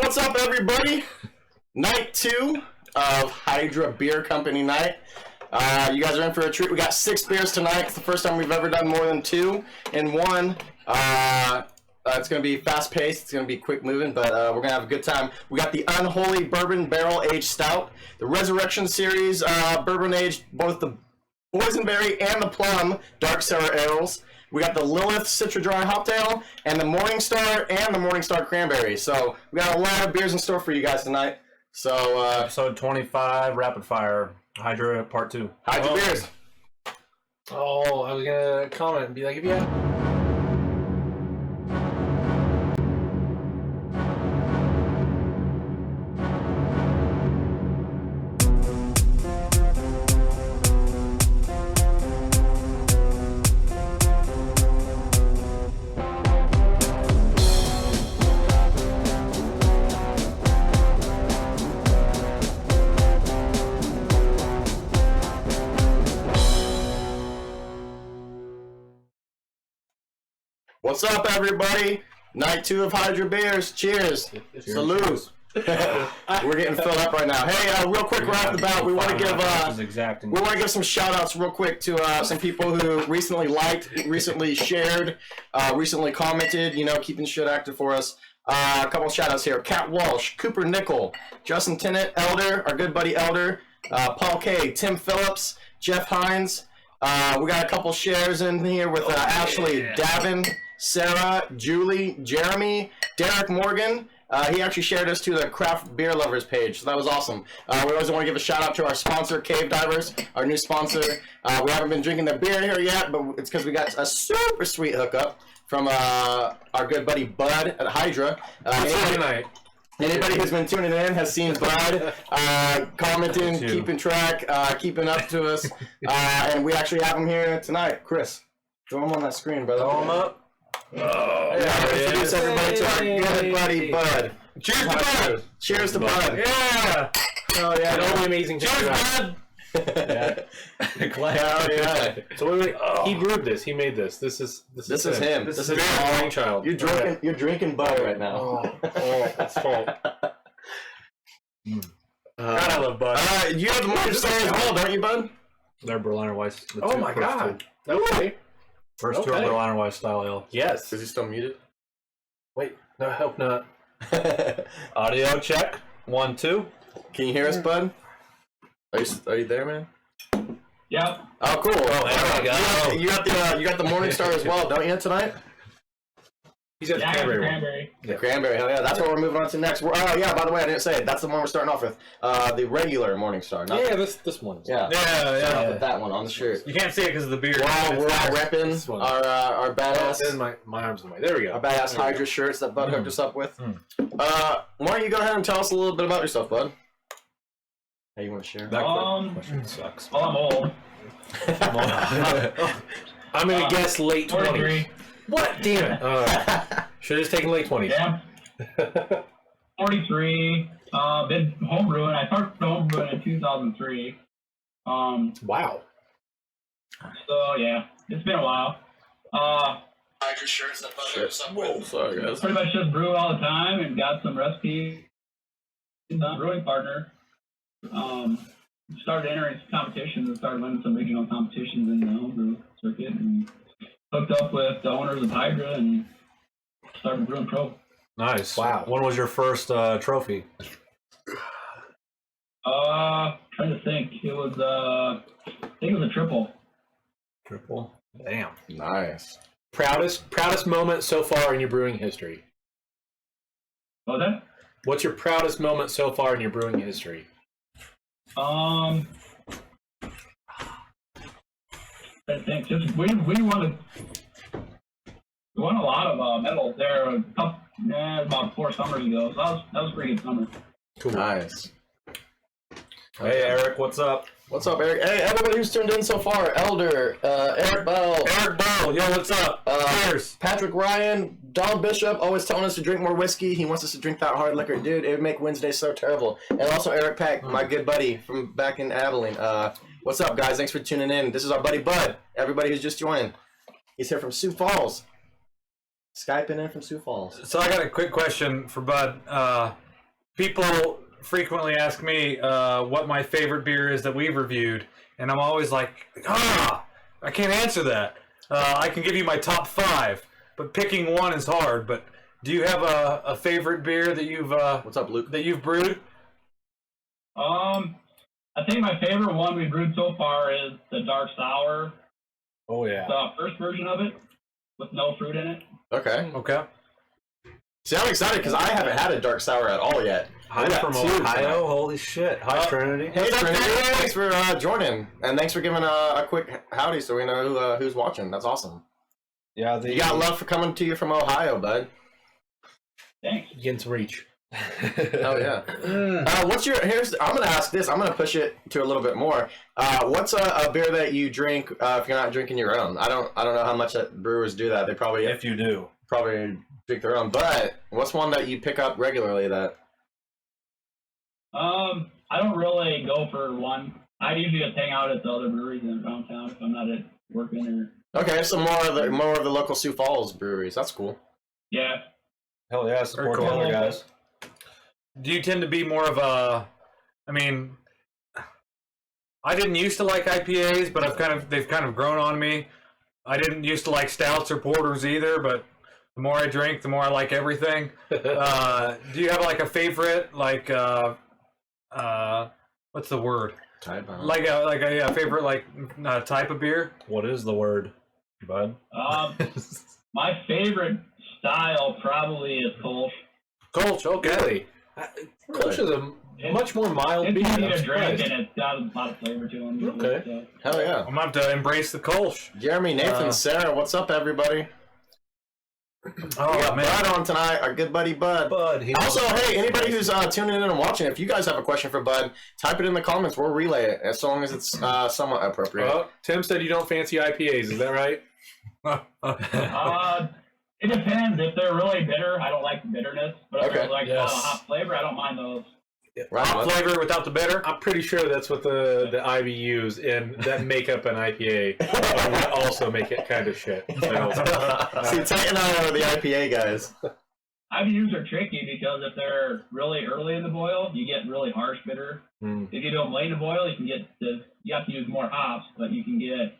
what's up, everybody? Night 2 of Hydra Beer Company night. You guys are in for a treat. We got 6 beers tonight. It's the first time we've ever done more than 2 in one. It's going to be fast-paced. It's going to be quick-moving, but we're going to have a good time. We got the Unholy Bourbon Barrel-Aged Stout, the Resurrection Series Bourbon-Aged, both the Boysenberry and the Plum Dark Sour Ales. We got the Lilith Citra Dry Hop Ale, and the Morningstar and the Morningstar Cranberry. So we got a lot of beers in store for you guys tonight. So episode 25, Rapid Fire, Hydra Part 2. Hydra beers. Oh, I was gonna comment and be like, if you had... What's up, everybody? Night 2 of Hydra Beers. Cheers. Salute. We're getting filled up right now. Hey, real quick right off the bat, we want to give some shout outs real quick to some people who recently liked, recently shared, recently commented, you know, keeping shit active for us. A couple of shout outs here. Kat Walsh, Cooper Nickel, Justin Tennant, Elder, our good buddy Elder, Paul K, Tim Phillips, Jeff Hines. We got a couple shares in here with Ashley, Davin, Sarah, Julie, Jeremy, Derek Morgan. He actually shared us to the Craft Beer Lovers page, so that was awesome. We always want to give a shout out to our sponsor, Cave Divers, our new sponsor. We haven't been drinking their beer here yet, but it's because we got a super sweet hookup from our good buddy Bud at Hydra. Anybody who's been tuning in has seen Bud commenting, keeping track, keeping up to us, and we actually have him here tonight. Chris, throw him on that screen, brother. Throw him up. Oh, yeah, introduce everybody to our good buddy Bud. Cheers to Bud. Cheers to Bud. Yeah. Oh yeah, Totally amazing. Cheers, Bud. Yeah. Oh yeah. So he brewed this. He made this. This is him. This is his brainchild. You're drinking Bud right now. That's fault. God, I love Bud. You have the Morningstar as well, don't you, Bud? They're Berliner Weisse. Oh my god. No way. First two are Berliner Weisse style ale. Yes. Is he still muted? Wait. No, I hope not. Audio check. 1, 2. Can you hear us, Bud? Are you there, man? Yep. Oh, cool. Oh, there we go. You got the Morningstar as well, don't you, tonight? He's got the Cranberry. Cranberry. The Cranberry, hell yeah. That's what we're moving on to next. Oh, yeah, by the way, I didn't say it. That's the one we're starting off with. The regular Morningstar. Not this one. Yeah. Yeah. With that one on the shirt. You can't see it because of the beard. Wow, we're all repping our badass. My arms in the way. There we go. Our badass Hydra shirts that Bud hooked us up with. Why don't you go ahead and tell us a little bit about yourself, Bud? Hey, you want to share? That question sucks. Well, I'm old. I'm going to guess late 20s. 43. What? Damn it. Should have just taken late 20s. Yeah. 43. Been homebrewing. I started homebrewing in 2003. Wow. So, yeah. It's been a while. Hydra shirts that Bud hooked us up with. Sorry, guys. Pretty much just brew all the time and got some recipes. Brewing partner. Started entering some competitions and started winning some regional competitions in the homebrew circuit and hooked up with the owners of Hydra and started brewing pro. Nice. Wow. When was your first trophy? Trying to think. It was I think it was a triple. Triple. Damn. Nice. Proudest moment so far in your brewing history. What was that? What's your proudest moment so far in your brewing history? I think just we won a lot of medals there about 4 summers ago. So that was a pretty good summer. Cool. Nice. Hey, Eric, what's up? What's up, Eric? Hey, everybody who's tuned in so far. Elder, Eric Bell. Yo, what's up? Cheers. Patrick Ryan, Don Bishop, always telling us to drink more whiskey. He wants us to drink that hard liquor. Dude, it would make Wednesday so terrible. And also Eric Peck, my good buddy from back in Abilene. What's up, guys? Thanks for tuning in. This is our buddy Bud. Everybody who's just joined. He's here from Sioux Falls. Skyping in from Sioux Falls. So I got a quick question for Bud. people frequently ask me what my favorite beer is that we've reviewed, and I'm always like, I can't answer that. I can give you my top 5, but picking one is hard. But do you have a favorite beer that you've What's up, Luke? that you've brewed? I think my favorite one we brewed so far is the Dark Sour. Oh yeah. The first version of it with no fruit in it. Okay. Okay. See, I'm excited because I haven't had a dark sour at all yet. Hi from Ohio. Holy shit. Hi, Trinity. Hey, Trinity. Thanks for joining, and thanks for giving a quick howdy so we know who's watching. That's awesome. Yeah, You got love for coming to you from Ohio, bud. Thanks. Against reach. Hell yeah. What's your? I'm gonna ask this. I'm gonna push it to a little bit more. What's a beer that you drink if you're not drinking your own? I don't know how much that brewers do that. They probably If you do. probably drink their own. But what's one that you pick up regularly that? I don't really go for one. I usually just hang out at the other breweries in downtown if I'm not at working or. Okay, so more of the local Sioux Falls breweries. That's cool. Yeah. Hell yeah, support Very the cool. other guys. Do you tend to be more of a? I mean, I didn't used to like IPAs, but they've kind of grown on me. I didn't used to like stouts or porters either, but the more I drink, the more I like everything. Do you have like a favorite, like what's the word? Tide Bomb. Like a favorite type of beer? What is the word, bud? My favorite style probably is Kolsch. Kolsch, okay. Really? Kolsch is a much more mild It's beer. easy I'm to drink surprised. and it's got a lot of flavor to them. Okay. So. Hell yeah. I'm gonna have to embrace the Kolsch. Jeremy, Nathan, Sarah, what's up, everybody? Oh We got man. Bud on tonight, our good buddy Bud. Bud, Also, hey, anybody who's tuning in and watching, if you guys have a question for Bud, type it in the comments. We'll relay it as long as it's somewhat appropriate. Tim said you don't fancy IPAs. Is that right? It depends. If they're really bitter, I don't like the bitterness. But if Okay. they're like Yes. hot flavor, I don't mind those. Right, Hot Bud? flavor without the bitter. I'm pretty sure that's what the Ivy use, and that make up an IPA would also make it kind of shit. So, See, Tate and I are the IPA guys. IBUs are tricky because if they're really early in the boil, you get really harsh bitter. Mm. If you do them late in the boil, you have to use more hops, but you can get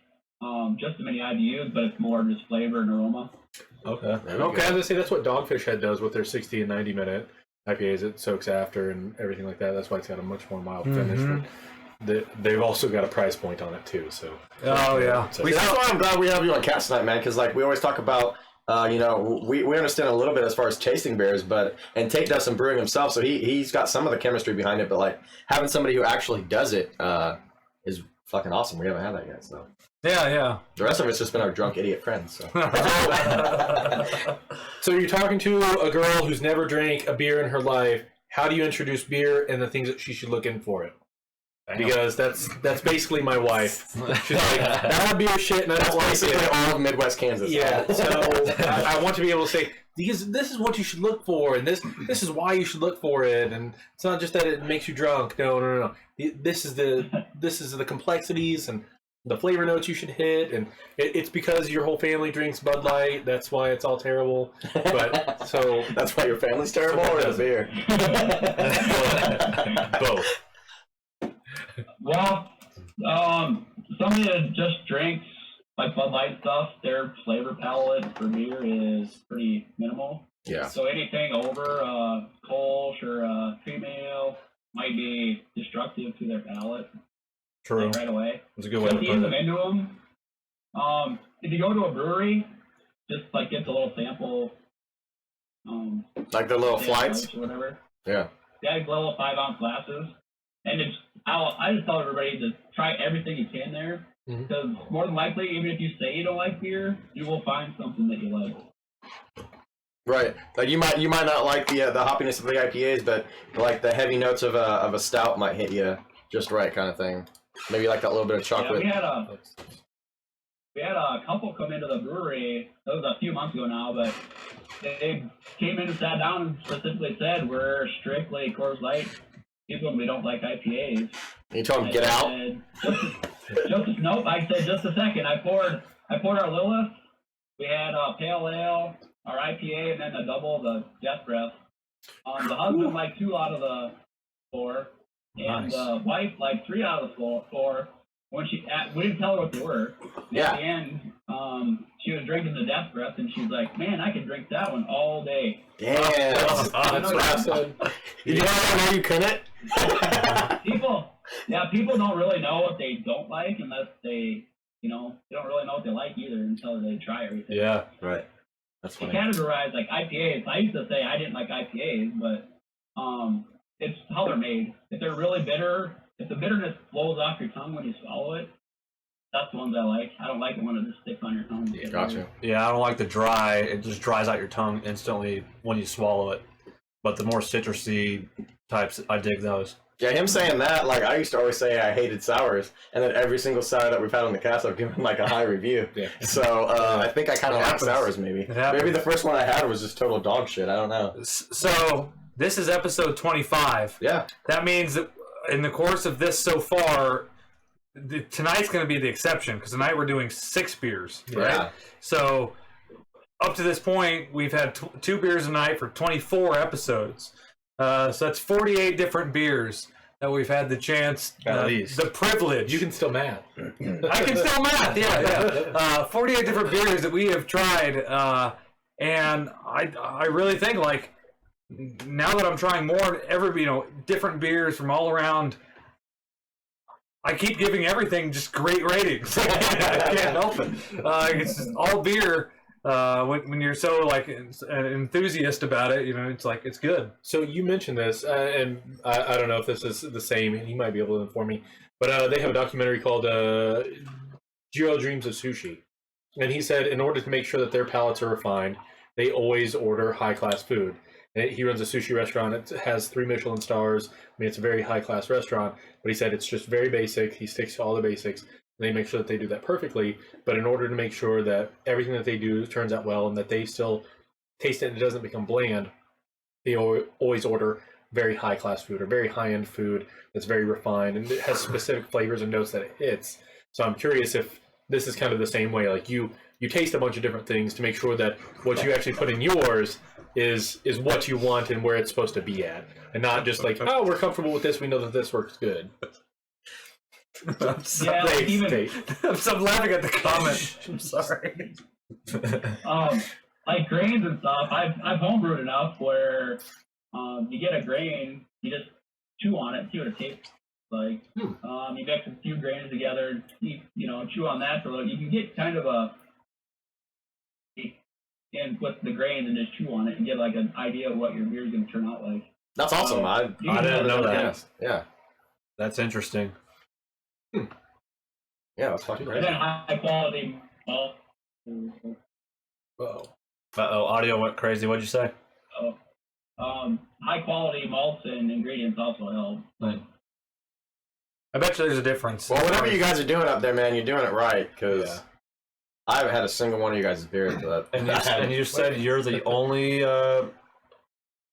just as many IBUs, but it's more just flavor and aroma. Okay. There we okay, I go. was gonna say that's what Dogfish Head does with their 60 and 90 minute IPAs. It soaks after and everything like that. That's why it's got a much more mild finish. But they've also got a price point on it too. So. Oh yeah. So- That's why I'm glad we have you on Cats tonight, man, because like we always talk about, we understand a little bit as far as tasting beers, and Tate does some brewing himself, so he's got some of the chemistry behind it, but like having somebody who actually does it is fucking awesome. We haven't had that yet, so. Yeah. The rest of it's just been our drunk idiot friends, so. So you're talking to a girl who's never drank a beer in her life. How do you introduce beer and the things that she should look in for it? Because that's basically my wife. She's like, that beer shit, and I That's don't like basically it. all of Midwest Kansas. Yeah, so I want to be able to say, because this is what you should look for, and this is why you should look for it, and it's not just that it makes you drunk. No. This is the complexities and the flavor notes you should hit, and it's because your whole family drinks Bud Light. That's why it's all terrible. But so That's why your family's terrible, or the beer? both. Well, somebody that just drinks like Bud Light stuff, their flavor palette for beer is pretty minimal. Yeah. So anything over Kolsch or cream ale might be destructive to their palate True. right away. That's a good way to Just put ease them it. into them. If you go to a brewery, just like get the little sample. Like the little samples flights? or whatever. Yeah. Yeah, little 5-ounce glasses, and I just tell everybody to try everything you can there, Mhm. because more than likely, even if you say you don't like beer, you will find something that you like. Right. Like you might not like the hoppiness of the IPAs, but like the heavy notes of a stout might hit you just right, kind of thing. Maybe like that little bit of chocolate. Yeah, we had a couple come into the brewery. That was a few months ago now, but they came in and sat down and specifically said, "We're strictly Coors Light people, and we don't like IPAs." And you told them I get out. said, nope. I said just a second. I poured our Lilith. We had a pale ale, our IPA, and then a double the Death Breath. The husband liked 2 out of the 4, and the wife liked 3 out of the 4. When we didn't tell her what they were. And at the end, she was drinking the death breath, and she's like, "Man, I could drink that one all day." Damn. That's you know how you couldn't? People don't really know what they don't like unless they don't really know what they like either until they try everything. Yeah, right. That's funny. They categorize like IPAs. I used to say I didn't like IPAs, but it's how they're made. If they're really bitter, if the bitterness flows off your tongue when you swallow it, that's the ones I like. I don't like it when it just sticks on your tongue. Yeah, gotcha. Yeah, I don't like the dry. It just dries out your tongue instantly when you swallow it. But the more citrusy types, I dig those. Yeah, him saying that, like, I used to always say I hated sours, and then every single sour that we've had on the cast, I've given, like, a high review. Yeah. So, I think I kind of like sours, maybe. Maybe the first one I had was just total dog shit. I don't know. So, this is episode 25. Yeah. That means that in the course of this so far, tonight's going to be the exception, because tonight we're doing 6 beers, right? Yeah. So, up to this point, we've had 2 beers a night for 24 episodes. So that's 48 different beers that we've had the chance, At least. the privilege. You can still math. I can still math, yeah. 48 different beers that we have tried, and I really think, like, now that I'm trying more, different beers from all around, I keep giving everything just great ratings. I can't help it. It's just all beer. When you're so like an enthusiast about it, it's like it's good. So you mentioned this, and I don't know if this is the same, and you might be able to inform me, but they have a documentary called Jiro Dreams of Sushi. And he said in order to make sure that their palates are refined, they always order high-class food. And he runs a sushi restaurant. It has 3 Michelin stars. I mean, it's a very high-class restaurant, but he said it's just very basic. He sticks to all the basics. They make sure that they do that perfectly, but in order to make sure that everything that they do turns out well and that they still taste it and it doesn't become bland, they always order very high-class food or very high-end food that's very refined and it has specific flavors and notes that it hits. So I'm curious if this is kind of the same way. Like you taste a bunch of different things to make sure that what you actually put in yours is what you want and where it's supposed to be at, and not just like, oh, we're comfortable with this, we know that this works good. I'm laughing at the comment. I'm sorry. Like grains and stuff, I've homebrewed enough where you get a grain, you just chew on it, see what it tastes like. You mix a few grains together, you chew on that for a little. You can get kind of and with the grains and just chew on it and get like an idea of what your beer is going to turn out like. That's awesome. I didn't know that. Yeah. That's interesting. Yeah, that's fucking great. And then high quality malt. Audio went crazy. What'd you say? High quality malts and ingredients also help. I bet you there's a difference. Well, whatever you guys are doing up there, man, you're doing it right, because I haven't had a single one of you guys' beers. And you said you're the only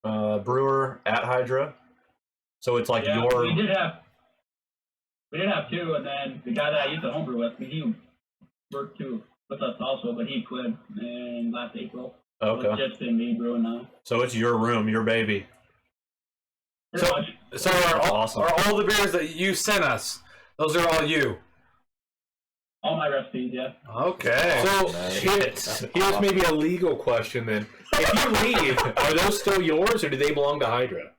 brewer at Hydra, so it's like your. We did have 2, and then the guy that I used to homebrew with, he worked with us also, but he quit in last April. Okay. So it's just been me brewing now. So it's your room, your baby. Pretty much. So are all the beers that you sent us, those are all you? All my recipes, yeah. Okay. So here's maybe a legal question then. If you leave, are those still yours or do they belong to Hydra?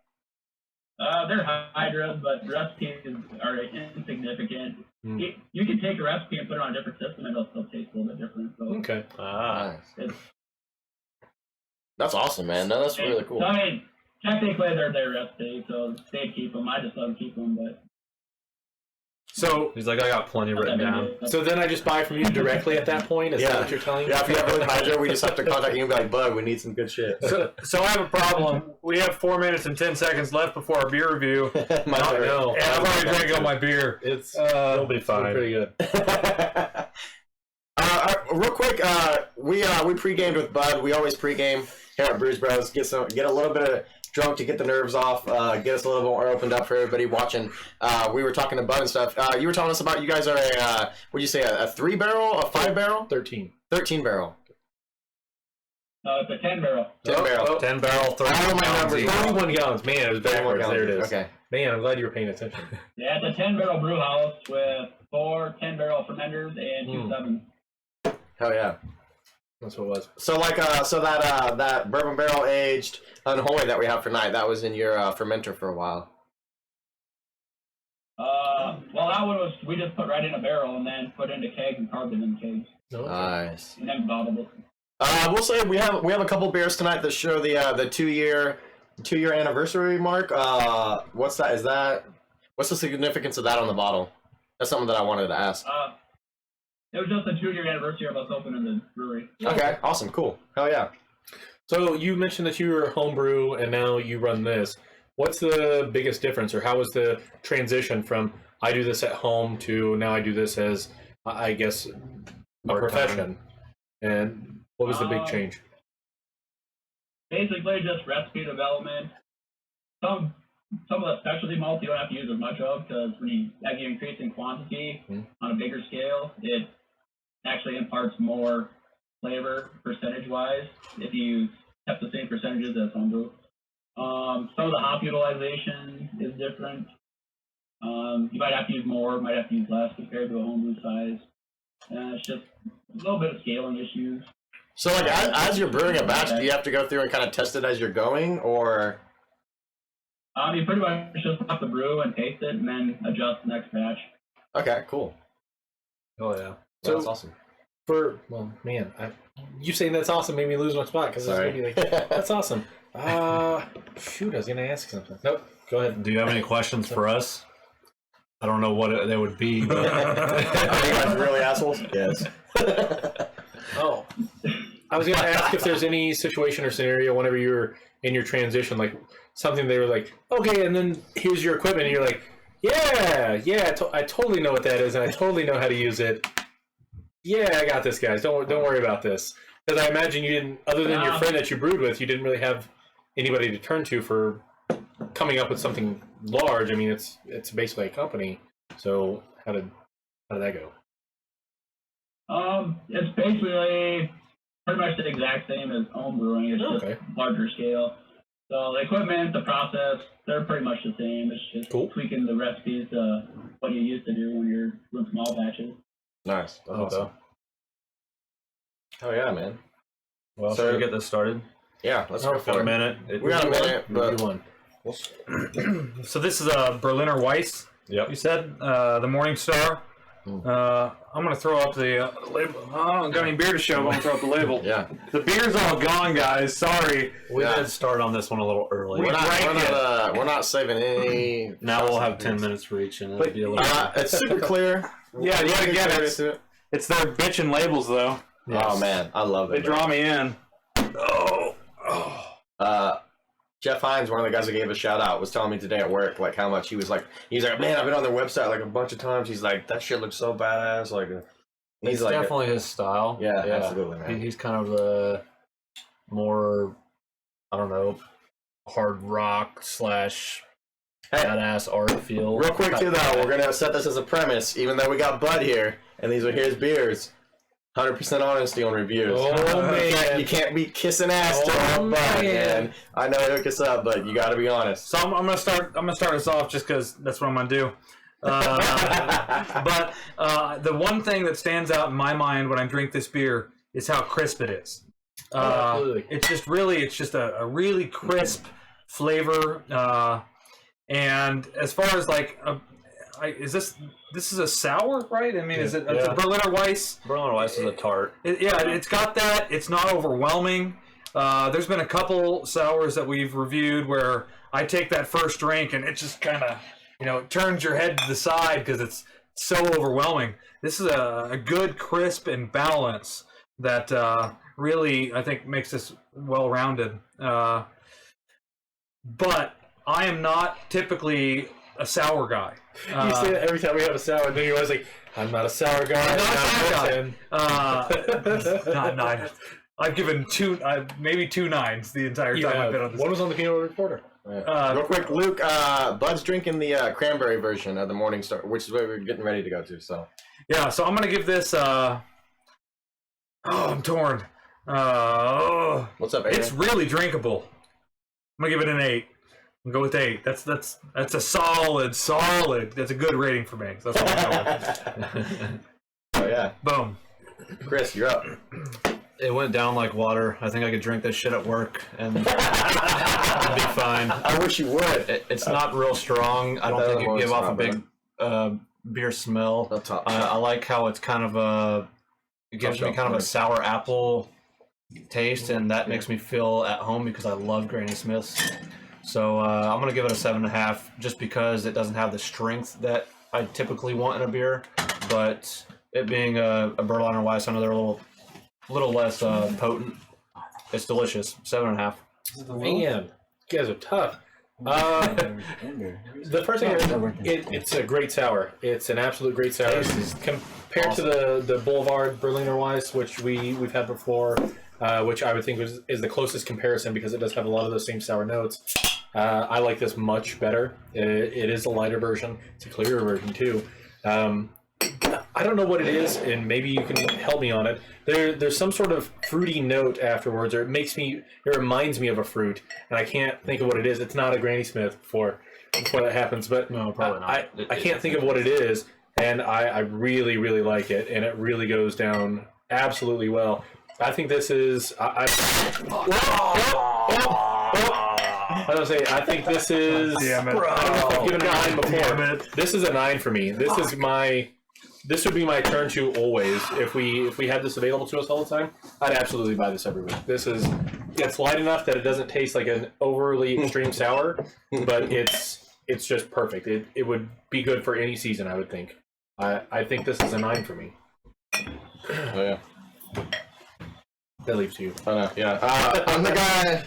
They're Hydra, but recipes are insignificant. You can take a recipe and put it on a different system and it'll still taste a little bit different. So okay. Nice. That's awesome, man. No, that's really cool. So, I mean, technically they're their recipe, so they keep them. I just let them keep them, but... So he's like, I got plenty written down. So then I just buy from you directly at that point? Is that what you're telling me? Yeah, if you ever leave Hydra, we just have to contact you and be like, Bud, we need some good shit. So I have a problem. We have 4 minutes and 10 seconds left before our beer review. And I've already drank all my beer. It'll be fine. Pretty good. Real quick, we pre-gamed with Bud. We always pre-game here at Brews Bros. Get a little bit of drunk to get the nerves off, get us a little more opened up for everybody watching. We were talking to Bud and stuff. You were telling us about you guys are a, what'd you say, a 3-barrel, a 5-barrel? 13 barrel. No, it's a 10 barrel. 10 barrel. 10 barrel, 31 All my gallons numbers. each. 31 gallons. Man, it was 31 backwards. There it gallons. is. Okay. Man, I'm glad you were paying attention. Yeah, it's a 10 barrel brew house with 4 10 barrel fermenters and 2 7s. Hell yeah. That's what it was. So like so that bourbon barrel aged Unholy that we have for night, that was in your fermenter for a while. Well, that one was, we just put right in a barrel and then put into kegs and carved it in kegs. No? Nice. And then bottled it. We'll say we have a couple beers tonight that show the 2-year anniversary mark. What's that? What's the significance of that on the bottle? That's something that I wanted to ask. It was just the 2-year anniversary of us opening the brewery. Okay, awesome, cool. Hell yeah. So you mentioned that you were homebrew and now you run this. What's the biggest difference, or how was the transition from I do this at home to now I do this as, I guess, a profession? And what was the big change? Basically, just recipe development. Some of the specialty malts you don't have to use as much of, because as you increase in quantity on a bigger scale, it actually imparts more flavor percentage-wise if you kept the same percentages as homebrew. Some of the hop utilization is different. You might have to use more, might have to use less compared to a homebrew size. It's just a little bit of scaling issues. So like as you're brewing a batch, do you have to go through and kind of test it as you're going, or? You pretty much just have to brew and taste it and then adjust the next batch. Okay, cool. Oh, yeah. So- That's awesome. You saying that's awesome made me lose my spot because it's Sorry. gonna be like, that's awesome. Shoot, I was gonna ask something. Nope, go ahead. Do you have any questions for us? I don't know what they would be. But... Are you guys really assholes? Yes. Oh, I was gonna ask if there's any situation or scenario whenever you're in your transition, like something they were like, okay, and then here's your equipment, and you're like, yeah, I totally know what that is, and I totally know how to use it. Yeah, I got this, guys. Don't worry about this. Because I imagine you didn't, other than your friend that you brewed with, you didn't really have anybody to turn to for coming up with something large. I mean, it's basically a company. So how did that go? It's basically pretty much the exact same as home brewing. It's just larger scale. So the equipment, the process, they're pretty much the same. It's just tweaking the recipes to what you used to do when you're doing small batches. Nice. That's awesome. Oh yeah, man. Well, should we get this started? Yeah, let's go for Got it. a minute. We got a minute, but So this is a Berliner Weisse. Yep. You said the Morning Star. I'm gonna throw up the label. Oh, I don't got any beer to show. I'm gonna throw up the label. Yeah. The beer's all gone, guys. Sorry. We did start on this one a little early. We're not saving any. Now we'll have 10 minutes for each, and it'll be a little. It's super clear. Yeah, you gotta get it. It's their bitchin' labels, though. Yes. Oh man, I love it. They draw me in. Jeff Hines, one of the guys that gave a shout out, was telling me today at work like how much he's like, man, I've been on their website like a bunch of times. He's like, that shit looks so badass. Like, He's like definitely his style. Yeah, absolutely, man. He's kind of the more, I don't know, hard rock / badass art feel. Real quick too, though, we're gonna set this as a premise. Even though we got Bud here, and these are his beers, 100% honesty on reviews. Oh man, you can't be kissing ass to Bud, man. I know he'll hook us up, but you got to be honest. So I'm gonna start us off just because that's what I'm gonna do. But the one thing that stands out in my mind when I drink this beer is how crisp it is. Absolutely. It's just a really crisp flavor. And as far as like, this is a sour, right? I mean, it's a Berliner Weisse. Berliner Weisse is a tart. It's got that. It's not overwhelming. There's been a couple sours that we've reviewed where I take that first drink and it just kind of, it turns your head to the side because it's so overwhelming. This is a good crisp and balance that really, I think, makes this well-rounded. But I am not typically a sour guy. You say that every time we have a sour, and then you're always like, I'm not a sour guy. Not 9. I've given maybe 2 9s the entire time I've been on this. One was on the Peanut Butter Reporter. Real quick, Luke, Bud's drinking the cranberry version of the Morning Star, which is what we're getting ready to go to. So yeah, so I'm gonna give this. I'm torn. What's up, Aaron? It's really drinkable. I'm gonna give it an 8. I'm gonna go with 8. That's a solid. That's a good rating for me. That's all I'm going with. Oh yeah. Boom. Chris, you're up. It went down like water. I think I could drink this shit at work and I'd be fine. I wish you would. It's not real strong. I don't think it give off a big beer smell. I like how it's kind of it gives me kind of a sour apple taste, and that makes me feel at home because I love Granny Smiths. So I'm gonna give it a 7.5, just because it doesn't have the strength that I typically want in a beer. But it being a Berliner Weisse, I know they're a little less potent. It's delicious. 7.5. Man, you guys are tough. The first thing is, it's a great sour. It's an absolute great sour. Compared to the Boulevard Berliner Weisse, which we've had before, which I would think is the closest comparison because it does have a lot of those same sour notes. I like this much better. It is a lighter version. It's a clearer version too. I don't know what it is, and maybe you can help me on it. There's some sort of fruity note afterwards, or it reminds me of a fruit, and I can't think of what it is. It's not a Granny Smith before that happens, but no, probably not. I can't think of what it is, and I really, really like it, and it really goes down absolutely well. I think this is. I was gonna say, I think this is. Damn it! I've given it a 9 before. This is a 9 for me. This would be my turn to always. If we had this available to us all the time, I'd absolutely buy this every week. It's light enough that it doesn't taste like an overly extreme sour, but it's just perfect. It would be good for any season, I would think. I think this is a 9 for me. Oh yeah. That leaves you. I know. Yeah. I'm the guy.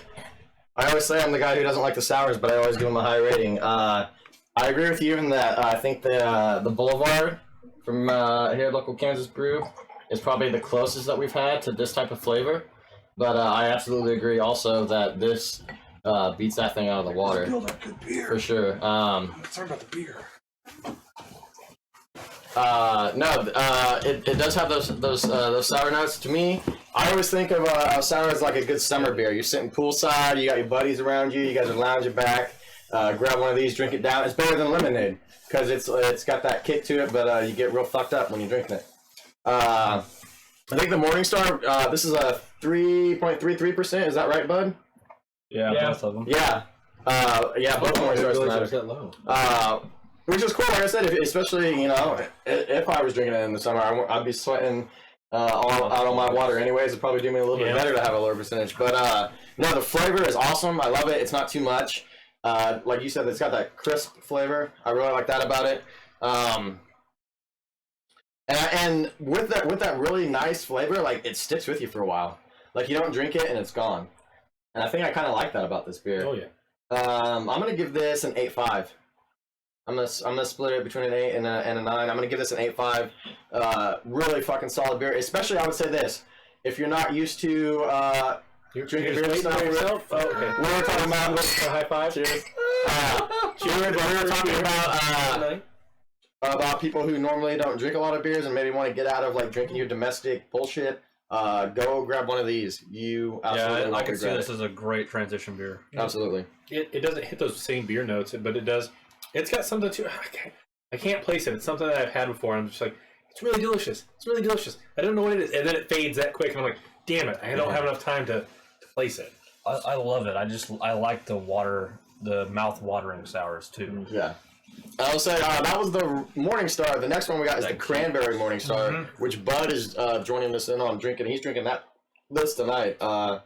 I always say I'm the guy who doesn't like the sours, but I always give them a high rating. I agree with you in that I think the Boulevard from here, local Kansas Brew, is probably the closest that we've had to this type of flavor. But I absolutely agree also that this beats that thing out of the water. For sure. Sorry about the beer. It does have those sour notes. To me, I always think of a sour as like a good summer beer. You're sitting poolside, you got your buddies around you, you guys are lounging back, grab one of these, drink it down. It's better than lemonade because it's got that kick to it, but you get real fucked up when you're drinking it. I think the Morningstar, this is a 3.33%. Is that right, bud? Yeah, both of them. Yeah. Both Morningstars. That low. Which is cool, like I said, especially, if I was drinking it in the summer, I'd be sweating all out on my water anyways. It'd probably do me a little bit better to have a lower percentage. But, no, the flavor is awesome. I love it. It's not too much. Like you said, it's got that crisp flavor. I really like that about it. And with that really nice flavor, like, it sticks with you for a while. Like, you don't drink it and it's gone. And I think I kind of like that about this beer. Oh, yeah. I'm going to give this an 8.5. I'm gonna split it between an 8 and a 9. I'm gonna give this an 8.5. Really fucking solid beer. Especially, I would say this: if you're not used to drinking beer yourself. Oh, okay. We were talking about high five. Cheers. We were talking about people who normally don't drink a lot of beers and maybe want to get out of like drinking your domestic bullshit. Go grab one of these. You absolutely I can see this as a great transition beer. Absolutely. It doesn't hit those same beer notes, but it does. It's got something to. I can't place it. It's something that I've had before. And I'm just like, it's really delicious. It's really delicious. I don't know what it is, and then it fades that quick, and I'm like, damn it! I don't have enough time to place it. I love it. I like the mouth-watering sours too. Yeah. I'll say that was the Morningstar. The next one we got is the Cranberry Morningstar, which Bud is joining us in on drinking. He's drinking this tonight. Yeah,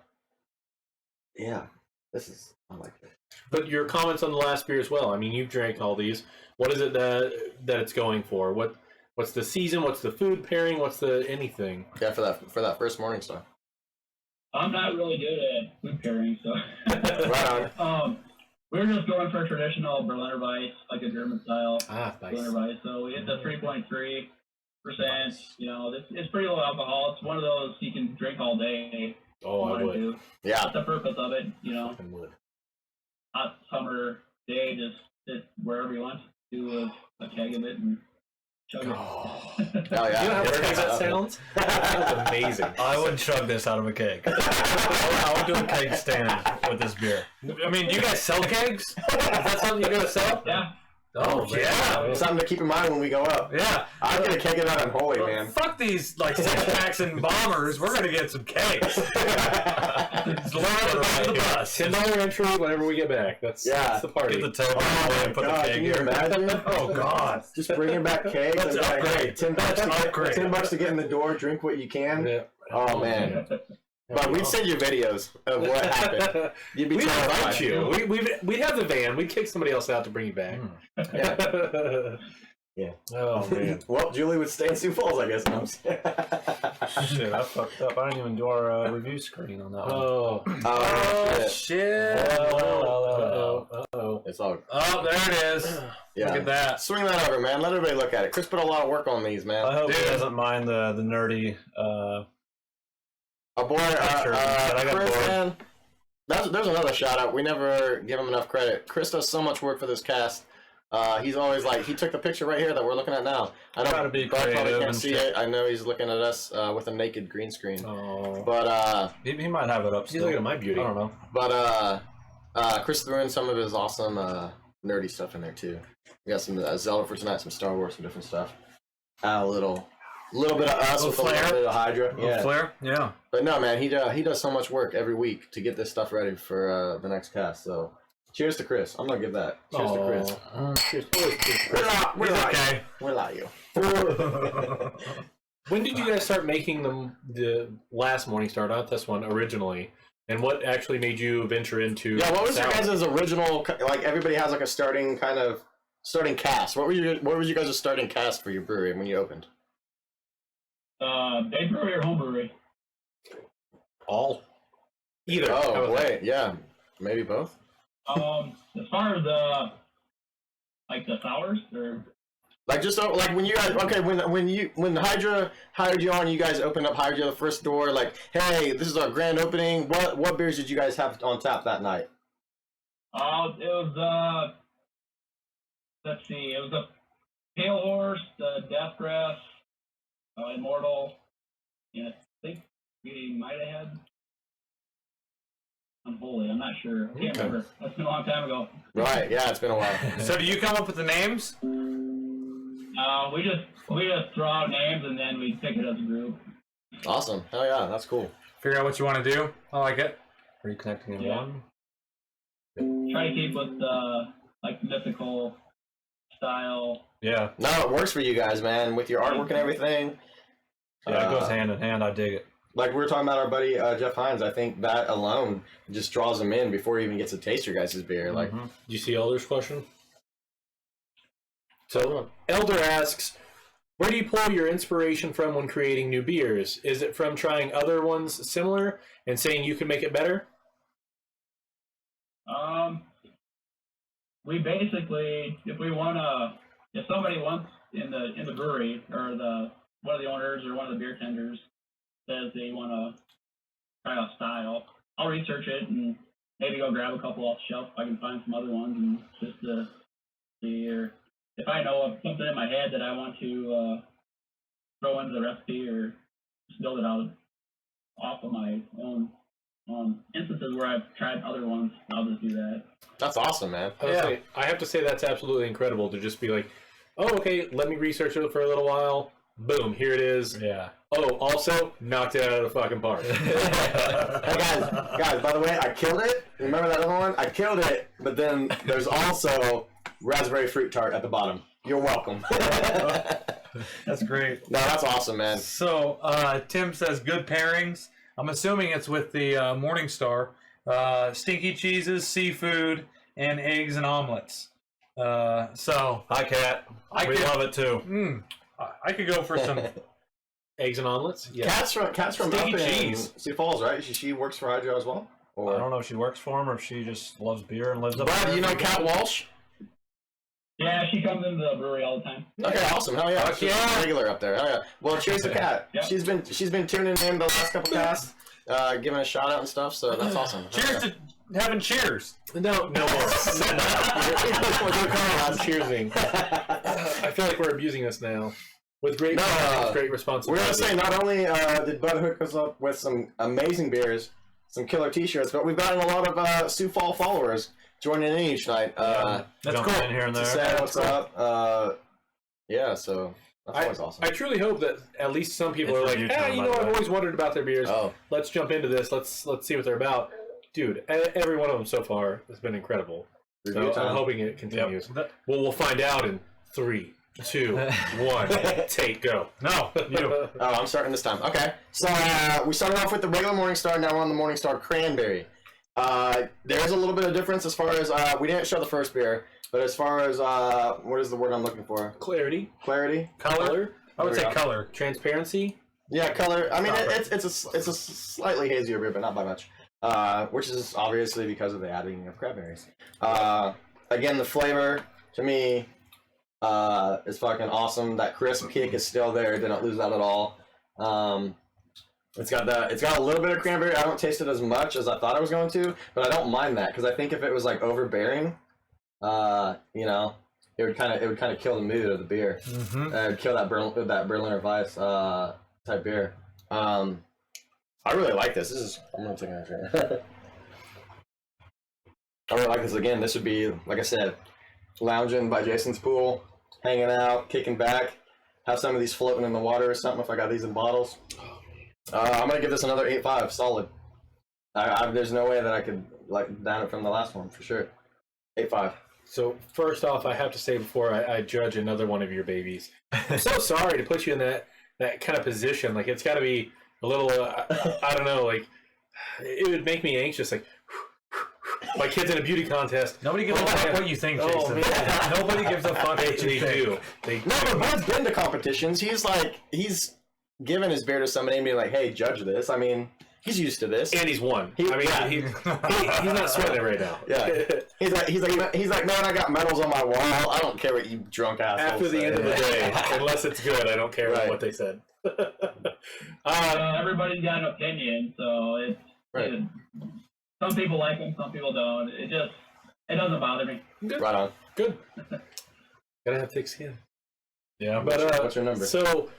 I like it. But your comments on the last beer as well. I mean, you've drank all these. What is it that it's going for? What's the season? What's the food pairing? What's the anything? Yeah, for that first Morningstar. I'm not really good at food pairing, so. Right on. We're just going for a traditional Berliner Weisse, like a German style Nice. Berliner Weisse. So we hit the 3.3%. It's pretty low alcohol. It's one of those you can drink all day. Oh, I would. Yeah. That's the purpose of it, I would. Hot summer day, just sit wherever you want, do a keg of it, and Oh yeah. You know how perfect that sounds? That was amazing. I would chug this out of a keg. I would do a keg stand with this beer. I mean, do you guys sell kegs? Is that something you're gonna sell? Yeah. Oh yeah. Something to keep in mind when we go up. Yeah. I'm gonna keg it out Unholy, man. Fuck these like 6-packs and bombers. We're gonna get some kegs. Just load it on the bus. $10 entry whenever we get back. That's the party. Get the table and put the God, keg can you here. imagine? Oh god. Just bringing back kegs Let's and like, upgrade. $10 Upgrade. $10 to get in the door, drink what you can. Yeah. Oh man. But we'd send you videos of what happened. You'd be We'd terrified. invite you. We'd have the van. We'd kick somebody else out to bring you back. Yeah. Yeah. Oh, man. Well, Julie would stay in Sioux Falls, I guess. No, I'm Shit, I fucked up. I didn't even do our review screen on that one. Oh. Shit. Uh-oh. It's all. Oh, there it is. Yeah. Look at that. Swing that over, man. Let everybody look at it. Chris put a lot of work on these, man. I hope he doesn't mind the nerdy. Our boy, Sure. I got Chris, bored. man. There's another shout out. We never give him enough credit. Chris does so much work for this cast. He's always like, he took the picture right here that we're looking at now. I know Try to be Bud probably creative can't and see shit. it. I know he's looking at us with a naked green screen. Oh. But He might have it up He's still. looking at my beauty. I don't know. But Chris threw in some of his awesome nerdy stuff in there too. We got some Zelda for tonight, some Star Wars, some different stuff. A little bit of us with a flair. little bit of Hydra. Yeah. Flair? Yeah. But no, man, he does so much work every week to get this stuff ready for the next cast. So cheers to Chris. I'm gonna give that. Cheers to Chris. Cheers. We'll allow you. When did you guys start making the last Morning Star, not this one, originally? And what actually made you venture into? Yeah, what was your sour? guys' original? Like everybody has like a starting cast. What was you guys' starting cast for your brewery when you opened? Big brewery or home brewery? All? Either. How Oh about that? wait, yeah, maybe both. As far as the sours or Like just like when you guys when Hydra hired you on, you guys opened up Hydra the first door. Like, hey, this is our grand opening. What beers did you guys have on tap that night? it was let's see, it was the Pale Horse, the Death Grass, Immortal. Yeah, I think we might have had Unholy. I'm not sure. I can't remember. That's been a long time ago. Right, yeah, it's been a while. So do you come up with the names? We just throw out names and then we pick it as a group. Awesome, hell yeah, that's cool. Figure out what you want to do. I like it. Reconnecting in Yeah. one. Try to keep with the mythical style. Yeah. No, it works for you guys, man, with your artwork and everything. Yeah, it goes hand in hand. I dig it. Like we were talking about our buddy Jeff Hines. I think that alone just draws him in before he even gets to taste your guys' beer. Like, Do you see Elder's question? So, Elder asks, where do you pull your inspiration from when creating new beers? Is it from trying other ones similar and saying you can make it better? We basically, if somebody wants in the brewery or one of the owners or one of the beer tenders says they want to try a style, I'll research it and maybe go grab a couple off the shelf if I can find some other ones and just to see, or if I know of something in my head that I want to throw into the recipe or just build it out off of my own instances where I've tried other ones, I'll just do that. that's awesome, man. I have to say that's absolutely incredible to just be like, oh, okay, let me research it for a little while. Boom, here it is. Yeah. Oh, also, knocked it out of the fucking park. Hey guys, by the way, I killed it. Remember that other one? I killed it, but then there's also raspberry fruit tart at the bottom. You're welcome. That's great. No, that's awesome, man. So Tim says good pairings. I'm assuming it's with the Morning Star. Stinky cheeses, seafood, and eggs and omelets. So Hi, Kat. We love it too. I could go for some. Eggs and omelets? Yeah. Cat's from Stinky up in cheese. Sioux Falls, right? She works for Hydra as well? I don't know if she works for him or if she just loves beer and lives up Brad, there. do you know Kat Walsh? Yeah, she comes into the brewery all the time. Okay, awesome. Hell yeah. She's a regular up there. Hell yeah. Well, cheers to Kat. Yep. She's been tuning in the last couple casts, giving a shout out and stuff, so that's awesome. Cheers to having cheers. No more. I'm cheersing. I feel like we're abusing this now. With great great responsibility. We're gonna say not only did Bud hook us up with some amazing beers, some killer T-shirts, but we've gotten a lot of Sioux Fall followers joining in each night. That's cool. In here and there. To say what's up. Yeah, so that's always awesome. I truly hope that at least some people are like, hey, you know, I've always wondered about their beers. Oh. Let's jump into this. Let's see what they're about. Dude, every one of them so far has been incredible. So I'm hoping it continues. Yep. Well, we'll find out in 3, 2, 1. Take, go. No, you. Oh, I'm starting this time. Okay. So we started off with the regular Morningstar. Now we're on the Morningstar Cranberry. There's a little bit of difference as far as we didn't show the first beer, but as far as what is the word I'm looking for? Clarity. Color. I would say color. Transparency. Yeah, color. I mean, it's a slightly hazier beer, but not by much. Which is obviously because of the adding of cranberries. Again, the flavor to me is fucking awesome. That crisp kick is still there. Didn't lose that at all. It's got a little bit of cranberry. I don't taste it as much as I thought I was going to, but I don't mind that because I think if it was like overbearing, you know, it would kind of kill the mood of the beer. Mm-hmm. It would kill that Berliner Weiss type beer. I really like this. I'm gonna take it out. I really like this. Again, this would be, like I said, lounging by Jason's pool, hanging out, kicking back, have some of these floating in the water or something if I got these in bottles. I'm gonna give this another 8.5, solid. There's no way that I could like down it from the last one for sure. 8.5. So first off, I have to say before I judge another one of your babies, I'm so sorry to put you in that kind of position. Like it's got to be a little, I don't know, like it would make me anxious. Like my kid's in a beauty contest. Nobody gives a fuck what you think, Jason. Nobody gives a fuck what you think. No, but Bud's been to competitions. He's given his beer to somebody and be like, "Hey, judge this." I mean, he's used to this, and he's won. He's not sweating it right now. Yeah, he's like, man, I got medals on my wall. I don't care what you drunk assholes After the say. end of the day, unless it's good, I don't care what they said. Everybody's got an opinion, so it's some people like them, some people don't. It doesn't bother me. Good. Right on. Good. Gotta have thick skin. Yeah. But what's your number? So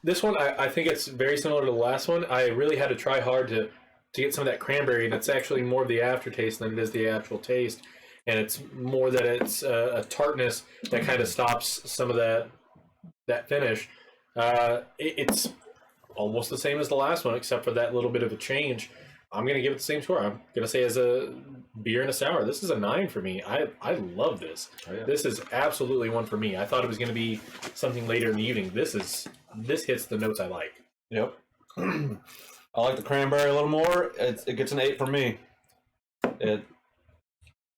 this one, I think it's very similar to the last one. I really had to try hard to get some of that cranberry, and it's actually more of the aftertaste than it is the actual taste. And it's more that it's a tartness that kind of stops some of that finish. It's almost the same as the last one, except for that little bit of a change. I'm going to give it the same score. I'm going to say as a beer and a sour, this is a 9 for me. I love this. Oh, yeah. This is absolutely one for me. I thought it was going to be something later in the evening. This hits the notes I like. Yep. I like the cranberry a little more. It gets an 8 for me.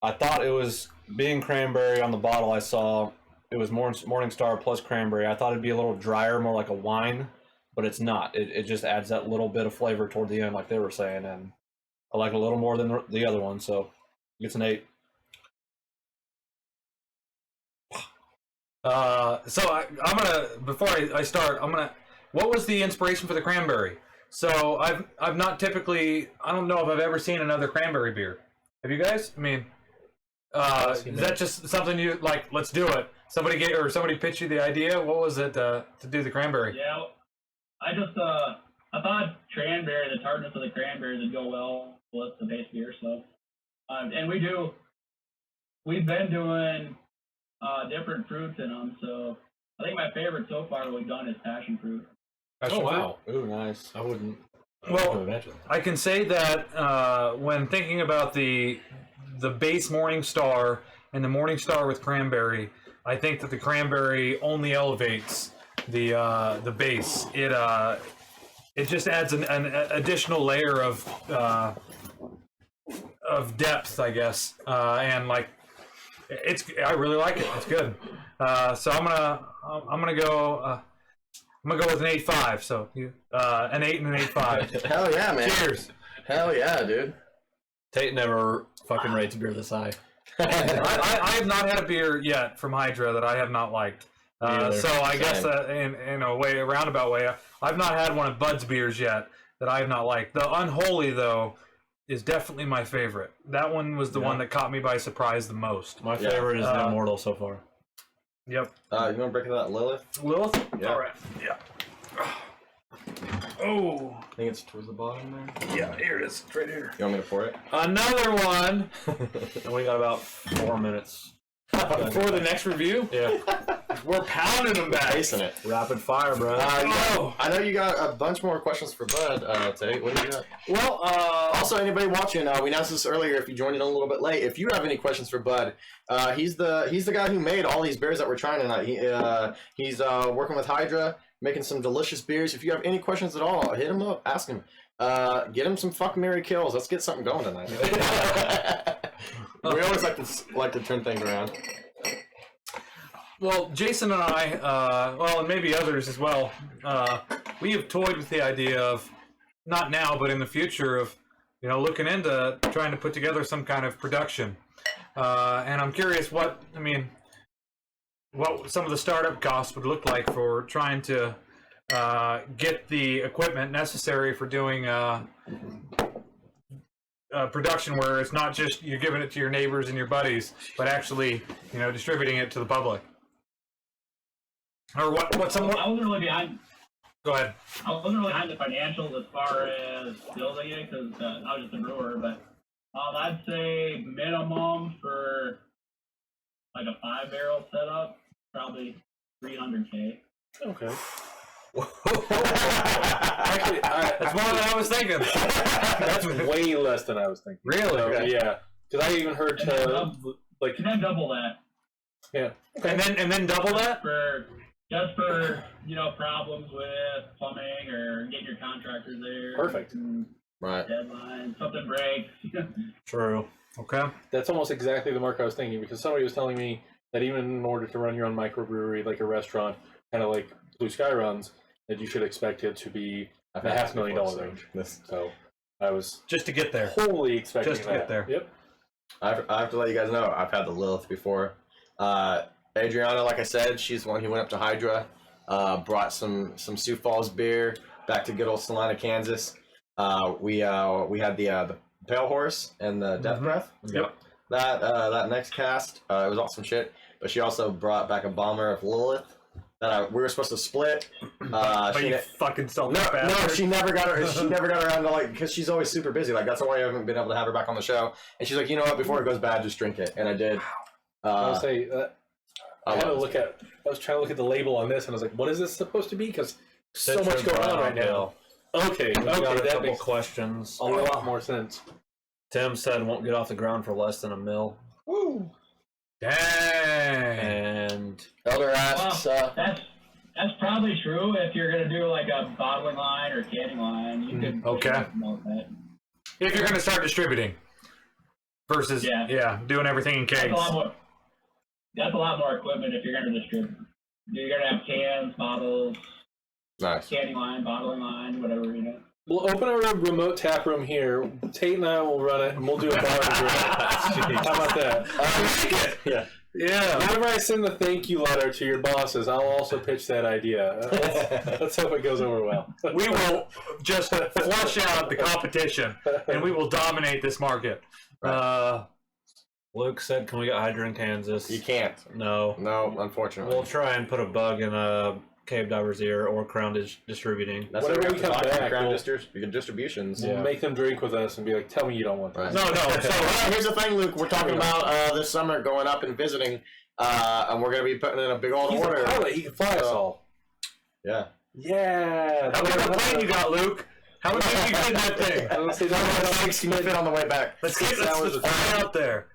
I thought it was being cranberry on the bottle. I saw it was Morningstar plus cranberry. I thought it'd be a little drier, more like a wine, but it's not. It just adds that little bit of flavor toward the end, like they were saying, and I like it a little more than the other one, so it gets an 8. So I'm gonna, before I start, what was the inspiration for the cranberry? So I've not typically, I don't know if I've ever seen another cranberry beer. Have you guys? I mean, is that just something you like? Let's do it. Somebody pitch you the idea. What was it to do the cranberry? Yeah, I thought cranberry, the tartness of the cranberries would go well with the base beer. So, and we've been doing different fruits in them. So I think my favorite so far we've done is passion fruit. Oh wow! Ooh, nice. I wouldn't. Well, imagine. I can say that when thinking about the base Morningstar and the Morningstar with cranberry, I think that the cranberry only elevates the base. It just adds an additional layer of depth, I guess, and like I really like it. It's good. So I'm gonna go with an 8.5. So an 8 and an 8.5. Hell yeah, man. Cheers. Hell yeah, dude. Tate never fucking rates beer this high. I have not had a beer yet from Hydra that I have not liked. So I guess in a roundabout way, I've not had one of Bud's beers yet that I have not liked. The Unholy, though, is definitely my favorite. That one was the one that caught me by surprise the most. My favorite is the Immortal so far. Yep. You want to break it out, Lilith? Lilith? Yeah. All right. Yeah. Oh. I think it's towards the bottom there. Yeah, here it is. It's right here. You want me to pour it? Another one. And we got about 4 minutes. For the next review? Yeah. We're pounding them back. Facing it. Rapid fire, bro. I know you got a bunch more questions for Bud today. What do you got? Well, Also, anybody watching, we announced this earlier. If you joined in a little bit late, if you have any questions for Bud, he's the guy who made all these beers that we're trying tonight. He's working with Hydra, making some delicious beers. If you have any questions at all, hit him up, ask him. Get him some fuck, marry, kills. Let's get something going tonight. We always like to turn things around. well, Jason and I, well, and maybe others as well, we have toyed with the idea of, not now, but in the future, of looking into trying to put together some kind of production. And I'm curious what some of the startup costs would look like for trying to get the equipment necessary for doing production where it's not just you're giving it to your neighbors and your buddies, but actually, distributing it to the public. Or what some more? I wasn't really behind. Go ahead. I wasn't really behind the financials as far as building it because I was just a brewer, but I'd say minimum for like a 5-barrel setup, probably $300K. Okay. Actually, that's more than I was thinking. That's way less than I was thinking. Really? Okay. Yeah. Because I even heard And then double that. Yeah. Okay. And then double that? Just for problems with plumbing or getting your contractors there. Perfect. Right. Deadline, something breaks. True. Okay. That's almost exactly the mark I was thinking, because somebody was telling me that even in order to run your own microbrewery, like a restaurant, kind of like Blue Sky runs, that you should expect it to be a $500,000 range. So I was just to get there. Wholly expecting just to get there. Yep. I have to let you guys know, I've had the Lilith before. Adriana, like I said, she's the one who went up to Hydra, brought some Sioux Falls beer back to good old Salina, Kansas. We had the Pale Horse and the Death Breath. Yep. That next cast, it was awesome shit. But she also brought back a bomber of Lilith that we were supposed to split. But you fucking selfish bastard. No, she never got around to, like, because she's always super busy. Like, that's why I haven't been able to have her back on the show. And she's like, you know what? Before it goes bad, just drink it. And I did. I was trying to look at the label on this, and I was like, what is this supposed to be? Because so much going on right now. Okay, that makes questions. A lot more sense. Tim said won't get off the ground for less than $1 million. Woo! Dang. And Elder asks, that's probably true if you're gonna do like a bottling line or canning line. You could okay. If you're gonna start distributing versus doing everything in kegs. That's a lot more equipment if you're gonna distribute. You're gonna have cans, bottles, canning line, bottling line, whatever, We'll open a remote tap room here. Tate and I will run it, and we'll do a bar. How about that? Yeah. Whenever I send the thank you letter to your bosses, I'll also pitch that idea. Let's hope it goes over well. We will just flush out the competition, and we will dominate this market. Luke said, can we get Hydra in Kansas? You can't. No, unfortunately. We'll try and put a bug in a Cave Diver's ear or Crown Distributing. That's whenever we come back, Crown distributions. We'll make them drink with us and be like, tell me you don't want that. No. So here's the thing, Luke. We're talking about this summer going up and visiting, and we're going to be putting in a big old order. He's a pilot. He can fly us all. Yeah. Yeah. How much plane you got, Luke? How much did you get in that thing? I don't say that. 16 fit on the way back. Let's fly out there.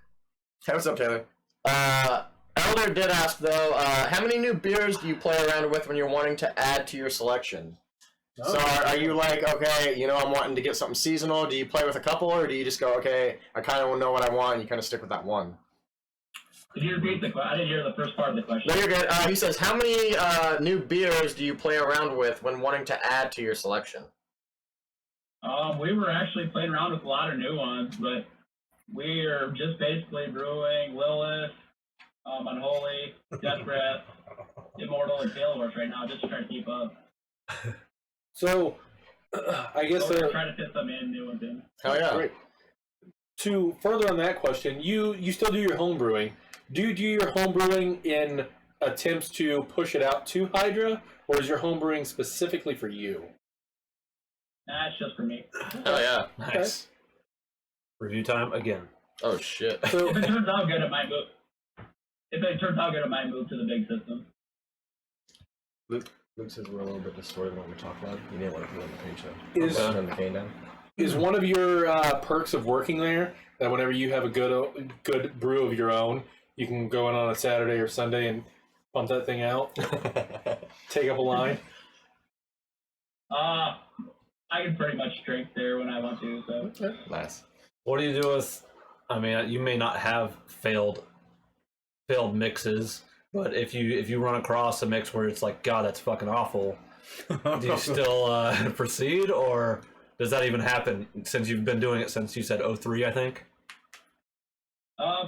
Hey, what's up, Taylor? Elder did ask, though, how many new beers do you play around with when you're wanting to add to your selection? Oh. So are you like, okay, I'm wanting to get something seasonal. Do you play with a couple, or do you just go, okay, I kind of know what I want, and you kind of stick with that one? Could you repeat the question? I didn't hear the first part of the question. No, you're good. He says, how many new beers do you play around with when wanting to add to your selection? We were actually playing around with a lot of new ones, but we are just basically brewing Lilith, Unholy, Death Breath, Immortal, and Pale Horse right now, just to try to keep up. So, I guess we're trying to fit some in, new ones in. Hell yeah. Great. To further on that question, you still do your home brewing. Do you do your home brewing in attempts to push it out to Hydra, or is your homebrewing specifically for you? Nah, it's just for me. Oh yeah. Nice. Review time again. Oh shit. So, If it turns out good, it might move. If it turns out good, it might move to the big system. Luke says we're a little bit distorted than what we talked about. You didn't want to put it on the page though. Turn the cane down. is one of your perks of working there that whenever you have a good brew of your own, you can go in on a Saturday or Sunday and pump that thing out, take up a line? I can pretty much drink there when I want to. So Nice. What do you do with? I mean, you may not have failed mixes, but if you run across a mix where it's like, God, that's fucking awful, do you still proceed, or does that even happen since you've been doing it since you said 03, I think?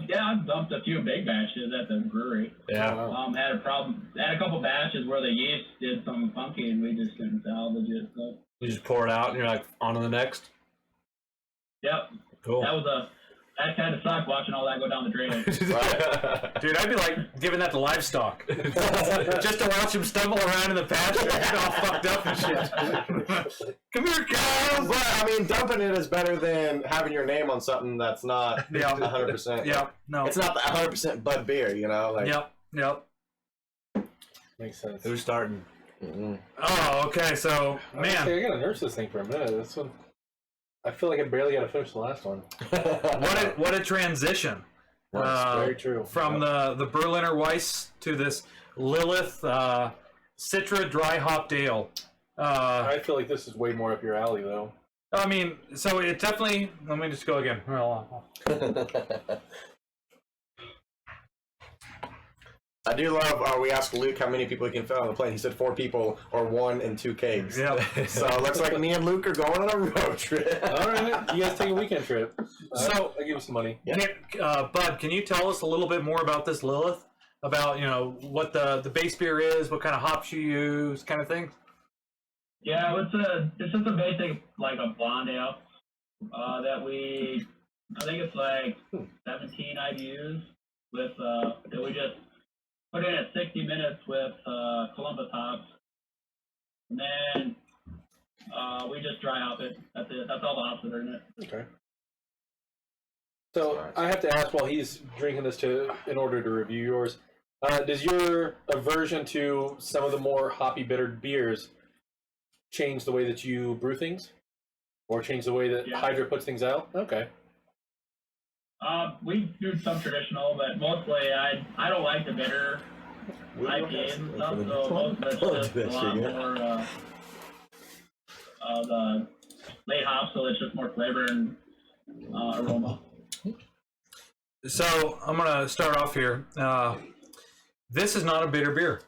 Yeah, I've dumped a few big batches at the brewery. Yeah. Had a couple batches where the yeast did something funky and we just couldn't salvage it. So. You just pour it out and you're like, on to the next? Yep. Cool. That kind of sucked watching all that go down the drain. Dude, I'd be like giving that to livestock. Just to watch him stumble around in the pasture, get all fucked up and shit. Come here, cows! But I mean, dumping it is better than having your name on something that's not 100%. Yeah, no. It's not the 100% Bud beer, you know? Like, Yep. Makes sense. Who's starting? Oh, okay, so, man. I gotta nurse this thing for a minute. This one, I feel like I barely got to finish the last one. What a transition. Very true. From the Berliner Weisse to this Lilith Citra dry hopped ale. I feel like this is way more up your alley, though. I mean, so it definitely. Let me just go again. I do love, we asked Luke how many people he can fit on the plane. He said 4 people or 1 and 2 kegs. Yeah. So it looks like me and Luke are going on a road trip. All right, you guys take a weekend trip. So I'll give you some money. Yeah. Bud, can you tell us a little bit more about this Lilith? About what the base beer is, what kind of hops you use, kind of thing. Yeah, it's just a basic like a blonde ale that I think it's like 17 IBUs with that we just put in at 60 minutes with Columbus hops, and then we just dry hop it. That's it. That's all the hops that are in it. Okay. So I have to ask, while he's drinking this in order to review yours, does your aversion to some of the more hoppy bittered beers change the way that you brew things, or change the way that Hydra puts things out? Okay. We do some traditional, but mostly I don't like the bitter IPAs and stuff, so most of it's just a lot more of the late hops, so it's just more flavor and aroma. So I'm gonna start off here. This is not a bitter beer.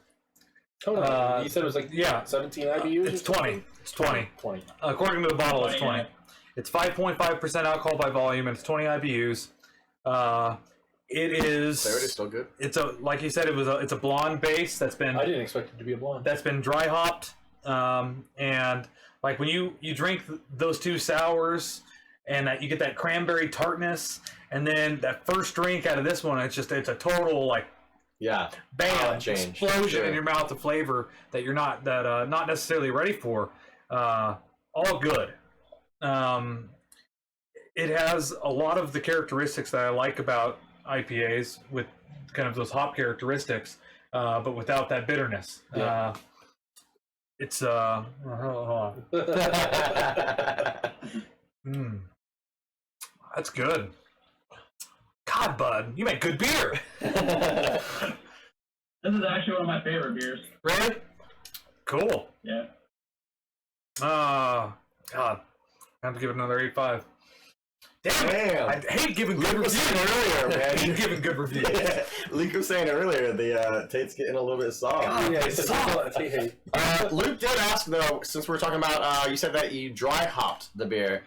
Oh, no. You said it was like 17 IBUs? It's 20. It's 20. 20. According to the bottle, it's 20. It's 5.5% alcohol by volume, and it's 20 IBUs. It is. Clarity is still good. It's like you said, it's a blonde base that's been. I didn't expect it to be a blonde. That's been dry hopped, and like when you drink those 2 sours, and you get that cranberry tartness, and then that first drink out of this one, it's a total like. Yeah, bam! Explosion in your mouth of flavor that you're not necessarily ready for. All good. It has a lot of the characteristics that I like about IPAs, with kind of those hop characteristics, but without that bitterness. Yeah. It's hold on. That's good. God, Bud, you make good beer. This is actually one of my favorite beers. Really? Cool. Yeah. God, I have to give it another 8.5. Damn. I hate giving good reviews earlier, man. I hate giving good reviews. Yeah. Luke was saying earlier, the tate's getting a little bit soft. God, Yeah, it's soft. Luke did ask, though, since we're talking about, you said that you dry hopped the beer.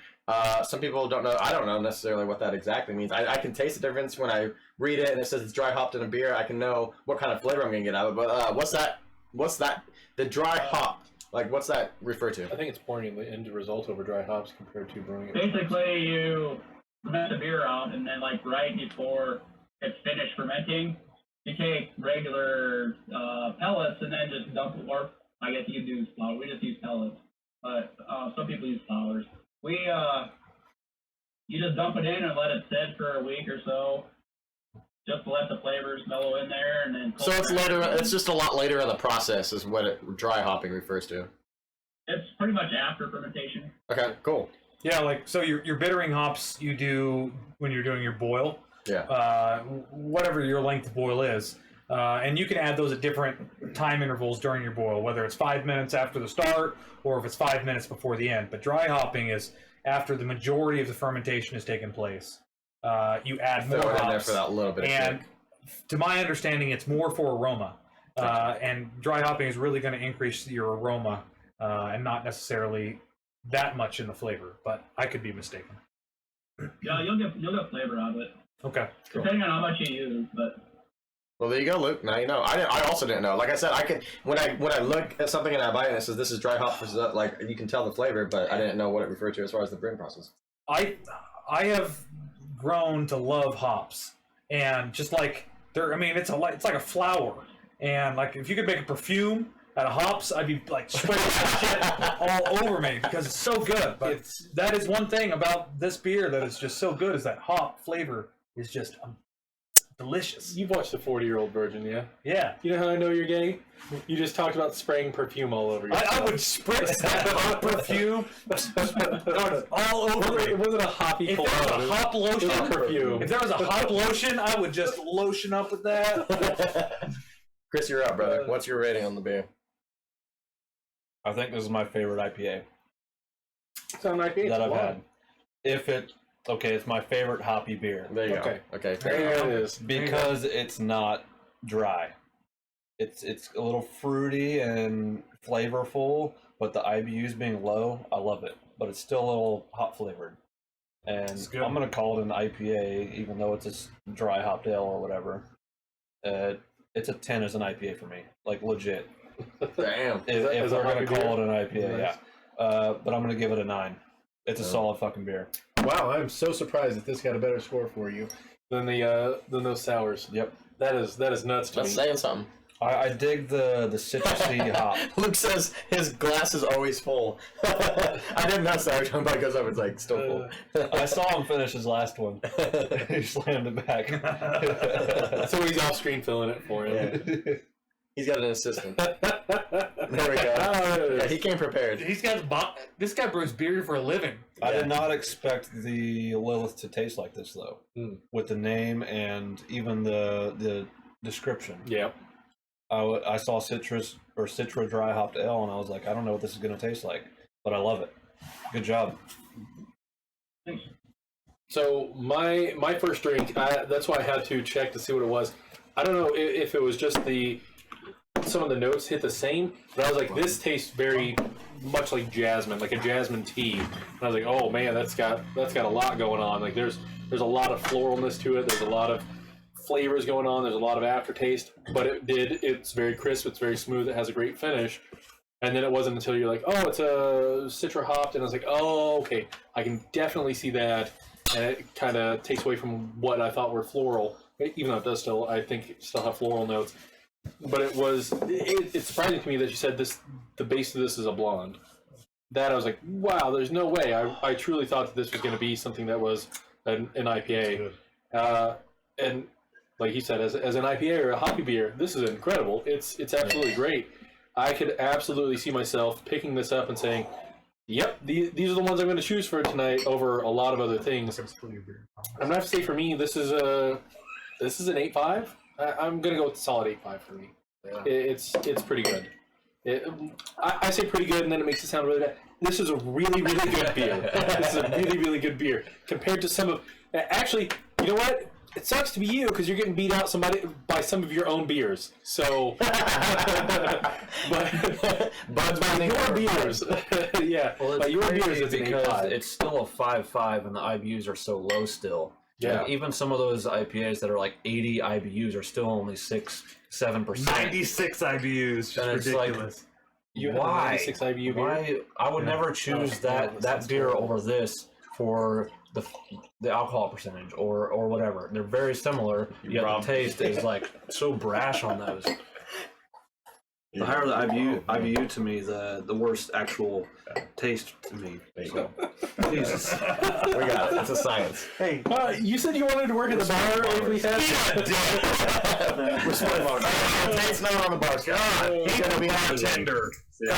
Some people don't know. I don't know necessarily what that exactly means. I can taste the difference when I read it and it says it's dry hopped in a beer. I can know what kind of flavor I'm gonna get out of it. But what's that? The dry hop. Like, what's that refer to? I think it's pouring the end result over dry hops compared to brewing it. Basically, you ferment the beer out, and then like right before it's finished fermenting, you take regular pellets and then just dump, or I guess you do flour. We just use pellets, but some people use flours. You just dump it in and let it sit for a week or so, just to let the flavors mellow in there, and then. So it's later. It's just a lot later in the process, is what dry hopping refers to. It's pretty much after fermentation. Okay, cool. Yeah, like so your bittering hops you do when you're doing your boil. Yeah. Whatever your length of boil is. And you can add those at different time intervals during your boil, whether it's 5 minutes after the start or if it's 5 minutes before the end. But dry hopping is after the majority of the fermentation has taken place. You add more hops. In there for that little bit and to my understanding, it's more for aroma. And dry hopping is really going to increase your aroma and not necessarily that much in the flavor. But I could be mistaken. Yeah, you'll get flavor out of it. Okay. Cool. Depending on how much you use, but. Well, there you go, Luke. Now you know. I also didn't know. Like I said, I can when I look at something and I buy it and it says this is dry hop versus like you can tell the flavor, but I didn't know what it referred to as far as the brewing process. I have grown to love hops, and just like I mean, it's like a flower, and like if you could make a perfume out of hops, I'd be like spraying that shit all over me because it's so good. But that is one thing about this beer that is just so good is that hop flavor is just delicious. You've watched the 40-Year-Old Virgin, yeah? Yeah. You know how I know you're gay? You just talked about spraying perfume all over yourself. I would spritz that hot perfume all over me. It wasn't a hoppy If there was a hop lotion, perfume. If there was a hop lotion, I would just lotion up with that. Chris, you're up, brother. What's your rating on the beer? I think this is my favorite IPA. It's not an IPA that I've had. It's my favorite hoppy beer. There you go. Okay. There it is. Because it's not dry. It's a little fruity and flavorful, but the IBUs being low, I love it. But it's still a little hop flavored. And I'm going to call it an IPA, even though it's a dry hopped ale or whatever. It's a 10 as an IPA for me. Like, legit. Damn. If we're going to call it an IPA, nice. yeah. But I'm going to give it a 9. It's a solid fucking beer. Wow, I'm so surprised that this got a better score for you than those sours. Yep. That is nuts to me. That's saying something. I dig the citrusy hop. Luke says his glass is always full. I didn't know so. Every time I goes up, it's like still full. I saw him finish his last one. He slammed it back. So he's off screen filling it for him. Yeah. He's got an assistant. There we go. Yeah, he came prepared. This guy brews beer for a living. I did not expect the Lilith to taste like this, though. With the name and even the description. Yeah. I saw Citra dry hopped ale, and I was like, I don't know what this is going to taste like, but I love it. Good job. So my first drink, that's why I had to check to see what it was. I don't know if it was just some of the notes hit the same, but I was like, this tastes very much like jasmine, like a jasmine tea. And I was like, oh man, that's got a lot going on. Like there's a lot of floralness to it. There's a lot of flavors going on. There's a lot of aftertaste, but it's very crisp. It's very smooth. It has a great finish. And then it wasn't until you're like, oh, it's a Citra hopped, and I was like, oh, okay, I can definitely see that. And it kind of takes away from what I thought were floral, even though it does still, I think, still have floral notes. But it's surprising to me that you said the base of this is a blonde. That I was like, wow, there's no way. I truly thought that this was going to be something that was an IPA. And like he said, as an IPA or a hoppy beer, this is incredible. It's absolutely great. I could absolutely see myself picking this up and saying, yep, these are the ones I'm going to choose for tonight over a lot of other things. I'm going to have to say for me, this is an 8.5. I'm going to go with solid 8.5 for me. Yeah. It's pretty good. I say pretty good, and then it makes it sound really bad. This is a really, really good beer. This is a really, really good beer. Compared to some of... Actually, you know what? It sucks to be you, because you're getting beat out by some of your own beers. So... but your beers... yeah, well, but your beers is because it's still a 5.5, and the IBUs are so low still. Yeah. Like even some of those IPAs that are like 80 IBUs are still only 6-7%. 96 IBUs, just ridiculous. Like, why? 96 IBU beer? Why? I would never choose that beer over this for the alcohol percentage or whatever. They're very similar. Yet the taste is like so brash on those. The higher the IBU to me, the worse actual taste to me. So, Jesus. We got it. It's a science. Hey, you said you wanted to work at the bar like we had. We're splitting on Tate's not on the bar. God, He's gonna be bartender. Real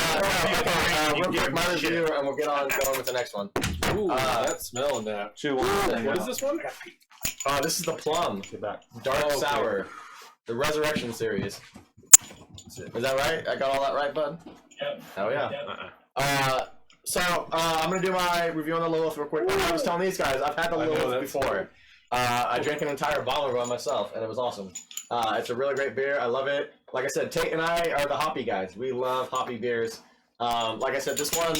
quick, my review, and we'll get on going with the next one. Ooh, that's smelling that. What is this one? This is the Plum. Dark Sour. The Resurrection series. Is that right? I got all that right, bud? Yep. Hell yeah. Yep. So I'm gonna do my review on the Lilith real quick. I was telling these guys, I've had the Lilith before. I drank an entire bottle by myself, and it was awesome. It's a really great beer. I love it. Like I said, Tate and I are the hoppy guys. We love hoppy beers. Like I said, this one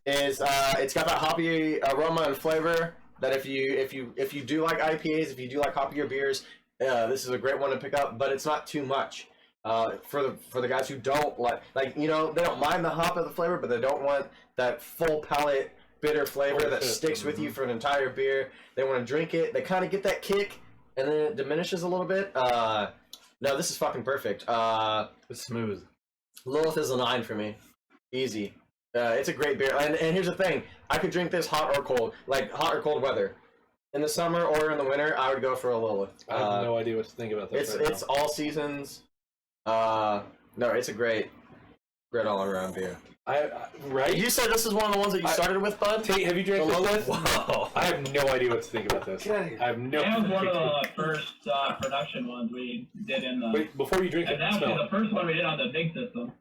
is it's got that hoppy aroma and flavor that if you do like IPAs, if you do like hoppier beers, this is a great one to pick up. But it's not too much. For the guys who don't like they don't mind the hop of the flavor, but they don't want that full palate bitter flavor that sticks with you for an entire beer. They want to drink it. They kind of get that kick, and then it diminishes a little bit. No, this is fucking perfect. It's smooth. Lilith is a 9 for me. Easy. It's a great beer. And here's the thing. I could drink this hot or cold. Like hot or cold weather. In the summer or in the winter, I would go for a Lilith. I have no idea what to think about this. It's all seasons. No, it's a great all-around beer. Right? You said this is one of the ones that you started with, bud? Tate, have you drank The this? Lilith? Wow. I have no idea what to think about this. I have no That was one of idea. the first production ones we did in the. Wait, before you drink it, and actually smell the first one we did on the big system.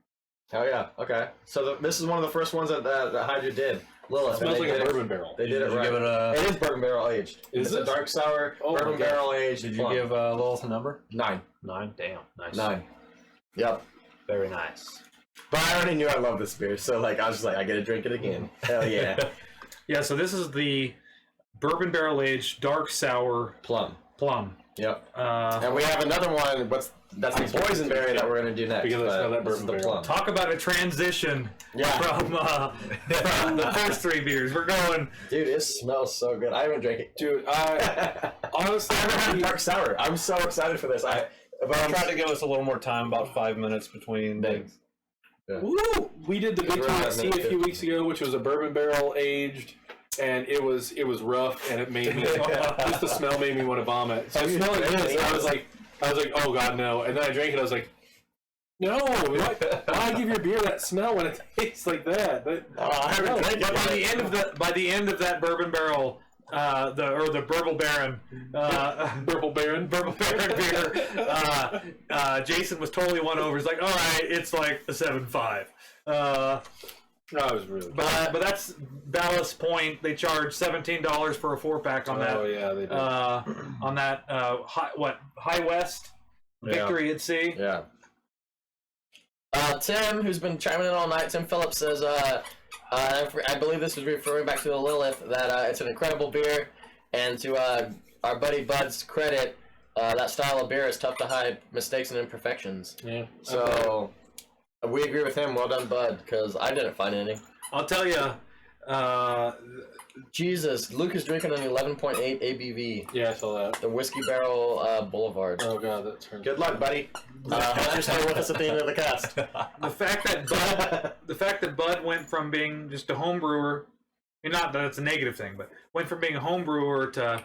Oh yeah, okay. So this is one of the first ones that Hydra did. Lilith. It smells like a bourbon barrel. They did it right. Give it a... It is bourbon barrel aged. Is it's this? a dark sour bourbon barrel aged. Did you give Lilith a number? 9. 9? Damn. Nice. 9. Yep. Very nice. But I already knew I loved this beer, so like I was just like, I gotta drink it again. Hell yeah. Yeah, so this is the bourbon barrel aged dark sour Plum. Yep. And we have another one. That's the Boysenberry that we're gonna do next. Because I smell that this is bourbon the barrel. Plum. Talk about a transition from the first 3 beers. We're going. Dude, it smells so good. I haven't drank it. Dude, honestly, I haven't had dark sour. I'm so excited for this. But I'm trying to give us a little more time, about 5 minutes between things. Yeah. woo! We did the big TXT a few weeks ago, which was a bourbon barrel aged, and it was rough, and it made me just the smell made me want to vomit. So smelling this, I was like, oh god, no! And then I drank it. I was like, no! Why give your beer that smell when it tastes like that? I haven't drank it. By the end of that bourbon barrel, the Burble Baron, beer. Jason was totally won over. He's like, all right, it's like a 7.5. I was really. But that's Ballast Point. They charge $17 for a 4-pack on that. Oh yeah, they did. On that High West Victory at Sea. Yeah. Tim, who's been chiming in all night, Tim Phillips says, I believe this is referring back to the Lilith, that it's an incredible beer, and to our buddy Bud's credit, that style of beer is tough to hide mistakes and imperfections. Yeah. So, we agree with him. Well done, Bud, because I didn't find any. I'll tell you, Jesus, Luke is drinking an 11.8 ABV. Yeah, I saw that. The Whiskey Barrel Boulevard. Oh god, that turned. Good luck, buddy. Understand with us at the end of the cast. the fact that Bud went from being just a home brewer, and not that it's a negative thing, but went from being a home brewer to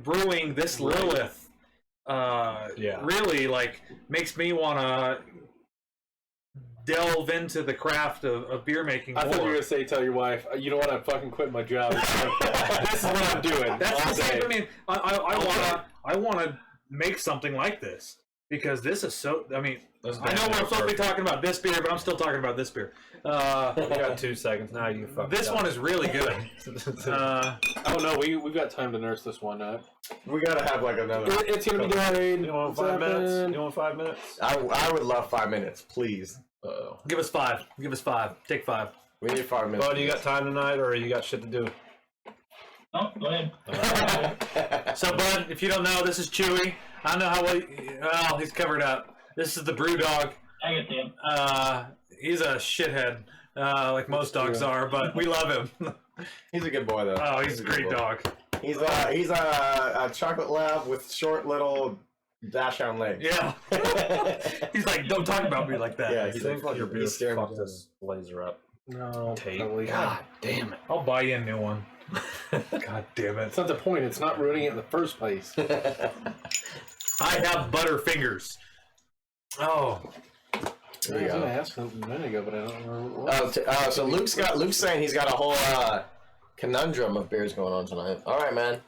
brewing this Lilith, really like makes me want to delve into the craft of beer making more. I thought you were gonna say, tell your wife, you know what? I'm fucking quitting my job. This is what I'm doing. That's all the same. day. I mean, I want to make something like this because this is so. I mean, I know we're supposed to be talking about this beer, but I'm still talking about this beer. We got 2 seconds now. You fucking. This one is really good. Oh no, we've got time to nurse this one up. We gotta have like another. It's gonna be delayed. You want 5 minutes? You want 5 minutes? I would love 5 minutes, please. Uh-oh. Give us 5. Give us 5. Take 5. We need 5 minutes. Bud, you got time tonight, or you got shit to do? Oh, go ahead. So, Bud, if you don't know, this is Chewy. I don't know how well he's covered up. This is the Brew Dog. I can see him. He's a shithead, like most dogs are, but we love him. He's a good boy though. Oh, he's a great dog. He's a chocolate lab with short little dachshund legs. Yeah. He's like, don't talk about me like that. Yeah, he's like your beer staring fucked at this blazer up. No, Tape. probably God not. damn it. I'll buy you a new one. God damn it. That's not the point. It's not ruining it in the first place. I have butterfingers. Oh. There I you was going go. to ask something a minute ago, but I don't remember what. So Luke's saying he's got a whole conundrum of beers going on tonight. All right, man.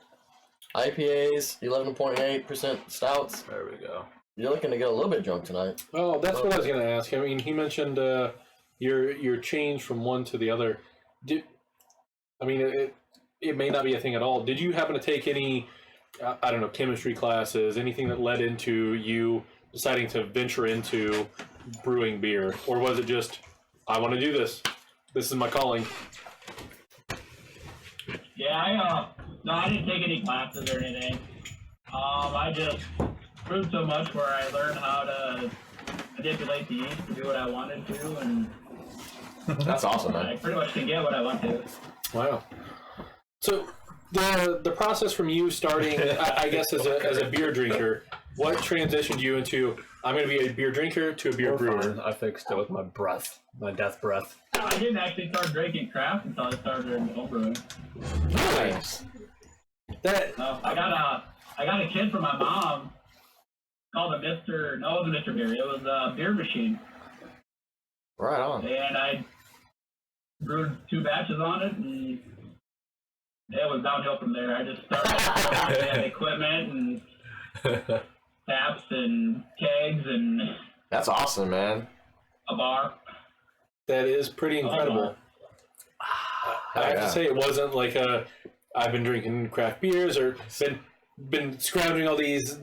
IPAs, 11.8% stouts. There we go. You're looking to get a little bit drunk tonight. Oh, that's what I was going to ask. I mean, he mentioned your change from one to the other. It may not be a thing at all. Did you happen to take any, I don't know, chemistry classes, anything that led into you deciding to venture into brewing beer? Or was it just, I want to do this. This is my calling. Yeah, no, I didn't take any classes or anything. I just brewed so much where I learned how to manipulate the yeast to do what I wanted to, and That's awesome, I man. pretty much can get what I want to. Wow. So the process from you starting, I guess, as a beer drinker, what transitioned you into, I'm going to be a beer drinker to a beer brewer? I fixed it with my breath, my death breath. I didn't actually start drinking craft until I started homebrewing. Nice. That I got a kid from my mom called it wasn't Mr. Beer. It was a beer machine. Right on. And I brewed 2 batches on it, and it was downhill from there. I just started with equipment and taps and kegs and That's awesome, man. a bar. That is pretty incredible. I have to say, it wasn't like I've been drinking craft beers or been scrounging all these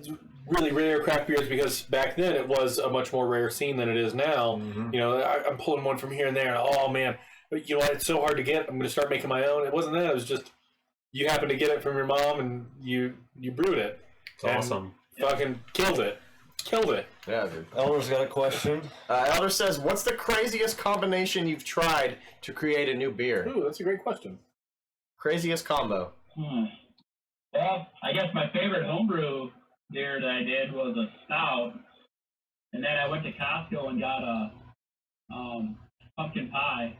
really rare craft beers, because back then it was a much more rare scene than it is now. Mm-hmm. You know, I'm pulling one from here and there. Oh man, you know what? It's so hard to get. I'm going to start making my own. It wasn't that. It was just you happened to get it from your mom and you brewed it. It's awesome. Fucking killed it. Killed it. Yeah, dude. Elder's got a question. Elder says, what's the craziest combination you've tried to create a new beer? Ooh, that's a great question. Craziest combo. Well, I guess my favorite homebrew beer that I did was a stout, and then I went to Costco and got a pumpkin pie,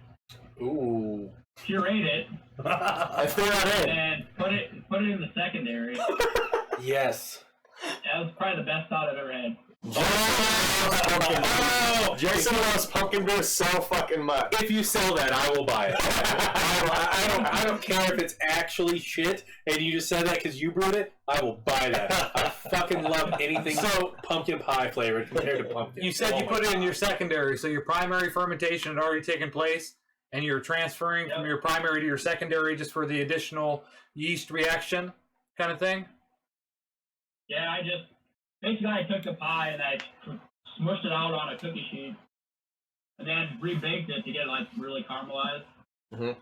Ooh. pureed it, I threw that in. and put it in the secondary. Yes. That was probably the best stout I've ever had. Jason loves pumpkin beer so fucking much. If you sell that, I will buy it. I don't care if it's actually shit, and you just said that because you brewed it. I will buy that. I fucking love anything so pumpkin pie flavored compared to pumpkin. You said Oh you my put it in God. your secondary, so your primary fermentation had already taken place, and you're transferring from your primary to your secondary just for the additional yeast reaction kind of thing? Yeah, I took the pie and I smushed it out on a cookie sheet, and then rebaked it to get it like really caramelized. Mhm.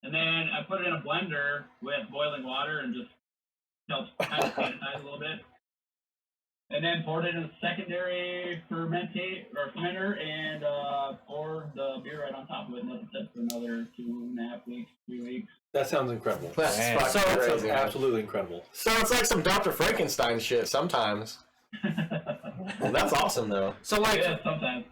And then I put it in a blender with boiling water and just helped kind of sanitize a little bit. And then poured it in a secondary fermenter and poured the beer right on top of it, and let it sit for another 2.5 weeks, 3 weeks. That sounds incredible. That's fucking So it crazy, sounds man. absolutely incredible. So it's like some Dr. Frankenstein shit sometimes. Well, that's awesome, though. So like, Yeah, sometimes.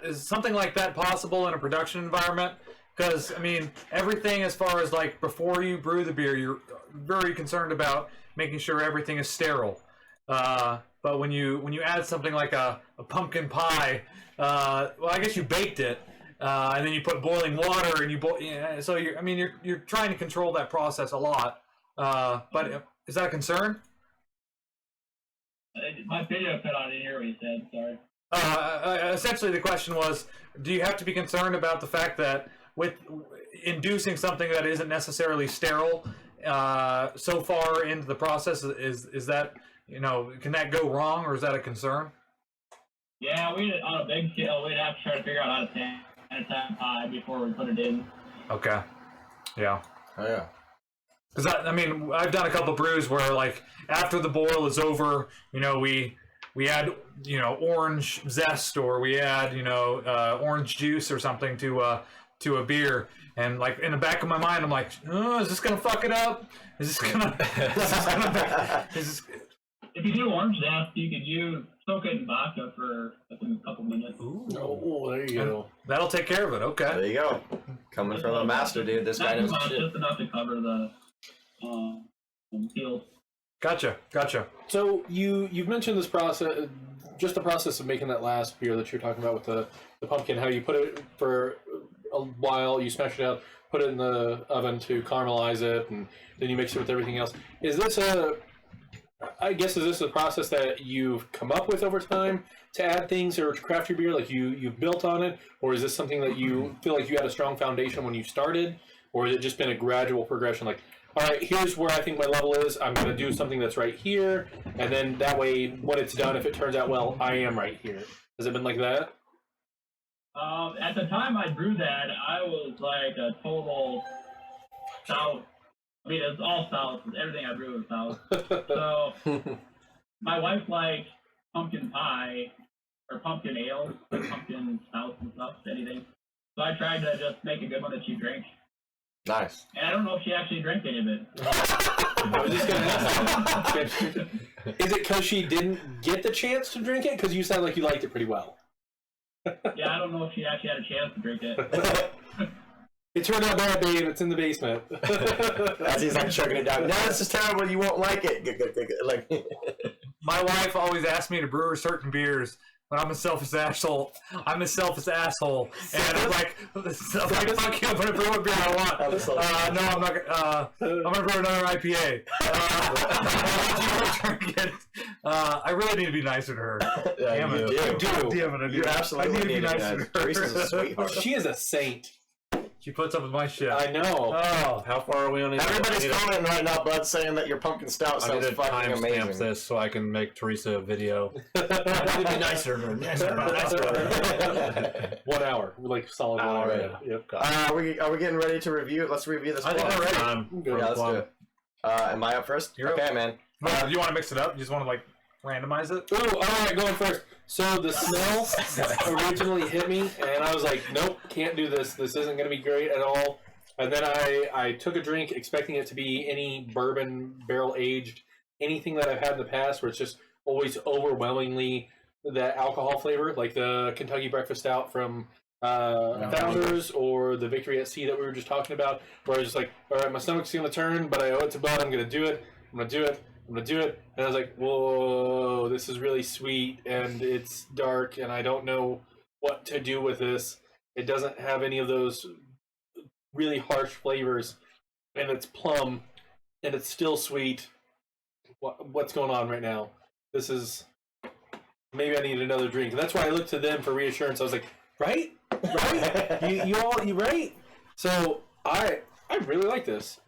is something like that possible in a production environment? Because I mean, everything as far as like before you brew the beer, you're very concerned about making sure everything is sterile. But when you add something like a pumpkin pie, well, I guess you baked it, and then you put boiling water, and so you're trying to control that process a lot. But is that a concern? My video cut out in here what you said, sorry. Essentially, the question was, do you have to be concerned about the fact that with inducing something that isn't necessarily sterile so far into the process, is that, can that go wrong, or is that a concern? Yeah, on a big scale, we'd have to try to figure out how to sanitize pie before we put it in. Okay. Yeah. Oh, yeah. Because I've done a couple brews where, like, after the boil is over, we add, orange zest, or we add, orange juice or something to to a beer, and like in the back of my mind, I'm like, oh, is this gonna fuck it up? Is this gonna? If you do orange zest, you could soak it in vodka for a couple minutes. Ooh, oh, there you go. That'll take care of it. Okay. There you go. Coming from a master, dude. This guy knows shit. Just enough to cover the peels. Gotcha. So you've mentioned this process, just the process of making that last beer that you're talking about with the pumpkin. How you put it for a while, you smash it out, put it in the oven to caramelize it, and then you mix it with everything else. Is this a process that you've come up with over time to add things or to craft your beer, like you've built on it, or is this something that you feel like you had a strong foundation when you started, or has it just been a gradual progression? Like, all right, here's where I think my level is. I'm going to do something that's right here, and then that way, when it's done, if it turns out well, I am right here. Has it been like that? At the time I brewed that, I was like a total stout. I mean, it's all stout. Everything I brew is stout. So my wife liked pumpkin pie or pumpkin ale, like pumpkin stouts and stuff, anything. So I tried to just make a good one that she drank. Nice. And I don't know if she actually drank any of it. I was just going to ask. Is it because she didn't get the chance to drink it? Because you sound like you liked it pretty well. Yeah, I don't know if she actually had a chance to drink it. It turned out bad, babe. It's in the basement. As he's like chugging it down. No, this is terrible. You won't like it. Like, My wife always asks me to brew certain beers, but I'm a selfish asshole. And I'm like, fuck you, I'm gonna brew what beer I want. No, I'm not. I'm gonna brew another IPA. I really need to be nicer to her. Damn it. You do. Damn it, You absolutely I need to be nicer to her. Teresa's a sweetheart. She is a saint. She puts up with my shit. I know. Oh, How far are we on it? Everybody's commenting right now, Bud, saying that your pumpkin stout I need sounds to fucking timestamp amazing. this so I can make Teresa a video. I need to be nicer. 1 hour, like solid 1 hour. Yeah. Yep. Are we getting ready to review? Let's review this. I think Plum. we're ready. Yeah, let's do it. Am I up first? You're okay, up. man. do you want to mix it up? You just want to like randomize it? Ooh, all right, going first. So the smell originally hit me, and I was like, nope, can't do this. This isn't going to be great at all. And then I took a drink expecting it to be any bourbon barrel aged, anything that I've had in the past where it's just always overwhelmingly that alcohol flavor, like the Kentucky Breakfast Stout from Founders or the Victory at Sea that we were just talking about, where I was just like, all right, my stomach's going to turn, but I owe it to Bud. I'm going to do it. I'm going to do it. I'm going to do it. And I was like, whoa, this is really sweet, and it's dark, and I don't know what to do with this. It doesn't have any of those really harsh flavors, and it's plum, and it's still sweet. What's going on right now? This is... Maybe I need another drink. And that's why I looked to them for reassurance. I was like, right? you right? So I really like this.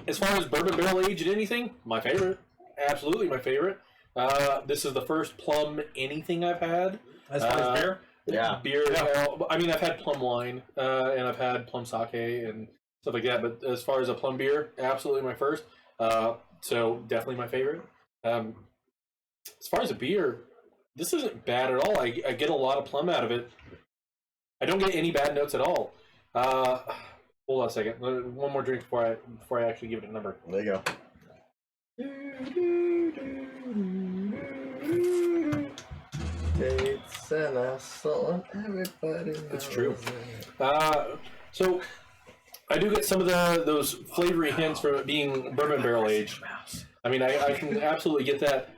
As far as bourbon barrel aged anything, my favorite. Absolutely my favorite. This is the first plum anything I've had. As far as beer? Yeah. Beer. Yeah. I mean, I've had plum wine, and I've had plum sake and stuff like that. But as far as a plum beer, absolutely my first. So definitely my favorite. As far as a beer, this isn't bad at all. I get a lot of plum out of it. I don't get any bad notes at all. Hold on a second. One more drink before I actually give it a number. There you go. It's an asshole. Everybody knows It's true. So I do get some of those flavory hints from it being bourbon barrel aged. I mean, I can absolutely get that.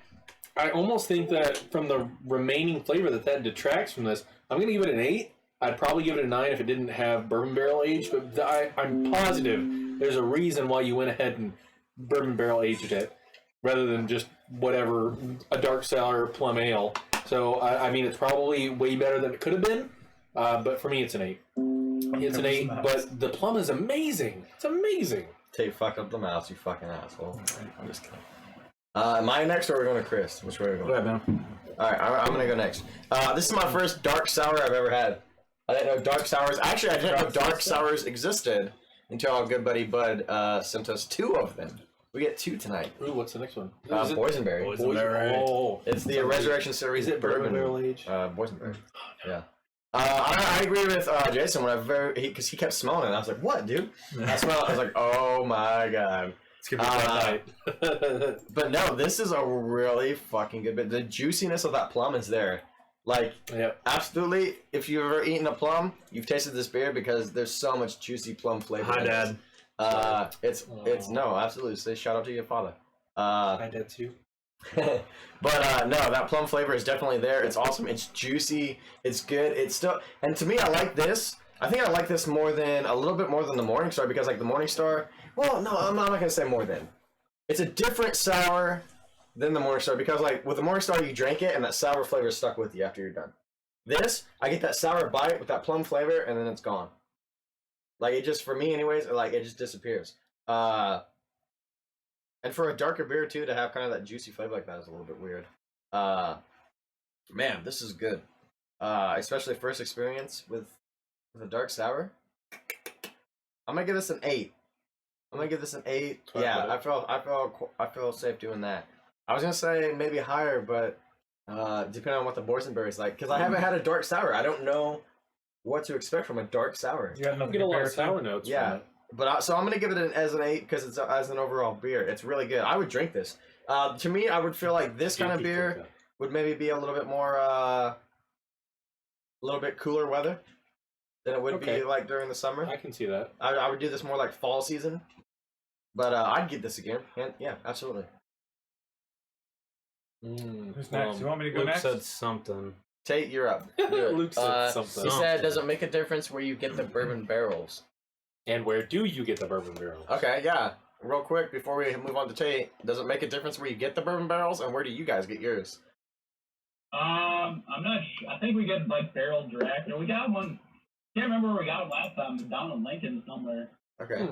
I almost think that from the remaining flavor that detracts from this, I'm going to give it an 8. I'd probably give it a 9 if it didn't have bourbon barrel aged, but I'm positive there's a reason why you went ahead and bourbon barrel aged it rather than just whatever, a dark sour plum ale. So, I mean, it's probably way better than it could have been, but for me, it's an 8. It's an 8, but the plum is amazing. It's amazing. Take fuck up the mouse, you fucking asshole. I'm just kidding. Am I next or are we going to Chris? Which way are we going? Go ahead, man. Alright, I'm going to go next. This is my first dark sour I've ever had. I didn't know dark sours... Actually, I didn't know dark sours existed until our good buddy Bud sent us 2 of them. We get 2 tonight. Ooh, what's the next one? Boysenberry. Oh, It's the Resurrection Series. Is it bourbon barrel aged? Boysenberry. Yeah. I agree with Jason because he kept smelling it. And I was like, "What, dude?" I smelled it. I was like, "Oh my god." It's gonna be that night. But no, this is a really fucking good bit. The juiciness of that plum is there. Like, absolutely. If you've ever eaten a plum, you've tasted this beer because there's so much juicy plum flavor. Hi, Dad. It's no, absolutely. Say shout out to your father. Hi, Dad too. But no, that plum flavor is definitely there. It's awesome. It's juicy. It's good. It's still, and to me, I like this. I think I like this a little bit more than the Morningstar because like the Morningstar. Well, no, I'm not gonna say more than. It's a different sour than the Morningstar because like with the Morningstar you drank it and that sour flavor stuck with you after you're done. This, I get that sour bite with that plum flavor and then it's gone. Like it just, for me anyways, like it just disappears. And for a darker beer too, to have kind of that juicy flavor like that is a little bit weird. Man, this is good. Especially first experience with a dark sour. I'm gonna give this an 8. Yeah, I feel safe doing that. I was gonna say maybe higher, but depending on what the Boysenberry is like, because I haven't had a dark sour. I don't know what to expect from a dark sour. You get a lot of sour notes. Yeah, from it. but so I'm gonna give it as an 8 because it's as an overall beer. It's really good. I would drink this. To me, I would feel like this kind of beer would maybe be a little bit more, a little bit cooler weather than it would be like during the summer. I can see that. I would do this more like fall season, but I'd get this again. And, yeah, absolutely. Who's next? You want me to go Luke next? said something. Tate, you're up. Luke said something. He said, "Does it make a difference where you get the bourbon barrels?" And where do you get the bourbon barrels? Okay, yeah. Real quick before we move on to Tate, does it make a difference where you get the bourbon barrels, and where do you guys get yours? I'm not sure. I think we get like barrel direct, or we got one. Can't remember where we got it last time. Down in Lincoln somewhere. Okay.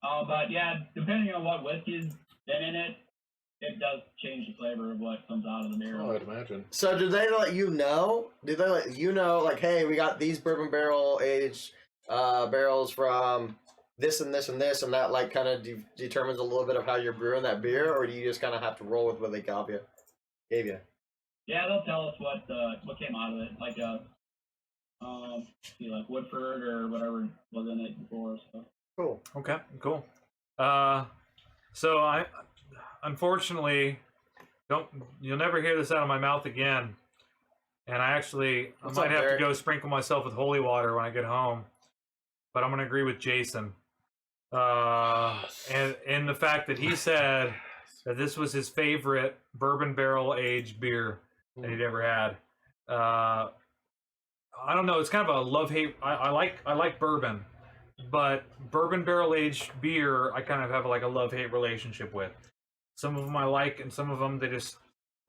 But yeah, depending on what whiskey's been in it, it does change the flavor of what comes out of the barrel. Oh, I'd imagine. So do they let you know? Do they let you know, like, hey, we got these bourbon barrel aged barrels from this and this and this, and that like kind of determines a little bit of how you're brewing that beer, or do you just kind of have to roll with what they gave you? Yeah, they'll tell us what came out of it, like like Woodford or whatever was in it before. So. Cool. Okay, cool. So I unfortunately you'll never hear this out of my mouth again. And I might have to go sprinkle myself with holy water when I get home. But I'm gonna agree with Jason. And the fact that he said that this was his favorite bourbon barrel aged beer that he'd ever had. I don't know, it's kind of a love-hate. I like bourbon, but bourbon barrel aged beer I kind of have like a love-hate relationship with. Some of them I like, and some of them they just,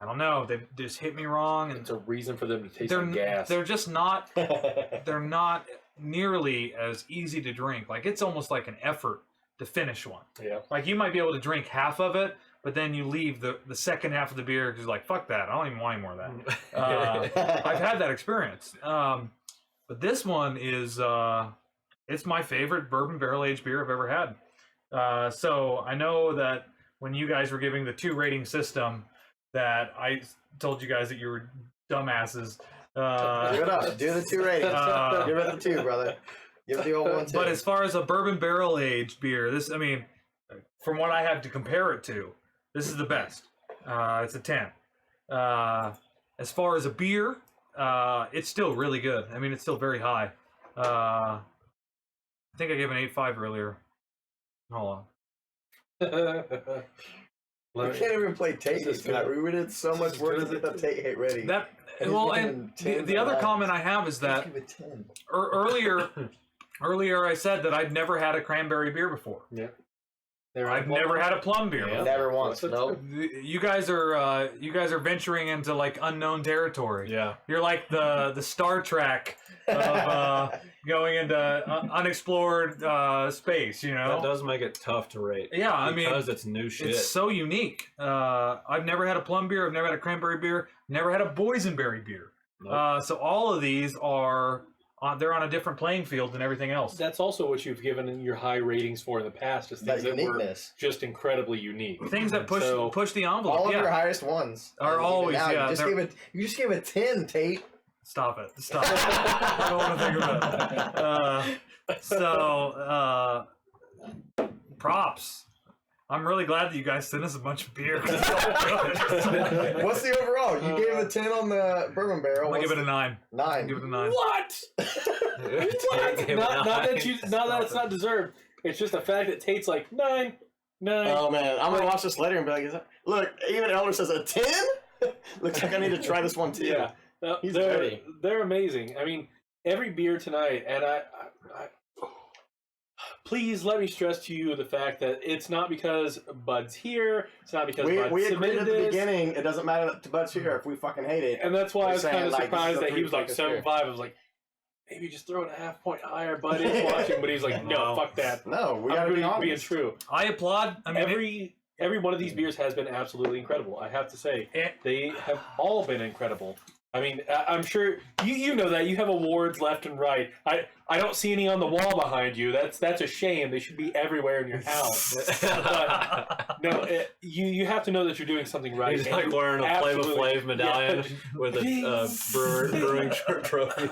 I don't know, they just hit me wrong. And it's a reason for them to taste like gas. They're just not, they're not nearly as easy to drink. Like it's almost like an effort to finish one. Yeah. Like you might be able to drink half of it, but then you leave the second half of the beer because you're like, fuck that, I don't even want any more of that. I've had that experience. But this one is, it's my favorite bourbon barrel aged beer I've ever had. So I know that when you guys were giving the 2 rating system, that I told you guys that you were dumbasses. Give it up. Do the 2 ratings. Give it the 2, brother. Give it the old 1 too. But as far as a bourbon barrel aged beer, this, I mean, from what I have to compare it to, this is the best. It's a 10. As far as a beer, it's still really good. I mean, it's still very high. I think I gave an 8.5 earlier. Hold on. We can't even play Tate tonight. We did so much work to get that Tate hate ready. That well, and the other comment I have is that earlier I said that I'd never had a cranberry beer before. Yeah. I've never had a plum beer. Yeah. Never once. Nope. You guys are venturing into like unknown territory. Yeah. You're like the Star Trek of going into unexplored space. You know. That does make it tough to rate. Yeah, I mean, because it's new shit. It's so unique. I've never had a plum beer. I've never had a cranberry beer. Never had a boysenberry beer. Nope. So all of these are. They're on a different playing field than everything else. That's also what you've given your high ratings for in the past, is things that were just incredibly unique. Things that push the envelope. All of your highest ones are always you just gave a 10, Tate. Stop it. Stop it. I don't want to think about it. Props. I'm really glad that you guys sent us a bunch of beer. What's the overall? You gave it a 10 on the bourbon barrel. I'll give it a 9. 9. Give it a 9. What? What? Not that it's not deserved. It's just the fact that Tate's like 9. Oh man, I'm gonna watch this later and be like, look, even Elder says a 10. Looks like I need to try this one too. Yeah, He's ready. They're amazing. I mean, every beer tonight, and I please let me stress to you the fact that it's not because Bud's here. It's not because Bud we agreed at the this. beginning. It doesn't matter to Bud's here if we fucking hate it. And that's why I was kind of like, surprised that he was like 7.5. beer. I was like, maybe just throw it a half point higher. Bud is watching, but he's like, no, fuck that. No, we I'm gotta be really honest. being true. I applaud. I mean, Every one of these beers has been absolutely incredible. I have to say, they have all been incredible. I mean, I'm sure you know that you have awards left and right. I don't see any on the wall behind you. That's a shame. They should be everywhere in your house. But no, you have to know that you're doing something right. He's like wearing a Flavor Flav medallion with a brewing trophy.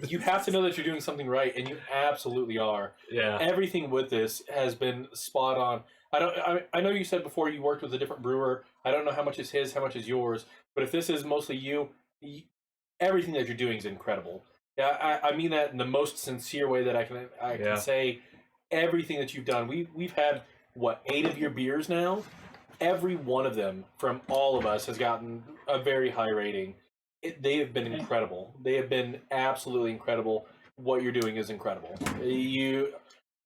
You have to know that you're doing something right, and you absolutely are. Yeah. Everything with this has been spot on. I know you said before you worked with a different brewer. I don't know how much is his, how much is yours. But if this is mostly you, everything that you're doing is incredible. Yeah, I mean that in the most sincere way that I can say. Everything that you've done, we've had 8 of your beers now. Every one of them from all of us has gotten a very high rating. They have been incredible. They have been absolutely incredible. What you're doing is incredible.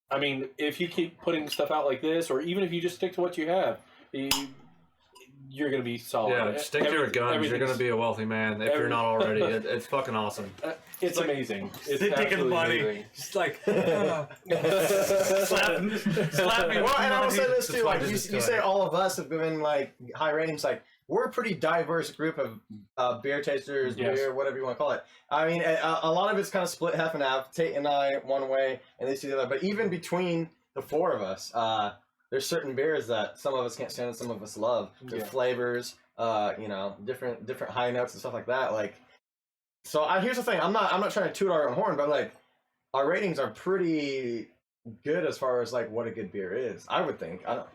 I mean, if you keep putting stuff out like this, or even if you just stick to what you have, you're going to be solid. Yeah, stick to your guns. You're going to be a wealthy man if you're not already. It's fucking awesome. It's like, amazing. It's taking money. amazing. Just like slap me. Well, and I will say this too. Like you say, all of us have been like high ratings. Like we're a pretty diverse group of beer tasters, beer, whatever you want to call it. I mean, a lot of it's kind of split half and half. Tate and I one way, and they see the other. But even between the 4 of us, there's certain beers that some of us can't stand and some of us love. There's flavors, different high notes and stuff like that. Like, so here's the thing. I'm not trying to toot our own horn, but like, our ratings are pretty good as far as like what a good beer is. I would think. I don't.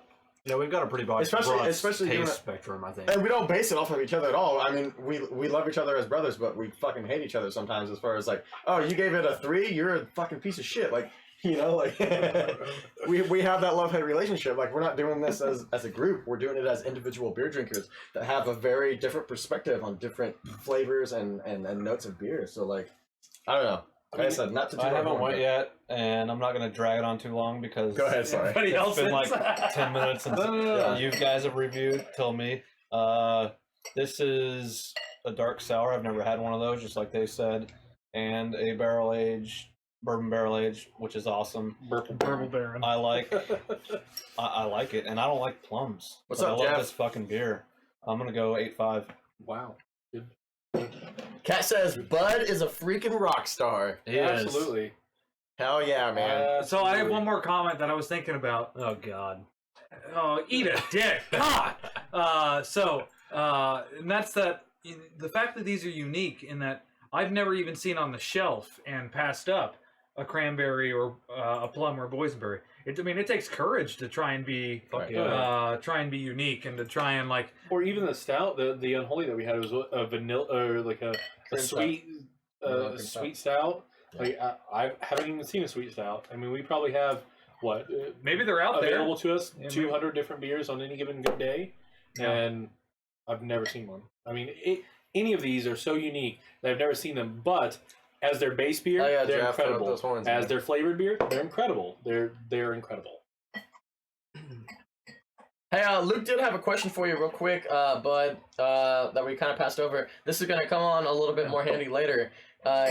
Yeah, we've got a pretty broad especially taste spectrum, I think. And we don't base it off of each other at all. I mean, we love each other as brothers, but we fucking hate each other sometimes as far as like, oh, you gave it a 3, you're a fucking piece of shit. Like, like we have that love-hate relationship. Like, we're not doing this as a group. We're doing it as individual beer drinkers that have a very different perspective on different flavors and notes of beer. So like, I don't know. Like I said, not to do I haven't went yet, and I'm not going to drag it on too long because go ahead, sorry. It's been like 10 minutes since you guys have reviewed. Told me this is a dark sour. I've never had one of those, just like they said, and a bourbon barrel aged, which is awesome. Purple Baron. I like it, and I don't like plums. What's up, up, I love Jeff? this fucking beer. I'm gonna go 8.5. Wow. Good. Kat says Bud is a freaking rock star. He is. Absolutely. Hell yeah, man. So I have one more comment that I was thinking about. Oh God. Oh, eat a dick. God. And that's that. The fact that these are unique in that I've never even seen on the shelf and passed up a cranberry or a plum or a boysenberry. It takes courage to try and be unique and to try and like. Or even the stout, the Unholy that we had was a vanilla or like a sweet sweet stout. Like I haven't even seen a sweet stout. I mean, we probably have maybe they're out available to us. Yeah, 200 different beers on any given good day, and I've never seen one. I mean, any of these are so unique that I've never seen them. But as their base beer, they're Jeff, incredible. those horns, as man. their flavored beer, they're incredible. They're incredible. Hey, Luke did have a question for you real quick, Bud, that we kind of passed over. This is going to come on a little bit more handy later.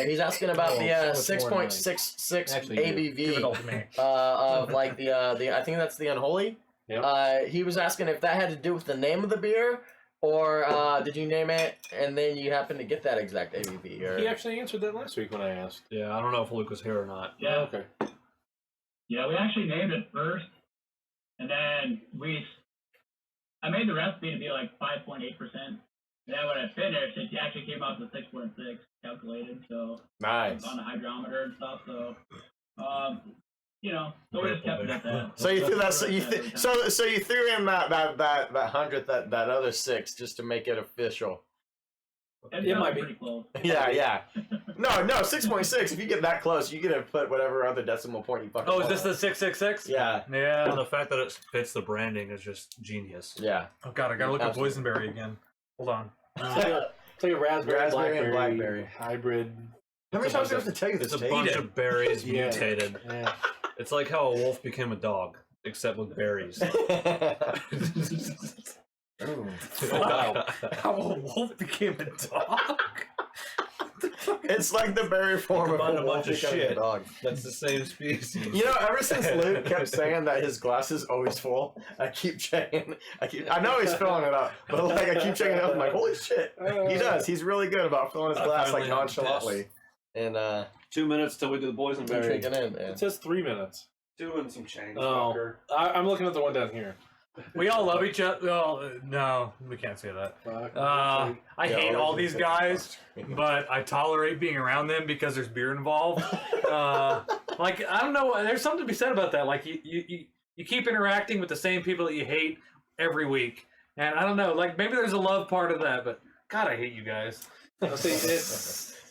He's asking about the 6.66 ABV of like the I think that's the Unholy. Yep. He was asking if that had to do with the name of the beer, or did you name it and then you happen to get that exact ABV? Or... He actually answered that last week when I asked. Yeah, I don't know if Luke was here or not. Yeah. Oh, okay. Yeah, we actually named it first, and then I made the recipe to be like 5.8%, Yeah, when I finished, it actually came out to 6.6 calculated, so Nice. on the hydrometer and stuff. So, so we just kept it at that. So you threw that. So you threw in that hundredth, that other 6 just to make it official. It might be pretty close. Yeah. No, 6.6. If you get that close, you get to put whatever other decimal point you fucking. Oh, is this the 666? Yeah. Yeah. And the fact that it fits the branding is just genius. Yeah. Oh god, I gotta look at Boysenberry again. Hold on. It's like a raspberry and blackberry hybrid. How many times do I have to tell you this? It's a bunch of berries mutated. Yeah. It's like how a wolf became a dog, except with berries. Wow. How a wolf became a dog? It's like the berry form of a bunch of shit. Dog. That's the same species. You know, ever since Luke kept saying that his glass is always full, I keep checking. I know he's filling it up, but like I keep checking it up. I'm like, holy shit, he does. He's really good about filling his glass like nonchalantly. And 2 minutes till we do the Boysenberry. drinking in. Man. It says 3 minutes. 2 and some change. Oh, Fucker. I'm looking at the one down here. We all love each other. Well, no, we can't say that. I hate all these guys, but I tolerate being around them because there's beer involved. Like, I don't know, there's something to be said about that. Like, you keep interacting with the same people that you hate every week. And I don't know, like, maybe there's a love part of that, but God, I hate you guys.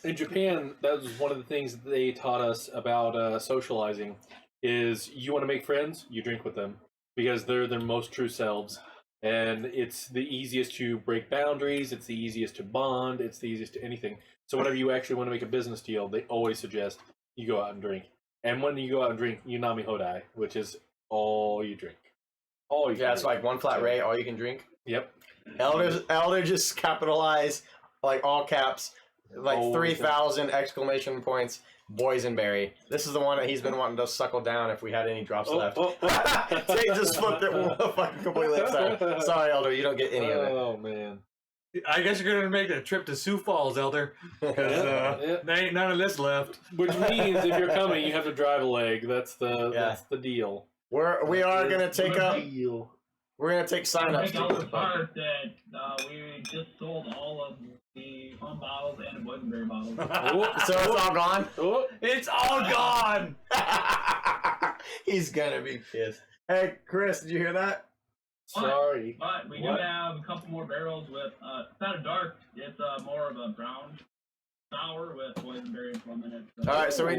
In Japan, that was one of the things that they taught us about socializing, is you want to make friends, you drink with them. Because they're their most true selves. And it's the easiest to break boundaries, it's the easiest to bond, it's the easiest to anything. So whenever you actually want to make a business deal, they always suggest you go out and drink. And when you go out and drink, you nami hodai, which is all you drink. All you Yeah, it's like one flat rate, all you can drink. Yep. Elder just capitalize, like all caps, like 3,000 exclamation points. Boysenberry. This is the one that he's been wanting to suckle down if we had any drops left. Tate just flipped it fucking completely upside. Sorry, Elder, you don't get any of it. Oh, man. I guess you're going to make a trip to Sioux Falls, Elder. Because there ain't none of this left. Which means if you're coming, you have to drive a leg. That's the deal. We are going to take up... We're going to take sign-ups. I'll the part that we just sold all of the Plum bottles and the Boysenberry bottles. So it's all gone? It's all gone! He's going to be pissed. Hey, Chris, did you hear that? Sorry. But we do have a couple more barrels with, it's not a dark, it's more of a brown sour with boysenberry and plum in it. So. All right, so he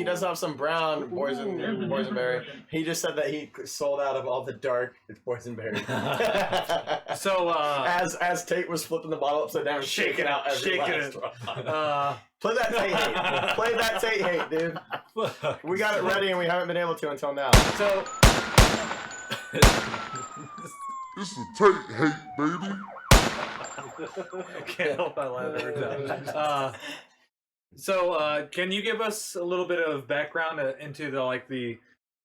does have some brown boysenberry. He just said that he sold out of all the dark boysenberry. So as Tate was flipping the bottle upside down, shaking out every last drop. Play that Tate hate. Play that Tate hate, dude. We got it ready and we haven't been able to until now. So this is Tate hate, baby. I can't help but laugh every time. So can you give us a little bit of background into the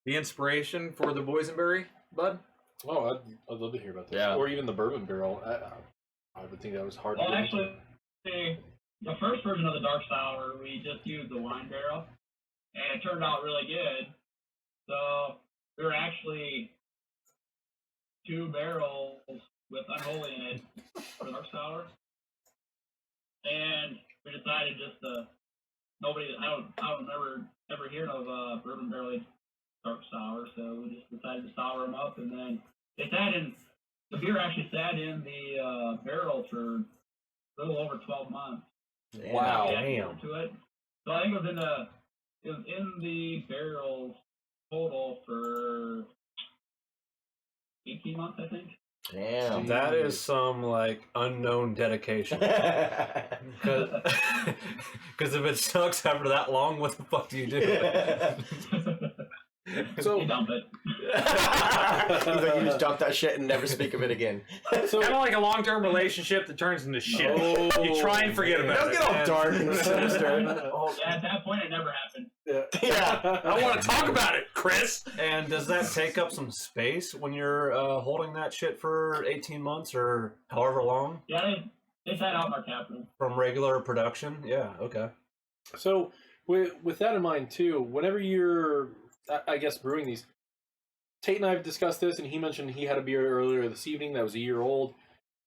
inspiration for the Boysenberry, bud? Oh, I'd love to hear about this. Yeah. Or even the bourbon barrel. I would think that was hard to get actually, the first version of the dark sour, we just used the wine barrel, and it turned out really good. So we were actually 2 barrels with Unholy in it for dark sour, and we decided just to I don't remember ever hearing of bourbon barrel dark sour, so we just decided to sour them up, and then the beer actually sat in the barrel for a little over 12 months. Wow, damn. To it. So I think it was in the barrel total for 18 months, I think. Damn. That is some unknown dedication. Because if it sucks after that long, what the fuck do you do? So you dump it. He's like, you just dump that shit and never speak of it again. So kind of like a long-term relationship that turns into shit. Oh. You try and forget about Don't it. get all dark and sinister. Yeah, at that point, it never happened. Yeah. I want to talk about it, Chris. And does that take up some space when you're holding that shit for 18 months or however long? Yeah, they sat out our capital. From regular production? Yeah, okay. So with that in mind too, whenever you're, I guess, brewing these, Tate and I have discussed this, and he mentioned he had a beer earlier this evening that was a year old.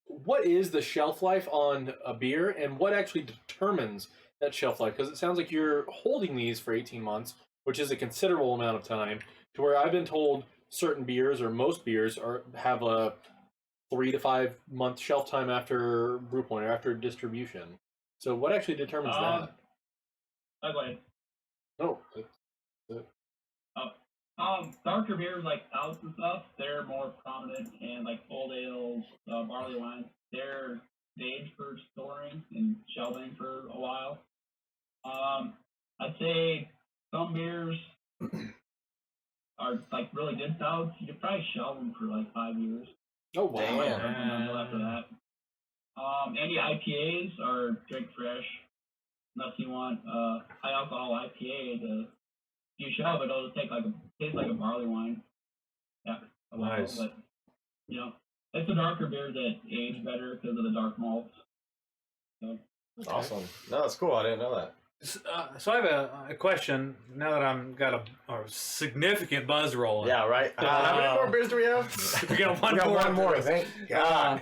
what is the shelf life on a beer, and what actually determines that shelf life? Because it sounds like you're holding these for 18 months, which is a considerable amount of time, to where I've been told certain beers, or most beers, have a 3 to 5 month shelf time after brew point, or after distribution. So what actually determines that? Go ahead. No. Darker beers like stouts and stuff, they're more prominent, and like old ales, barley wines, they're aged for storing and shelving for a while. I'd say some beers are like really good stouts. You could probably shelve them for like 5 years. Oh wow! After that, any IPAs are drink fresh, unless you want high alcohol IPA to. You shelve it, it'll taste like a barley wine. Yeah, nice. But it's the darker beers that age better because of the dark malts. So. Awesome. No, that's cool. I didn't know that. So I have a question. Now that I'm got a significant buzz rolling. Yeah, right. How many more beers do we have? We got one more. Thank God.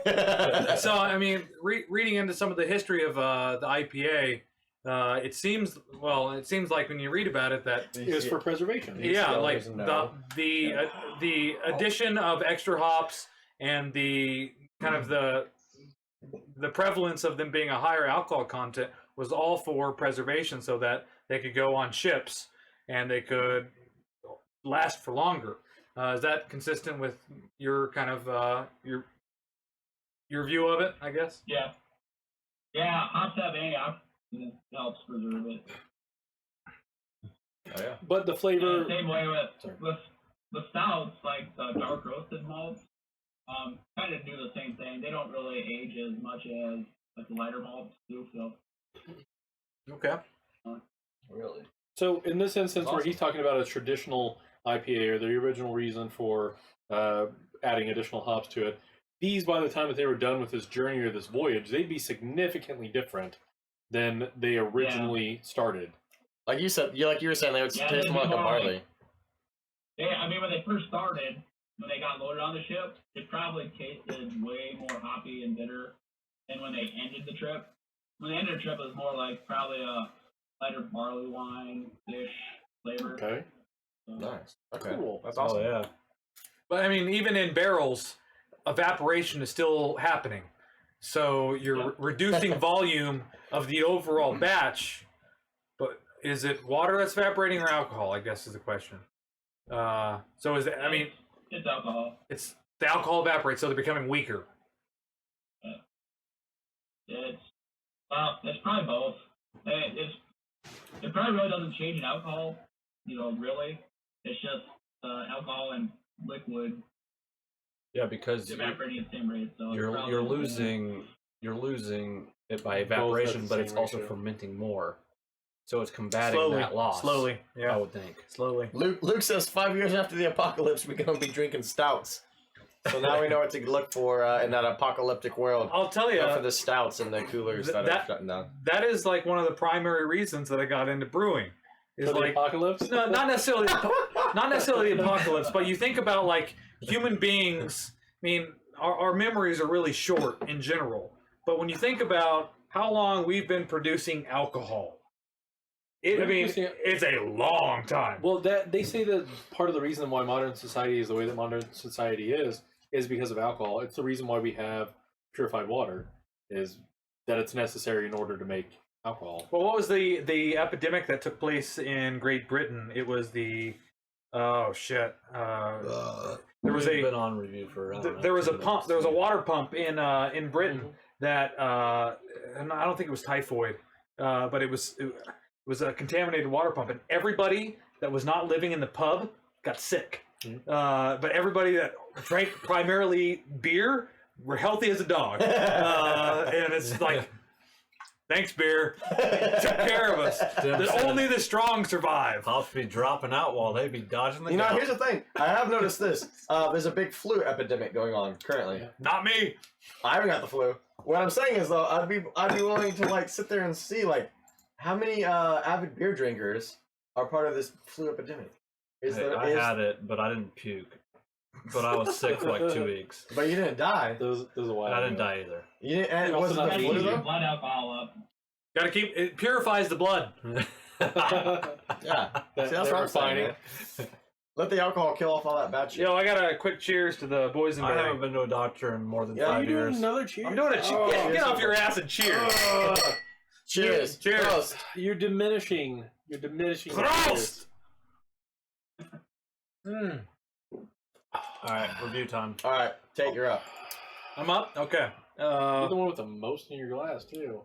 So I mean, reading into some of the history of the IPA. It seems like when you read about it that it was for preservation. Yeah, like the addition of extra hops and the kind of the prevalence of them being a higher alcohol content was all for preservation, so that they could go on ships and they could last for longer. Is that consistent with your kind of your view of it? I guess. Yeah. Hops have antioxidants. It helps preserve it. Oh yeah. But the flavor. Same way with stouts, like the dark roasted malts, kind of do the same thing. They don't really age as much as like the lighter malts do. So. Okay. Really. So in this instance, where he's talking about a traditional IPA, or the original reason for adding additional hops to it, these, by the time that they were done with this journey or this voyage, they'd be significantly different than they originally started. Like you said, you were saying, they would taste more like a barley. Yeah, I mean, when they first started, when they got loaded on the ship, it probably tasted way more hoppy and bitter than when they ended the trip. When they ended the trip, it was more like probably a lighter barley wine-ish flavor. Okay. So. Nice. Okay. Cool. That's awesome. Oh yeah. But I mean, even in barrels, evaporation is still happening. So you're reducing volume of the overall batch, but is it water that's evaporating or alcohol? I guess is the question. So is it? I mean, it's alcohol. It's the alcohol evaporates, so they're becoming weaker. It's probably both. It probably really doesn't change in alcohol, really. It's just alcohol and liquid. Yeah, because evaporating at the same rate. So you're losing it by evaporation, but it's also fermenting more. So it's combating that loss. Slowly, yeah. I would think. Slowly. Luke says 5 years after the apocalypse, we're going to be drinking stouts. So now we know what to look for in that apocalyptic world. I'll tell you. Look for the stouts and the coolers that are shutting down. That is like one of the primary reasons that I got into brewing. Is like the apocalypse? No, not necessarily the apocalypse, but you think about like human beings. I mean, our memories are really short in general. But when you think about how long we've been producing alcohol, it's a long time. Well, they say that part of the reason why modern society is the way that modern society is because of alcohol. It's the reason why we have purified water, is that it's necessary in order to make alcohol. Well, what was the epidemic that took place in Great Britain? It was the there was been on review for there was a pump. There was a water pump in Britain that and I don't think it was typhoid, but it was a contaminated water pump, and everybody that was not living in the pub got sick. But everybody that drank primarily beer were healthy as a dog, and it's like. Thanks, beer. Took care of us. Only the strong survive. Hops be dropping out while they be dodging the gun. Here's the thing. I have noticed this. There's a big flu epidemic going on currently. Not me. I haven't got the flu. What I'm saying is, though, I'd be willing to like sit there and see like how many avid beer drinkers are part of this flu epidemic. I had it, but I didn't puke. but I was sick for like 2 weeks. But you didn't die. There's a while. I didn't die either. You didn't. And Also was it not the Keep flu your though? blood alcohol up. Gotta keep it purifies the blood. Yeah. See, that's what I'm saying. Man. Let the alcohol kill off all that bad shit. Yo, I got a quick cheers to the boys and I Berry. haven't been to a doctor in more than Yeah, 5 you doing years. another cheer? I'm doing a cheer. Get off your ass and cheers. Cheers. Cheers. Prost. You're diminishing. You're diminishing. your Prost. cheers. All right, review time. All right, Tate, you're up. I'm up. Okay. You're the one with the most in your glass too.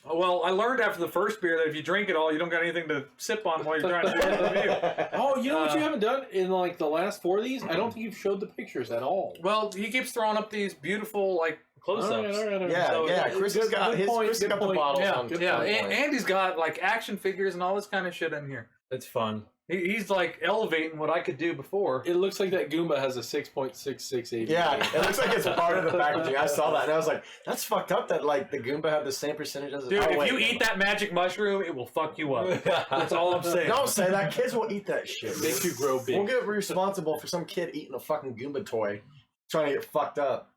Well, I learned after the first beer that if you drink it all, you don't got anything to sip on while you're trying to do the review. Oh, you know what you haven't done in like the last 4 of these? I don't think you've showed the pictures at all. Well, he keeps throwing up these beautiful like close-ups. All right. Yeah, So, yeah. Chris has got his. Chris has got the bottles Yeah, on. yeah. on point. Andy's got like action figures and all this kind of shit in here. It's fun. He's like elevating what I could do before. It looks like that Goomba has a 6.668. Yeah, it looks like it's part of the packaging. I saw that and I was like, "That's fucked up." That like the Goomba had the same percentage as. Dude, oh, if wait, you eat that magic mushroom, it will fuck you up. That's all I'm saying. don't say that. Kids will eat that shit. Makes you grow big. We'll get responsible for some kid eating a fucking Goomba toy, trying to get fucked up.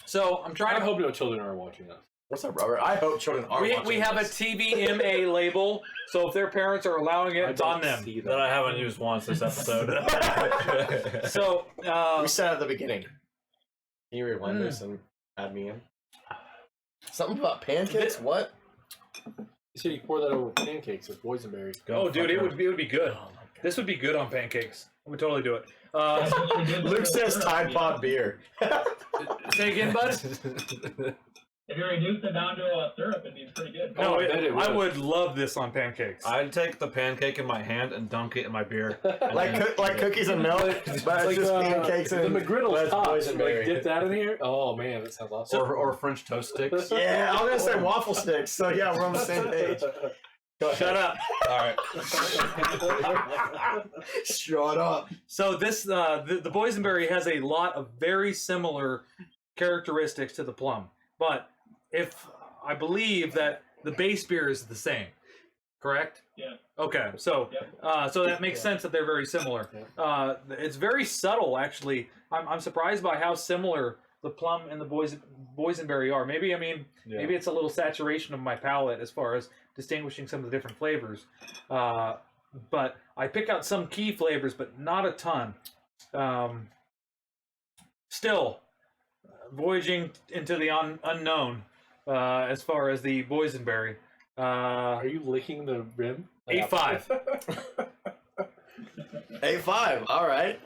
So I'm trying I to hope no children are watching us. What's up, Robert? I hope children are. We watching have a this. TVMA label, so if their parents are allowing it, I it's on don't them. see That I haven't used once this episode. So We said at the beginning. Can you rewind this and add me in? Something about pancakes? What? You said you pour that over pancakes with boysenberry. oh, dude, it would be good. This would be good on pancakes. I would totally do it. Luke says Tide Pod beer. Say again, bud. If you reduce it down to a syrup, it'd be pretty good. No, I bet it I would. would love this on pancakes. I'd take the pancake in my hand and dunk it in my beer. like cookies and milk, but it's Like just pancakes the and McGriddle's tops. boysenberry. Like, dip that in here. Oh man, that sounds awesome. or French toast sticks. Yeah, I was gonna say waffle sticks. So yeah, we're on the same page. Go ahead. Shut up. All right. Shut up. So this the boysenberry has a lot of very similar characteristics to the plum, but if I believe that the base beer is the same, correct? Yeah. Okay, so Yep. so that makes sense that they're very similar. It's very subtle, actually. I'm surprised by how similar the plum and the boysenberry are. Maybe maybe it's a little saturation of my palate as far as distinguishing some of the different flavors. But I pick out some key flavors, but not a ton. Still, voyaging into the unknown as far as the boysenberry. Are you licking the rim? 8.5. 8.5. All right.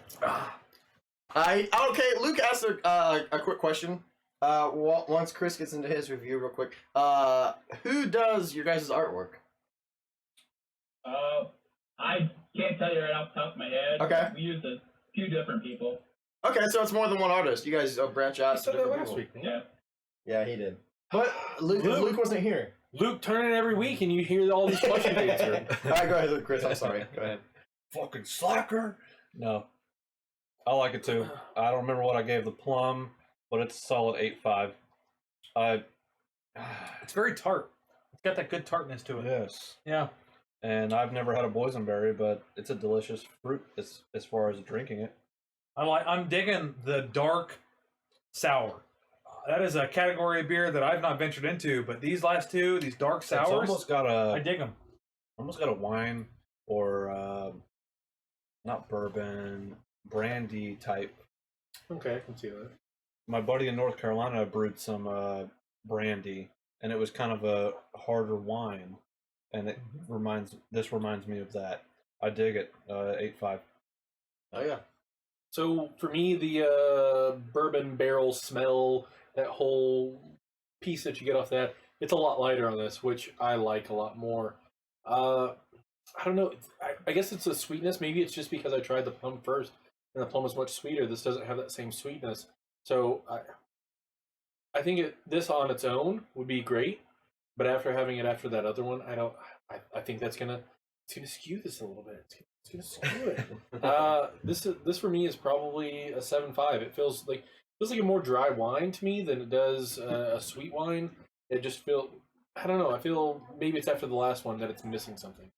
Okay. Luke asked a quick question. Once Chris gets into his review, real quick. Who does your guys' artwork? I can't tell you right off the top of my head. Okay. We used a few different people. Okay, so it's more than one artist. You guys branch out to said that different last people. week, man. Yeah. Yeah, he did. But Luke wasn't here. Luke, turn it every week and you hear all these questions answered. All right, go ahead, Luke. Chris, I'm sorry. Go ahead. Fucking slacker. No. I like it too. I don't remember what I gave the plum, but it's a solid 8.5. It's very tart. It's got that good tartness to it. Yes. Yeah. And I've never had a boysenberry, but it's a delicious fruit as far as drinking it. I'm digging the dark sour. That is a category of beer that I've not ventured into, but these last two, these dark It's sours, almost got I a dig them. wine or not bourbon, brandy type. Okay, I can see that. My buddy in North Carolina brewed some brandy, and it was kind of a harder wine, and it reminds me of that. I dig it. 8.5. Oh yeah. So for me, the bourbon barrel smell, that whole piece that you get off that, it's a lot lighter on this, which I like a lot more. I don't know. I guess it's the sweetness. Maybe it's just because I tried the plum first, and the plum is much sweeter. This doesn't have that same sweetness. So I think this on its own would be great, but after having it after that other one, I think it's gonna skew this a little bit. It's gonna skew it. This for me is probably a 7.5. It feels like a more dry wine to me than it does a sweet wine. It just I don't know. I feel maybe it's after the last one that it's missing something.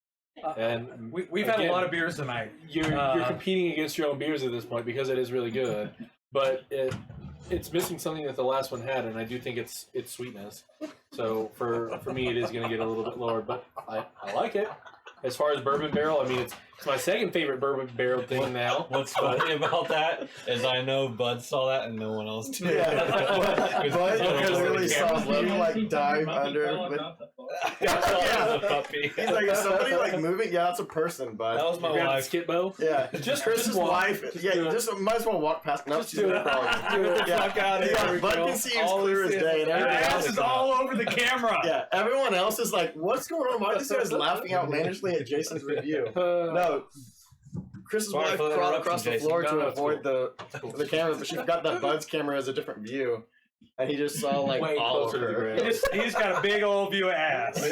And We've had a lot of beers tonight. you're competing against your own beers at this point because it is really good, but it's missing something that the last one had, and I do think it's sweetness. So for me, it is going to get a little bit lower, but I like it. As far as bourbon barrel, I mean, it's my second favorite bourbon barrel thing now. What's funny about that is I know Bud saw that and no one else did. Yeah, Bud literally saw him like dive under. The puppy. He's like, is somebody like moving? Yeah, that's a person, Bud. That was my wife. Skip-Bo? Yeah, Just Chris's walk. wife. Just Yeah, do you it. just might as well walk past. No, Just she's do gonna it. follow you. Get the fuck out of here. Yeah, Bud can see you as clear as day, and Your everyone ass else is all over the camera. Yeah, everyone else is like, what's going on? Why are these guys laughing outlandishly at Jason's review? No, Chris's Sorry wife for the crawled interruption, across the Jason. floor No, to no, it's avoid the camera, but she forgot that Bud's camera has a different view, and he just saw like Way all of closer to the her. ground. He's got a big old view of ass.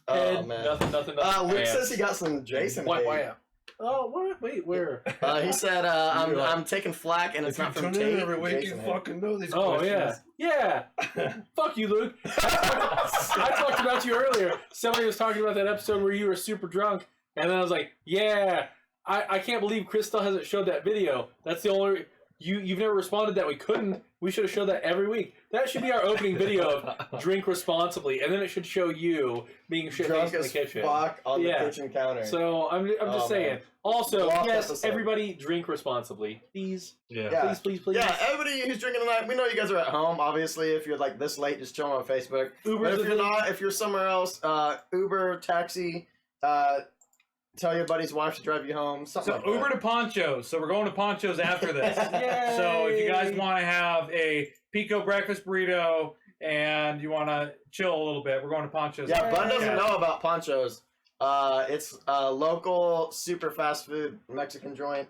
Oh man. Nothing. Luke says he got some Jason. Why? hate. Why? Oh, what? Wait, where? He said, I'm taking flack, and it's not from Tate. Jason hate. know these Oh yeah. Fuck you, Luke. I talked about you earlier. Somebody was talking about that episode where you were super drunk, and then I was like, yeah. I can't believe Chris still hasn't showed that video. That's the only. You've never responded that we couldn't. We should have showed that every week. That should be our opening video of drink responsibly, and then it should show you being shit Drunk faced in the as kitchen. fuck on the kitchen counter. So I'm just saying. Man. Also, Lost yes, episode. everybody drink responsibly, please. Yeah. Please. Yeah, everybody who's drinking tonight, we know you guys are at home. Obviously, if you're like this late, just chilling on Facebook. Uber's But if the you're thing. not, if you're somewhere else, Uber, taxi, tell your buddy's wife to drive you home. Something So like Uber that. to Ponchos. So we're going to Ponchos after this. Yay! So if you guys want to have a pico breakfast burrito and you want to chill a little bit, we're going to Ponchos. Yeah, Bud doesn't Yeah. know about Ponchos. It's a local super fast food Mexican joint.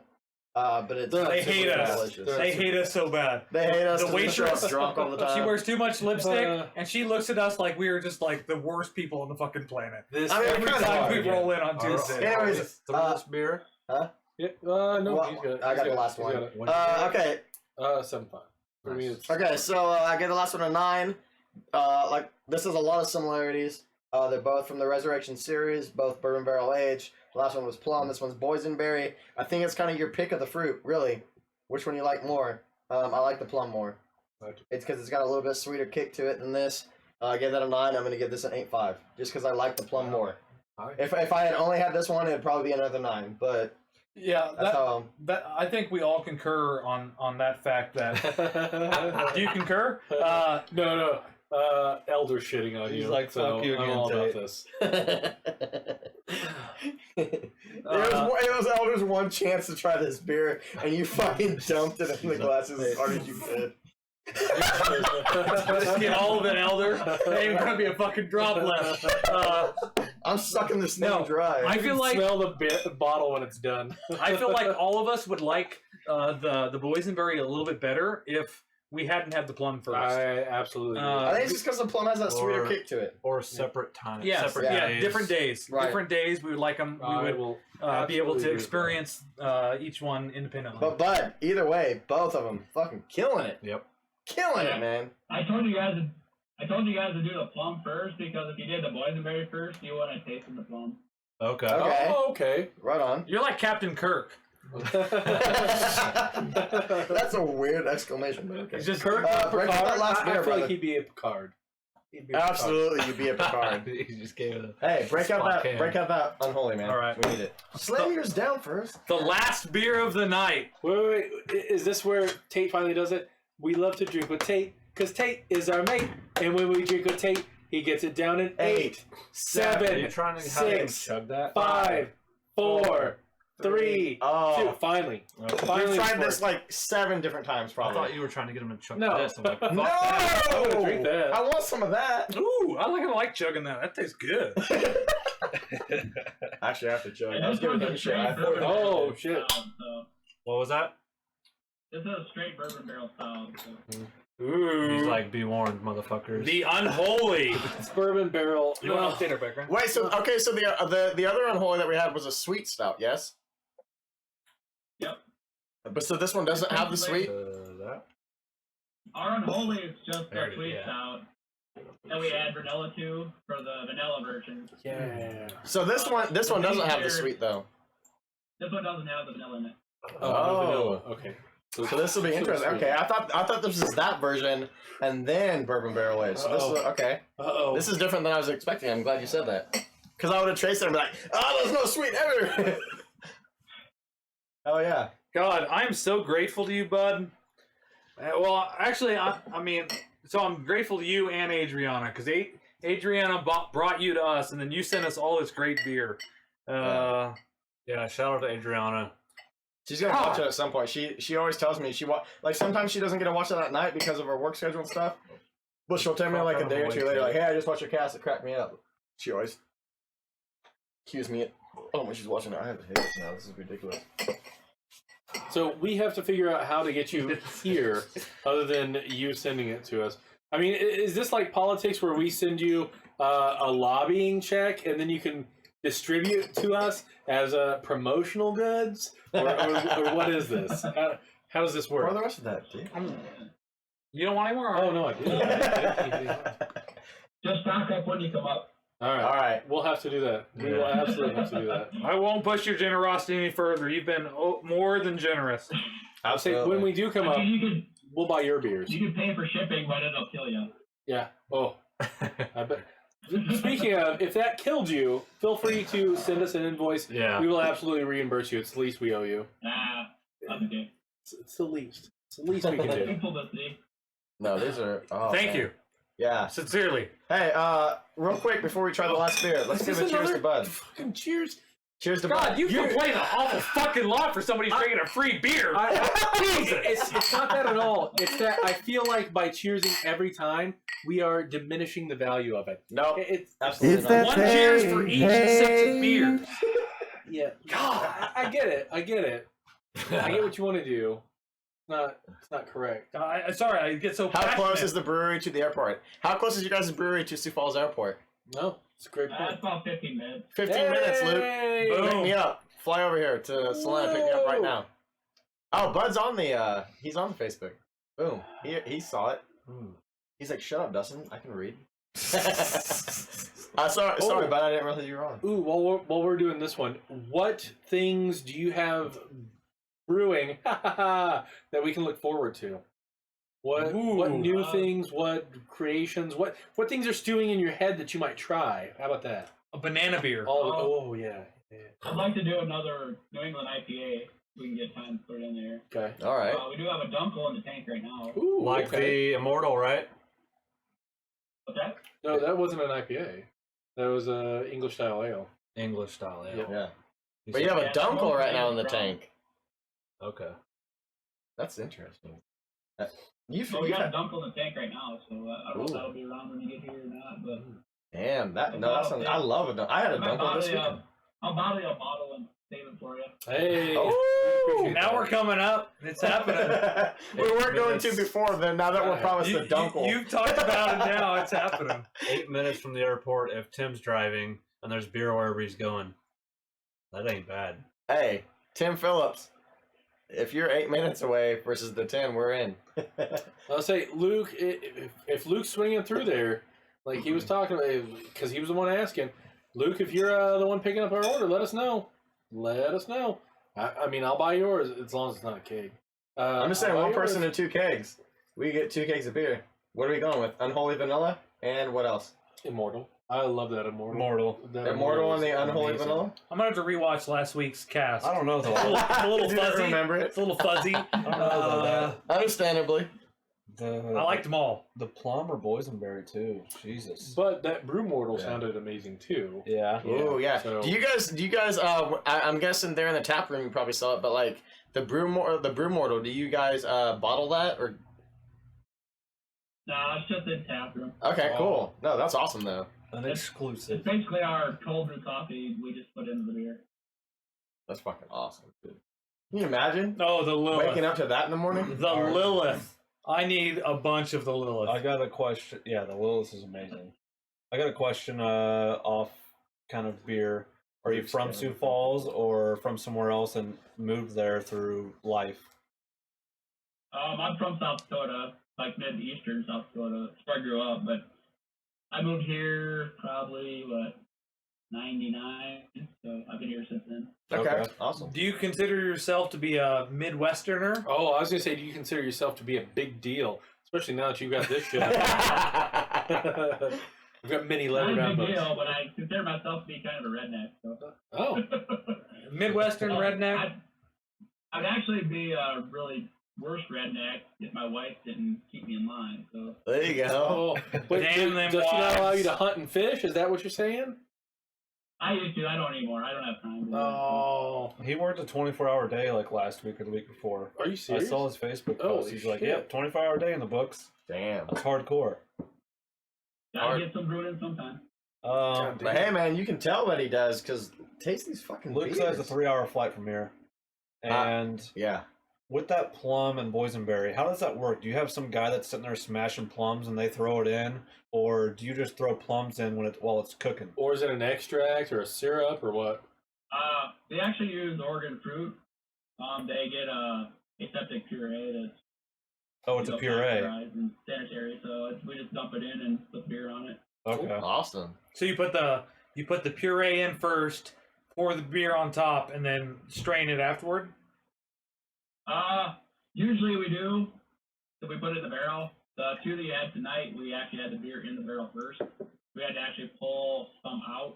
But it's They super hate us. delicious. They hate us so bad. They hate us. The 'cause we show up waitress, drunk all the time. she wears too much lipstick, and she looks at us like we are just like the worst people on the fucking planet. This I mean, Every kinda time are, we yeah. roll in on Tuesday. Anyways, beer. no, well, he's good. I got He's the last He's one. got it. Okay. 7.5. For me, it's Okay, so I gave the last one a 9. Like this has a lot of similarities. They're both from the Resurrection series, both bourbon barrel aged. The last one was Plum. This one's Boysenberry. I think it's kind of your pick of the fruit, really. Which one you like more? I like the Plum more. It's because it's got a little bit sweeter kick to it than this. I gave that a 9. I'm going to give this an 8.5, just because I like the Plum more. If I had only had this one, it'd probably be another 9. But Yeah, that's how. that I think we all concur on that fact. That do you concur? no. Elder shitting on you. He's like, so fuck you I'm again, all about Tate. this. It was Elder's one chance to try this beer, and you fucking dumped it in the glasses as hard as you could. Just get all of it, Elder. There ain't gonna be a fucking drop left. I'm sucking this thing No, dry. I feel like Smell the bottle when it's done. I feel like all of us would like the Boysenberry a little bit better if we hadn't had the Plum first. I absolutely agree. I think it's just because the Plum has that sweeter Or- kick to it. Or separate time. Yeah, separate days. different days. Right. Different days. We would like them. We I would will be able absolutely to agree with experience each one independently. But Bud, either way, both of them fucking killing it. Yep. Killing Yeah. it, man. I told you guys to do the Plum first because if you did the Boysenberry first, you wouldn't have tasted the Plum. Okay. Okay. Oh, okay. Right on. You're like Captain Kirk. That's a weird exclamation. But okay. It's just break up that last I beer, feel brother. like he'd be a Picard. He'd be a Absolutely, you'd be a Picard. He just gave it a. Hey, break out Spot that Unholy, man. All right. We need it. Slam yours down first. the last beer of the night. Wait. Is this where Tate finally does it? We love to drink with Tate because Tate is our mate. And when we drink with Tate, he gets it down in 8, 7, Are you trying to have him 6, chug that? 5, 4, 3, Oh. 2. Finally. We've Finally. tried it's this like 7 different times, I probably. thought you were trying to get him to chug No. this. I'm like, fuck No! that. I wanna drink that. I want some of that. Ooh, I like chugging that. That tastes good. Actually, I have to chug. And I was this giving one's him a shit. straight I bourbon thought- Oh, barrel shit. style, so What was that? this is a straight bourbon barrel style. So. Ooh. He's like, be warned, motherfuckers. the Unholy. It's bourbon barrel. You want to update our background? Wait, so okay, so the other Unholy that we had was a sweet stout, yes? Yep. But so this one doesn't have the sweet. That? Our Unholy is just There a it is, sweet yeah. stout. that we add vanilla to for the vanilla version. Yeah. So this one doesn't have the sweet though. This one doesn't have the vanilla in it. Oh. Okay. So this will be interesting. Okay, I thought this was that version and then bourbon barrel aged. So this is okay. This is different than I was expecting. I'm glad you said that. Because I would have traced it and be like, oh, there's no sweet ever. Oh yeah. God, I'm so grateful to you, bud. Well, actually, I mean, so I'm grateful to you and Adriana because Adriana brought you to us, and then you sent us all this great beer. Yeah, shout out to Adriana. She's gonna watch it at some point. She always tells me like sometimes she doesn't get to watch it at night because of her work schedule and stuff. But she'll tell me like a day or two later, like, hey, I just watched your cast. It cracked me up. She always accuse me. Oh, when she's watching it, I have to hate this now. This is ridiculous. So we have to figure out how to get you here, other than you sending it to us. I mean, is this like politics where we send you a lobbying check and then you can distribute to us as promotional goods, or what is this? How does this work? Where are the rest of that, dude? You don't want any more? Oh no, I didn't. Just stock up when you come up. All right. We'll have to do that. We will absolutely have to do that. I won't push your generosity any further. You've been more than generous. I'll say when we do come up, we'll buy your beers. You can pay for shipping, but it'll kill you. Yeah. Oh. I bet. Speaking of, if that killed you, feel free to send us an invoice. Yeah. We will absolutely reimburse you. It's the least we owe you. That's okay. It's the least. It's the least we can do. Publicity. No, these are. Oh, Thank you. Yeah. Sincerely. Hey, real quick before we try the last beer, let's give a cheers to Bud. Fucking cheers. Cheers to God, Bud. you complain an awful fucking lot for somebody drinking a free beer. It's not that at all. It's that I feel like by cheersing every time, we are diminishing the value of it. No, it's absolutely not. One cheers for each sets of beers. Yeah. God, I get it. I get what you want to do. It's not correct. Sorry, I get so passionate. How close is the brewery to the airport? How close is your guys' brewery to Sioux Falls Airport? No, it's a great point. It's about 15 minutes. 15 minutes, Luke. Boom. Pick me up. Fly over here to Salina. Pick me up right now. Oh, Bud's on the. He's on the Facebook. Boom. He saw it. He's like, shut up, Dustin. I can read. Sorry, Bud. I didn't realize you were on. Ooh, while we're doing this one, what things do you have brewing that we can look forward to? What new things, what creations, what things are stewing in your head that you might try? How about that? A banana beer. Yeah. I'd like to do another New England IPA. We can get time to put it in there. Okay. All right. We do have a Dunkel in the tank right now. Ooh, Like the Immortal, right? What's that? No, that wasn't an IPA. That was a English style ale. English style ale. Yep. Yeah. But you have a Dunkel right now in the from- tank. Okay. That's interesting. We got a Dunkel in the tank right now, so I don't know if that'll be around when you get here or not. But Damn, that sounds. I love a Dunkel. I had a Dunkel this weekend. I'll bottle you a bottle and save it for you. Hey. Oh, now we're coming up. It's happening. We weren't going to before then. Now that we're promised the Dunkel. You've talked about it now. It's happening. 8 minutes from the airport if Tim's driving and there's beer wherever he's going. That ain't bad. Hey, Tim Phillips. If you're 8 minutes away versus the 10, we're in. I'll say, Luke, if Luke's swinging through there, like he was talking about, because he was the one asking, Luke, if you're the one picking up our order, let us know. Let us know. I mean, I'll buy yours as long as it's not a keg. I'm just saying, one person and 2 kegs. We get 2 kegs of beer. What are we going with? Unholy vanilla and what else? Immortal. I love that Immortal. Immortal and the Unholy vanilla? I'm going to have to rewatch last week's cast. I don't know though. It's a little fuzzy. Remember it? It's a little fuzzy. I don't know about that. Understandably. I liked them all. The Plum or Boysenberry too. Jesus. But that Brew Mortal sounded amazing too. Yeah. Ooh, yeah. So- Do you guys? I'm guessing there in the tap room you probably saw it, but like the Brew Mortal, do you guys bottle that or? Nah, it's just in tap room. Okay, cool. No, that's awesome though. An exclusive. It's basically our cold brew coffee we just put into the beer. That's fucking awesome, dude. Can you imagine Oh, the Lilith. waking up to that in the morning? The Lilith. I need a bunch of the Lilith. I got a question. Yeah, the Lilith is amazing. I got a question off kind of beer. Are you from Sioux Falls or from somewhere else and moved there through life? I'm from South Dakota, like mid-eastern South Dakota. That's where I grew up, but I moved here probably, 99, so I've been here since then. Okay, awesome. Do you consider yourself to be a Midwesterner? Oh, I was gonna say, do you consider yourself to be a big deal, especially now that you got this shit? We've got many leather Not a bound big books. deal, but I consider myself to be kind of a redneck. So. Oh, Midwestern redneck? I'd actually be a really worse redneck if my wife didn't keep me in line. So. There you go. Wait, Damn them does she not allow wives. you to hunt and fish? Is that what you're saying? I used to. I don't anymore. I don't have time. To do Oh, He worked a 24-hour day like last week or the week before. are you serious? I saw his Facebook Holy post. He's like, shit. "Yep, 24-hour day in the books. Damn. That's hardcore." Gotta get some brewed in sometime. But hey, man, you can tell what he does because taste these fucking Luke beers. says a 3-hour flight from here, and Yeah. with that plum and boysenberry, how does that work? Do you have some guy that's sitting there smashing plums and they throw it in, or do you just throw plums in while it's cooking? Or is it an extract or a syrup or what? They actually use Oregon fruit. They get a aseptic puree that's Oh, it's a puree. pasteurized and sanitary, so we just dump it in and put beer on it. Okay. Awesome. So you put the puree in first, pour the beer on top, and then strain it afterward? Usually we do. So we put it in the barrel. The two that you had tonight, we actually had the beer in the barrel first. We had to actually pull some out,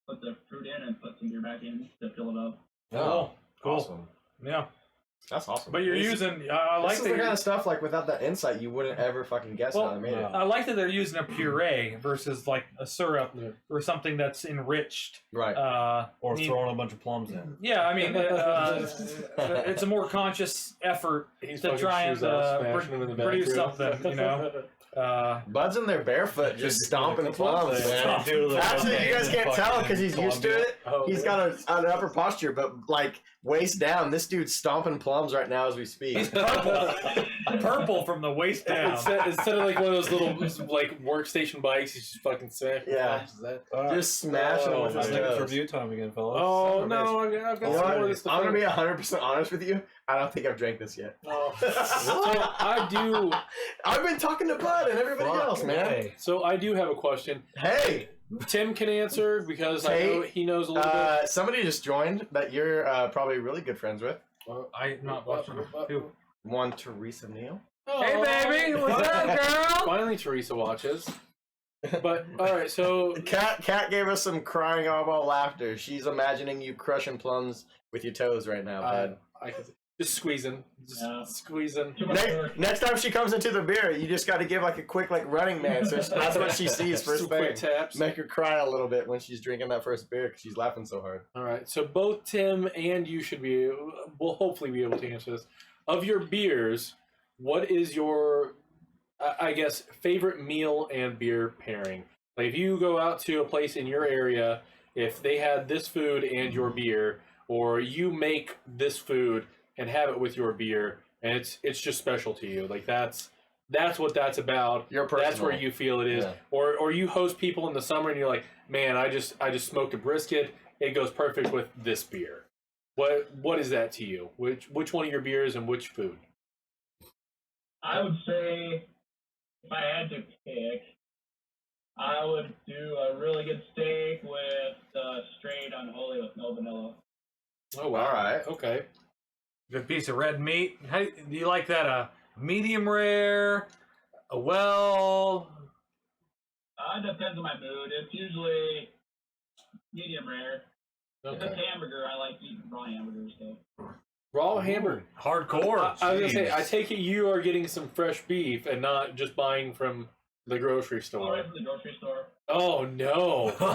put the fruit in, and put some beer back in to fill it up. Oh, Cool. awesome. Yeah. That's awesome. But you're using, I like this is that the you're, kind of stuff like without that insight you wouldn't ever fucking guess how they made it. I like that they're using a puree versus like a syrup Yeah. or something that's enriched. Right. Or throwing a bunch of plums in. Yeah, I mean, it's a more conscious effort He's to fucking try and shoes off, smashing them in the produce bathroom. something, you know. Bud's in there barefoot, just stomping the plums, man. Dude, Actually, you guys can't tell because he's used to it. Oh, He's got an upper posture, but like waist down, this dude's stomping plums right now as we speak. He's purple from the waist down. Instead of like one of those little like workstation bikes, he's just fucking sick. Yeah. Just smashing them with his I think it's toes. review time again, fellas. Oh no, I've got You know some more of what? this stuff. I'm gonna be 100% honest with you. I don't think I've drank this yet. Oh. So I do. I've been talking to Bud and everybody else, man. So I do have a question. Hey, Tim can answer because I know he knows a little bit. somebody just joined that you're probably really good friends with. I'm not watching. Who? One Teresa Neal. Hey, baby, what's up, girl? Finally, Teresa watches. But all right, so Kat gave us some crying eyeball laughter. She's imagining you crushing plums with your toes right now, Bud. I can just squeezing, squeezing. Too much work. Next time she comes into the beer, you just got to give like a quick like running man. So that's what she sees first Some quick thing. taps. Make her cry a little bit when she's drinking that first beer because she's laughing so hard. All right, so both Tim and you will hopefully be able to answer this. Of your beers, what is your, I guess, favorite meal and beer pairing? Like if you go out to a place in your area, if they had this food and your beer, or you make this food and have it with your beer, and it's just special to you. Like that's what that's about. Your personal. That's where you feel it is. Yeah. Or you host people in the summer and you're like, man, I just smoked a brisket. It goes perfect with this beer. What is that to you? Which one of your beers and which food? I would say if I had to pick, I would do a really good steak with straight Unholy with no vanilla. Oh wow. All right. Okay. Good piece of red meat. How do you like that? Medium rare, a well. It depends on my mood. It's usually medium rare. If Okay. it's hamburger, I like eating raw hamburgers. So. Raw hamburger. Hardcore. I was gonna say, Jeez. I take it you are getting some fresh beef and not just buying from the grocery Or store. at the grocery store. Oh no. That's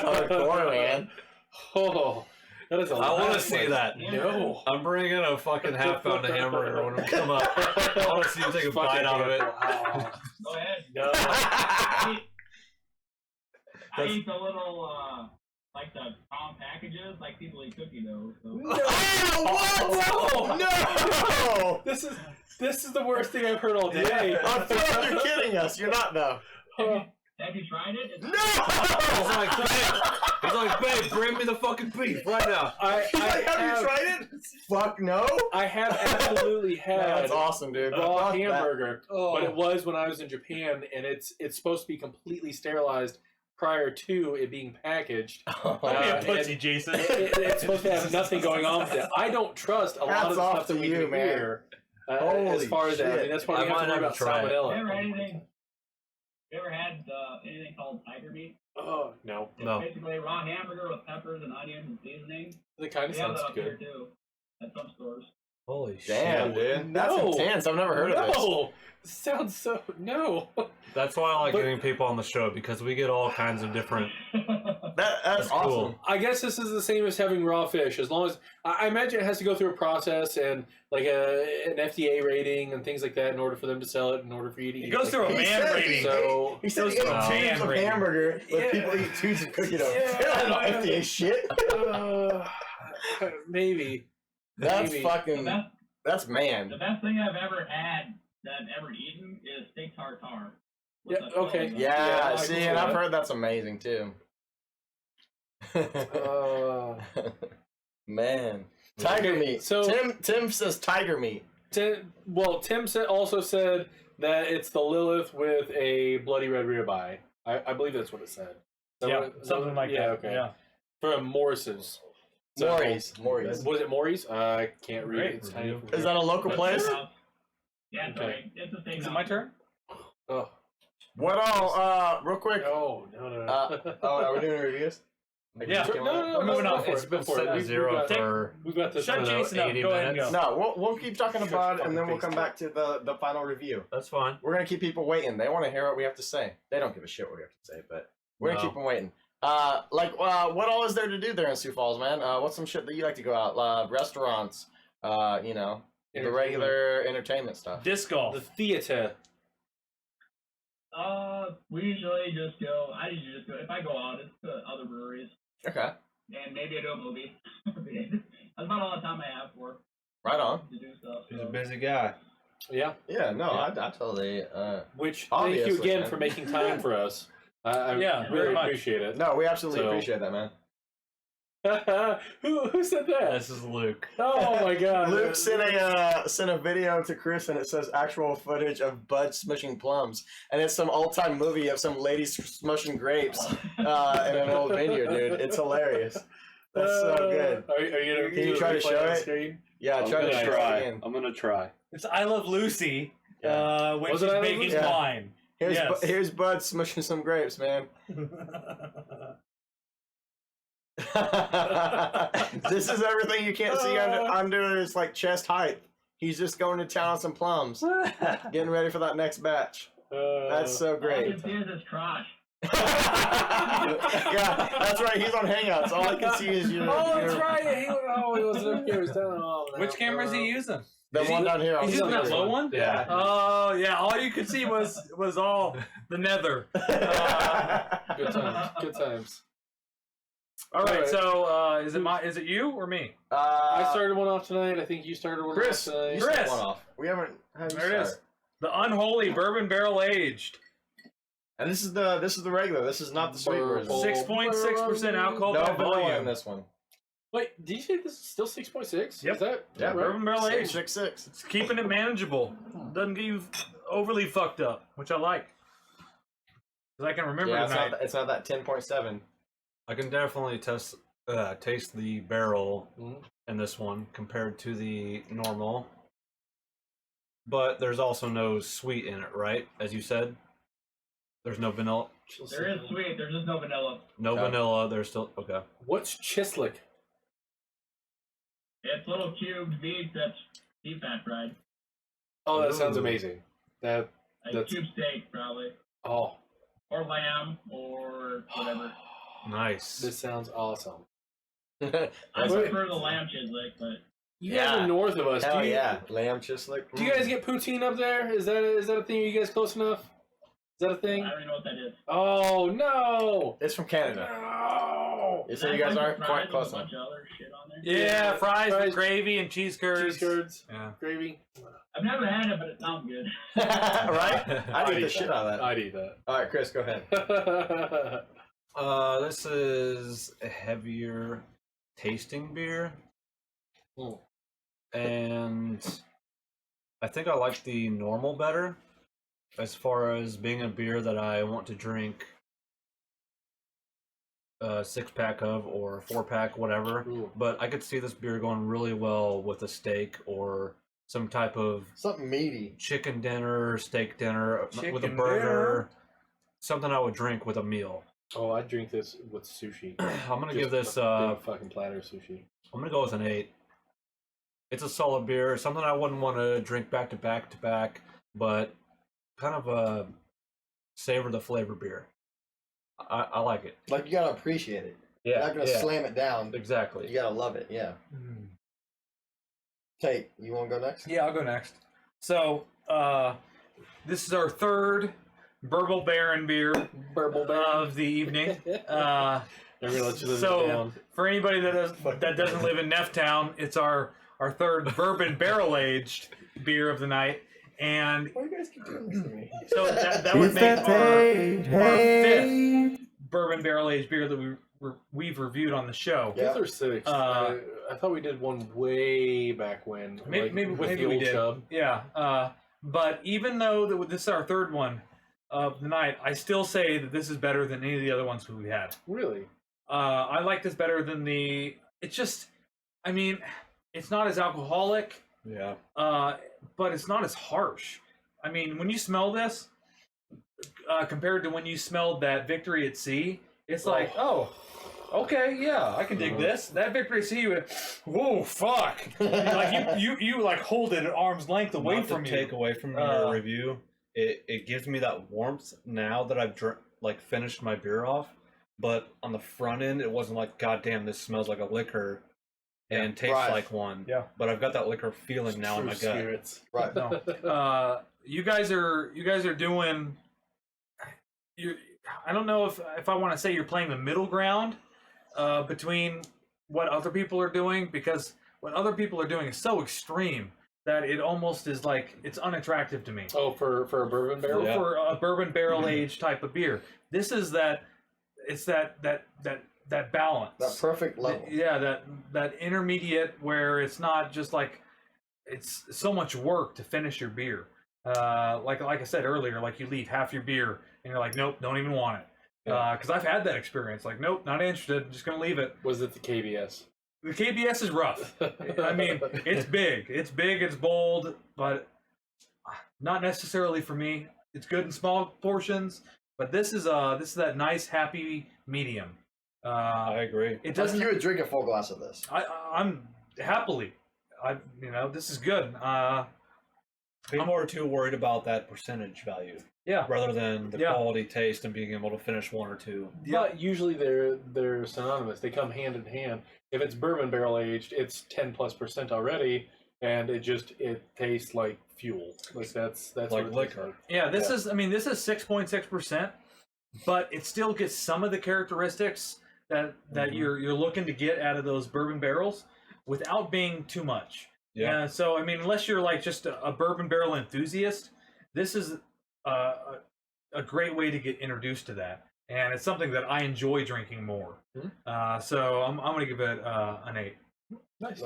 hardcore, man. Oh, that is a I want lot to of see fun. that. No. I'm bringing a fucking half-pound of hamburger when we come up. I want to see you take a bite out of it. Wow. Go ahead. No. I eat the little, like the pound packages, like people eat cookie dough. So. Oh, what? No! This is the worst thing I've heard all day. I feel like you're kidding us. You're not, though. Have you tried it? No! He's like, babe, bring me the fucking beef right now. Have you tried it? Fuck no. I have absolutely had That's awesome, dude. raw Fuck hamburger, that. but it was when I was in Japan, and it's supposed to be completely sterilized prior to it being packaged. Don't be a pussy, Jason. It's supposed to have nothing going on with it. I don't trust a lot of the Hats stuff off that to we you, do man. here. As Holy far as that, I mean, that's why I we have might to worry have about to try it. salmonella. Ever had anything? You ever had anything called tiger meat? Oh no, It's No. basically raw hamburger with peppers and onions and seasoning. it kind of We have sounds that up here good. too, at some stores. Holy Damn, shit. dude. That's No. intense. I've never heard of this. No, sounds so no. That's why I like But- getting people on the show, because we get all kinds of different... That's awesome. cool. I guess this is the same as having raw fish. As long as I imagine it has to go through a process and like an FDA rating and things like that in order for them to sell it, in order for you to eat It goes through a He man said rating. So He said he Those ate are tubes man of rating. hamburger, but Yeah. people eat tubes of cookie dough. Yeah. They don't know FDA shit. Maybe. That's Maybe. fucking. The best, That's man. the best thing I've ever had that I've ever eaten is steak tartare. with Yeah, the okay. filling. Yeah, I see, can see and I've that. heard that's amazing too. Man, tiger Okay, meat. so- Tim says tiger meat. Tim also said that it's the Lilith with a bloody red ribeye. I believe that's what it said. Is that Yeah, what- something like yeah, that. Okay. Yeah. From Morris's. So- Maury's. Was it Maury's? I can't read Great it. It's tiny review. from Is here. that a local place? Yeah, it's Okay. right. It's a steak. Is it my turn? Oh, What all? Real quick. no. Are we doing reviews? Yeah. No, We're moving on. It's before Set it. to zero for... We've got this. Shut one. Jason up. 80 Go ahead and minutes. go. No, we'll keep talking Shut about it, your and then we'll fucking come face, back to the final review. That's fine. We're gonna keep people waiting. They want to hear what we have to say. They don't give a shit what we have to say, but we're gonna No. keep them waiting. What all is there to do there in Sioux Falls, man? What's some shit that you like to go out? Restaurants, the regular entertainment stuff. Disc golf. The theater. We usually just go. I usually just go. If I go out, it's to other breweries Okay, and maybe I do a movie. That's about all the time I have for right on. to do stuff. He's a So. busy guy. Yeah. Yeah, no, Yeah. I totally. Which Obviously, thank you again man. for making time for us. I Yeah, really very much. appreciate it. No, we absolutely So- appreciate that, man. Who said that? This is Luke. Oh my god. Luke sent a video to Chris, and it says actual footage of Bud smushing plums, and it's some old time movie of some ladies smushing grapes in an old vineyard, dude. It's hilarious. That's so good. Are you gonna, Can you try to play show on it? screen? Yeah, I'm try to gonna show it try. again. I'm gonna try. It's I Love Lucy when Was she's it I Love making Lucy? Yeah. wine. Here's Yes. here's Bud smushing some grapes, man. This is everything you can't see under his like chest height. He's just going to town on some plums, getting ready for that next batch. That's so All I great. can see is his crotch. Yeah, that's right. He's on Hangouts. All I can see is your. Oh, that's your- right. He wasn't up here. He was down. Oh, no. Which camera is he using? The one down here. He's using that low one? Yeah. Oh yeah, all you could see was all the nether. Good times. Good times. All right, Alright. so is it you or me? I started one off tonight. I think you started one Chris, off tonight. you Chris. start one off. We haven't. Had you There it is. start. The Unholy Bourbon Barrel Aged, And this is the regular. This is not the sweet version. Bourbon. 6.6% alcohol No by vanilla in volume. this one. Wait, did you say this is still 6.6? Yep. Is that Yeah, right? Bourbon Barrel Aged. 666. It's keeping it manageable. Doesn't get you overly fucked up, which I like. Because I can remember Yeah, tonight. it's not that 10.7. I can definitely taste the barrel Mhm. in this one compared to the normal. But there's also no sweet in it, right? As you said, there's no vanilla. There is sweet. There's just no vanilla. No Okay. vanilla. There's still okay. What's Chislick? It's little cubed beef that's deep fat fried. Oh, that sounds Ooh. amazing. That Like That's- cube steak, probably. oh, Or lamb, or whatever. Nice. this sounds awesome. I That's prefer the lamb chislick, but You Yeah. guys are north of us. Hell do you, yeah, lamb chislick. Do you guys get poutine up there? Is that a thing? Are you guys close enough? Is that a I thing? don't even know what that is. Oh no! It's from Canada. No! You say you guys aren't quite close With a enough. bunch of other shit on there. Yeah, fries Fries, with gravy and cheese curds. Cheese curds, Yeah. gravy. I've never had it, but it sounds good. Right? I'd eat the shit out of that. I'd eat that. All right, Chris, go ahead. This is a heavier tasting beer. And I think I like the normal better as far as being a beer that I want to drink a 6-pack of or a 4-pack, whatever. Ooh. But I could see this beer going really well with a steak or some type of Something meaty. chicken dinner, steak dinner, with a Chicken burger. dinner? Something I would drink with a meal. Oh, I'd drink this with sushi. I'm gonna Just give this. a big fucking platter of sushi. I'm gonna go with an 8. It's a solid beer. Something I wouldn't want to drink back to back to back, but kind of a savor the flavor beer. I like it. Like, you gotta appreciate it. You're not gonna slam it down. Exactly. You gotta love it, yeah. Tate, you wanna go next? Yeah, I'll go next. So, this is our third Bourbon Baron beer of the evening. They're gonna let you live it down. For anybody that doesn't live in Nefftown, it's our third bourbon barrel aged beer of the night, and Why do you guys keep doing this to me? so that would make our fifth bourbon barrel aged beer that we've reviewed on the show. Yeah. Fifth or sixth. I thought we did one way back when. Maybe with the we old did. Chub. Yeah, but even though this is our third one of the night, I still say that this is better than any of the other ones we had. Really? I like this better than the. It's just, I mean, it's not as alcoholic. Yeah. But it's not as harsh. I mean, when you smell this, compared to when you smelled that Victory at Sea, it's like, oh, okay, yeah, I can dig this. That Victory at Sea, whoa, fuck! Like you like hold it at arm's length away Not from to you. take away from your review, it gives me that warmth now that I've finished my beer off. But on the front end, it wasn't like, God damn, this smells like a liquor. And tastes like one. Yeah. But I've got that liquor feeling now in my gut. Spirits. Right. No. You guys are doing. I don't know if I want to say you're playing the middle ground between what other people are doing, because what other people are doing is so extreme that it almost is like it's unattractive to me. Oh, for a bourbon barrel? For a bourbon barrel aged type of beer. This is that. It's that balance. That perfect level. Yeah, that intermediate where it's not just like it's so much work to finish your beer. Like I said earlier, like you leave half your beer and you're like, nope, don't even want it. Because I've had that experience. Like, nope, not interested. I'm just gonna leave it. Was it the KBS? The KBS is rough. I mean, it's big. It's big. It's bold, but not necessarily for me. It's good in small portions, but this is that nice happy medium. I agree. It Doesn't doesn't. you would drink a full glass of this? I'm happily. This is good. I'm more too worried about that percentage value. Yeah. Rather than the quality, taste, and being able to finish one or two. But usually they're synonymous. They come hand in hand. If it's bourbon barrel aged, it's 10+% already, and it tastes like fuel. Like that's like liquor. Yeah. This is 6.6%, but it still gets some of the characteristics that you're looking to get out of those bourbon barrels without being too much. Yeah. So I mean, unless you're like just a bourbon barrel enthusiast, this is a great way to get introduced to that, and it's something that I enjoy drinking more. So I'm gonna give it an 8. Nice.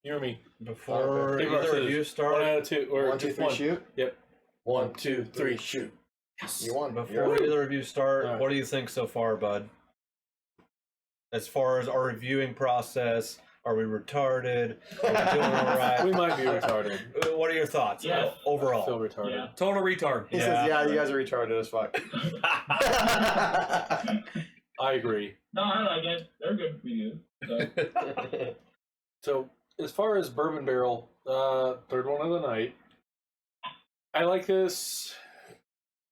You or me? Before either of you start, 1 out of 2, or 1, 2, 3, shoot. Yep. 1, 2, 3, shoot. Yes. You won. Before either of you start, what do you think so far, bud? As far as our reviewing process, are we retarded? Are we doing all right? We might be retarded. What are your thoughts overall? I feel retarded. Yeah. Total retard. He says, "Yeah, you guys are retarded as fuck." I agree. No, I like it. They're good for you. So. So, as far as bourbon barrel, third one of the night, I like this.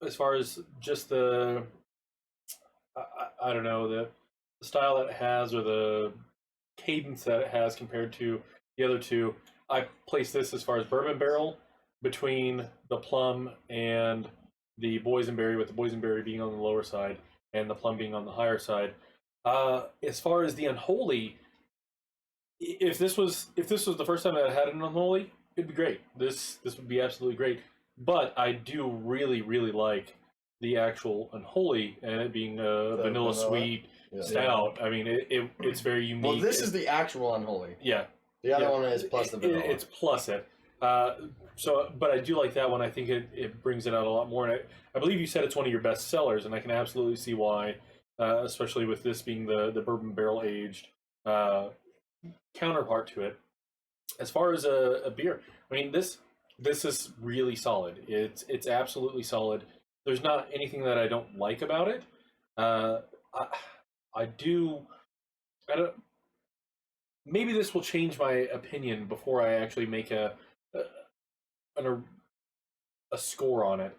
As far as just the, I don't know, the style that it has or the cadence that it has compared to the other two, I place this as far as bourbon barrel between the Plum and the Boysenberry, with the Boysenberry being on the lower side and the Plum being on the higher side. As far as the Unholy, if this was the first time that I had an Unholy, it'd be great. This would be absolutely great. But I do really, really like the actual Unholy and it being a vanilla sweet stout. I mean, it's very unique. Well, this is the actual Unholy. Yeah. The other one is plus the vanilla. It's plus it. But I do like that one. I think it brings it out a lot more. And I believe you said it's one of your best sellers, and I can absolutely see why, especially with this being the bourbon barrel aged counterpart to it. As far as a beer, I mean this is really solid. It's absolutely solid. There's not anything that I don't like about it. I don't. Maybe this will change my opinion before I actually make a score on it.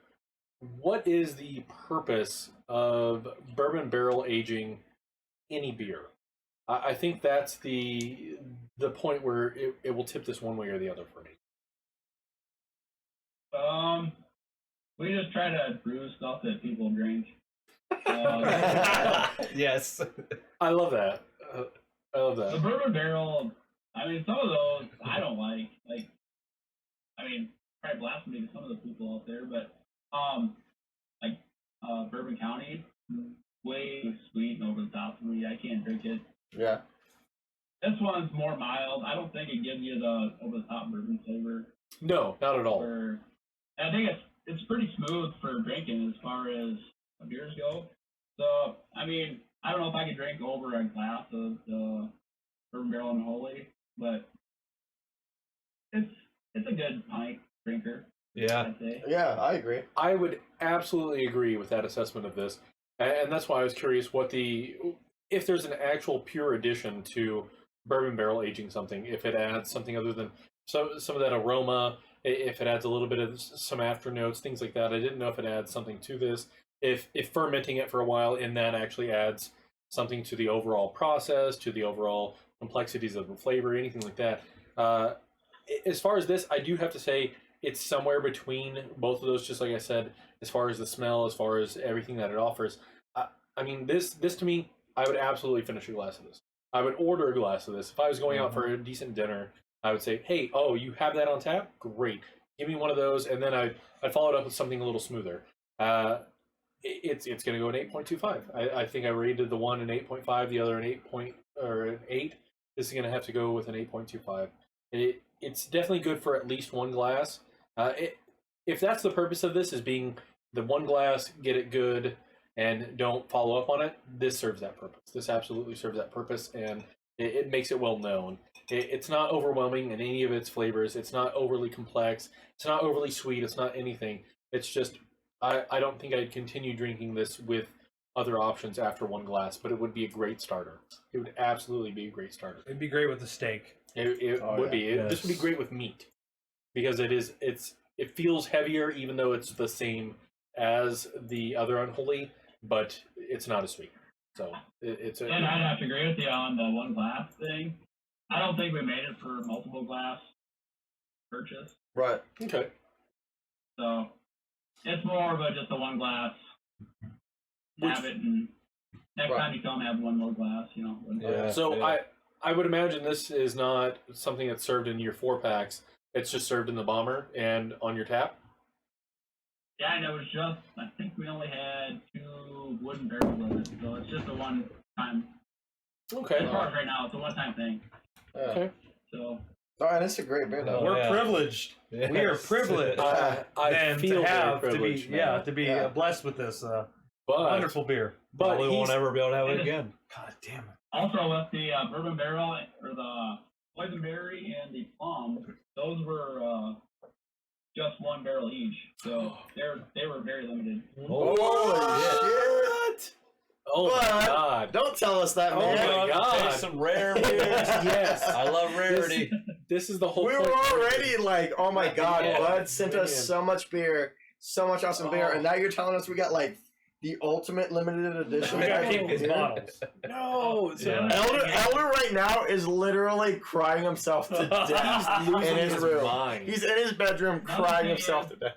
What is the purpose of bourbon barrel aging any beer? I think that's the point where it will tip this one way or the other for me. We just try to brew stuff that people drink. Yes. I love that. I love that. The bourbon barrel, I mean, some of those I don't like. I mean, probably blasphemy to some of the people out there, but Bourbon County, way too sweet and over the top for me. I can't drink it. Yeah. This one's more mild. I don't think it gives you the over the top bourbon flavor. No, not at all. I think it's pretty smooth for drinking as far as beers go. So, I mean, I don't know if I could drink over a glass of the Bourbon Barrel Unholy, but it's a good pint drinker. Yeah. I'd say. Yeah, I agree. I would absolutely agree with that assessment of this, and that's why I was curious if there's an actual pure addition to bourbon barrel aging something, if it adds something other than some of that aroma, if it adds a little bit of some after notes, things like that. I didn't know if it adds something to this. If fermenting it for a while and that actually adds something to the overall process, to the overall complexities of the flavor, anything like that. As far as this, I do have to say it's somewhere between both of those, just like I said, as far as the smell, as far as everything that it offers. I mean, this to me, I would absolutely finish a glass of this. I would order a glass of this. If I was going out for a decent dinner, I would say, hey, oh, you have that on tap? Great. Give me one of those, and then I'd follow it up with something a little smoother. It's going to go an 8.25. I think I rated the one an 8.5, the other an 8. This is going to have to go with an 8.25. It's definitely good for at least one glass. If that's the purpose of this, is being the one glass, get it good, and don't follow up on it, this serves that purpose. This absolutely serves that purpose, and it makes it well known. It's not overwhelming in any of its flavors. It's not overly complex. It's not overly sweet. It's not anything. It's just, I don't think I'd continue drinking this with other options after one glass, but it would be a great starter. It would absolutely be a great starter. It'd be great with the steak. It would be. This would be great with meat, because it feels heavier, even though it's the same as the other Unholy, but it's not as sweet. So it's. And I'd have to agree with you on the one glass thing. I don't think we made it for multiple glass purchase. Right. Okay. So it's more of just a one glass. Have it, and next time you come, have one more glass. Yeah. So I would imagine this is not something that's served in your 4-packs. It's just served in the bomber and on your tap. Yeah, and it was just, I think we only had 2 wooden barrels of it, so it's just a one-time. Okay. As far as right now, it's a one-time thing. Yeah. Okay. So. All right, that's a great beer, though. We're privileged. Yes. We are privileged. I feel to be blessed with this wonderful beer. But probably won't ever be able to have it again. God damn it. Also, with the bourbon barrel or the Boysenberry and the Plum, those were just one barrel each, so they were very limited. Holy shit! Oh my god! Don't tell us that, man. Oh my god! There's some rare beers. Yes, I love rarity. This is the whole. We point. were already like, oh my god, Yeah. Bud sent us so much beer, so much awesome beer, and now you're telling us we got like the ultimate limited edition. We gotta keep fucking these beer? bottles. No, Yeah. Elder right now is literally crying himself to death He's losing in his room. mind. He's in his bedroom crying himself to death.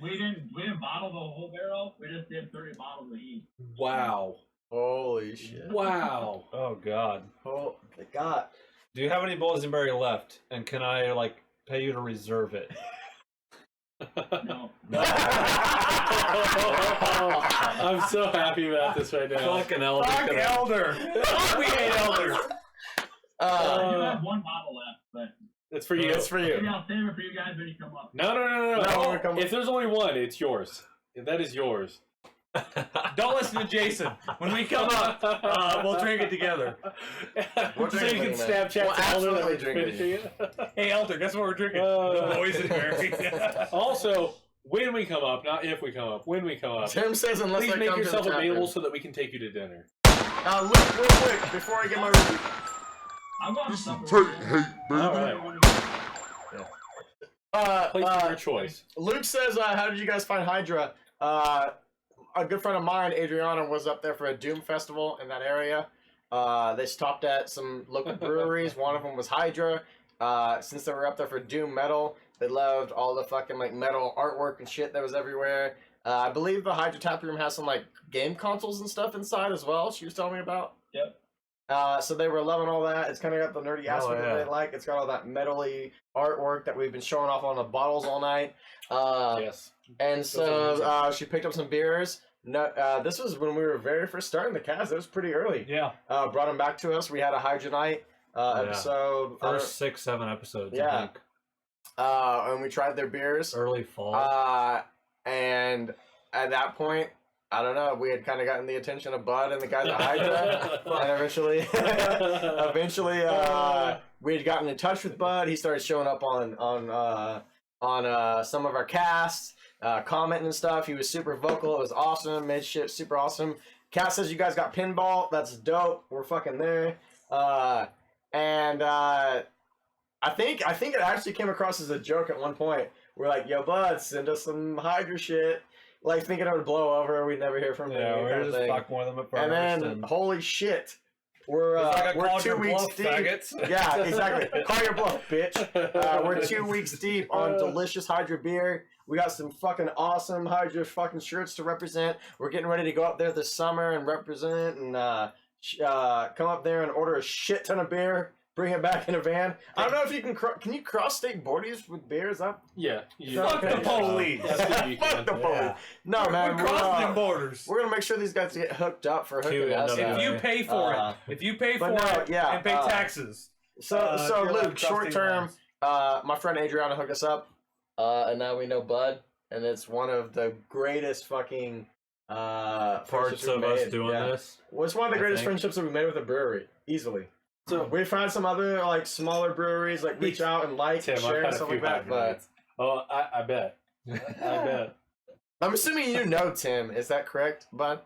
We didn't bottle the whole barrel. We just did 30 bottles of each. Wow! Holy shit! Oh god. Oh my god! Do you have any Boysenberry left? And can I pay you to reserve it. No. I'm so happy about this right now. Fucking Elder. Fuck Elder. We hate Elder. I do have one bottle left, but It's for you. It's for you. maybe I'll save it for you guys when you come up. No. No, If there's only one, it's yours. That is yours. Don't listen to Jason. When we come up, we'll drink it together. We'll So drink you it, can man. Snapchat We'll to Elder that absolutely we're drink it. finishing it. Hey, Elder, guess what we're drinking? Uh, The Boysenberry. Also, when we come up, not if we come up, when we come up, Tim says unless please I make come yourself to the tap available room. so that we can take you to dinner. Look, real quick, before I get my review. I'm going This is supper. Tate Hate, baby. All right. Place of your choice. Luke says, how did you guys find Hydra? A good friend of mine, Adriana, was up there for a Doom festival in that area. They stopped at some local breweries. One of them was Hydra. Since they were up there for Doom metal, they loved all the fucking like metal artwork and shit that was everywhere. I believe the Hydra tap room has some like game consoles and stuff inside as well. She was telling me about. Yep. So they were loving all that. It's kind of got the nerdy aspect yeah. that they like. It's got all that metal-y artwork that we've been showing off on the bottles all night. Yes. And so she picked up some beers. No, this was when we were very first starting the cast. It was pretty early. Yeah. Brought them back to us. We had a Hydra night episode. First 6-7 episodes. Yeah. I think. And we tried their beers. Early fall. And at that point, I don't know. We had kind of gotten the attention of Bud and the guys at Hydra, and eventually, we had gotten in touch with Bud. He started showing up on some of our casts, commenting and stuff. He was super vocal. It was awesome. Made shit super awesome. Kat says you guys got pinball. That's dope. We're fucking there. And I think it actually came across as a joke at one point. We're like, yo, Bud, send us some Hydra shit. Like, thinking it would blow over, we'd never hear from him. Yeah, we're just fuck more than a first. And then, holy shit, we're Like we're 2 weeks deep. Faggots. Yeah, exactly. Call your bluff, bitch. We're 2 weeks deep on delicious Hydra beer. We got some fucking awesome Hydra fucking shirts to represent. We're getting ready to go up there this summer and represent and come up there and order a shit ton of beer. Bring it back in a van. I don't know if you can you cross state borders with beer? Is that? Yeah. Fuck the police. Fuck the police. No, man. We're crossing borders. We're gonna make sure these guys get hooked up for hooking us. If you pay for it, and pay taxes. So you're Luke, allowed short term, cross my friend Adriana hooked us up, and now we know Bud, and it's one of the greatest fucking parts of us doing this. Well, it's one of the greatest friendships that we made with a brewery, easily. So we found some other like smaller breweries, like reach out and like Tim, share and stuff like that. But I bet. I bet. I'm assuming you know Tim. Is that correct, Bud?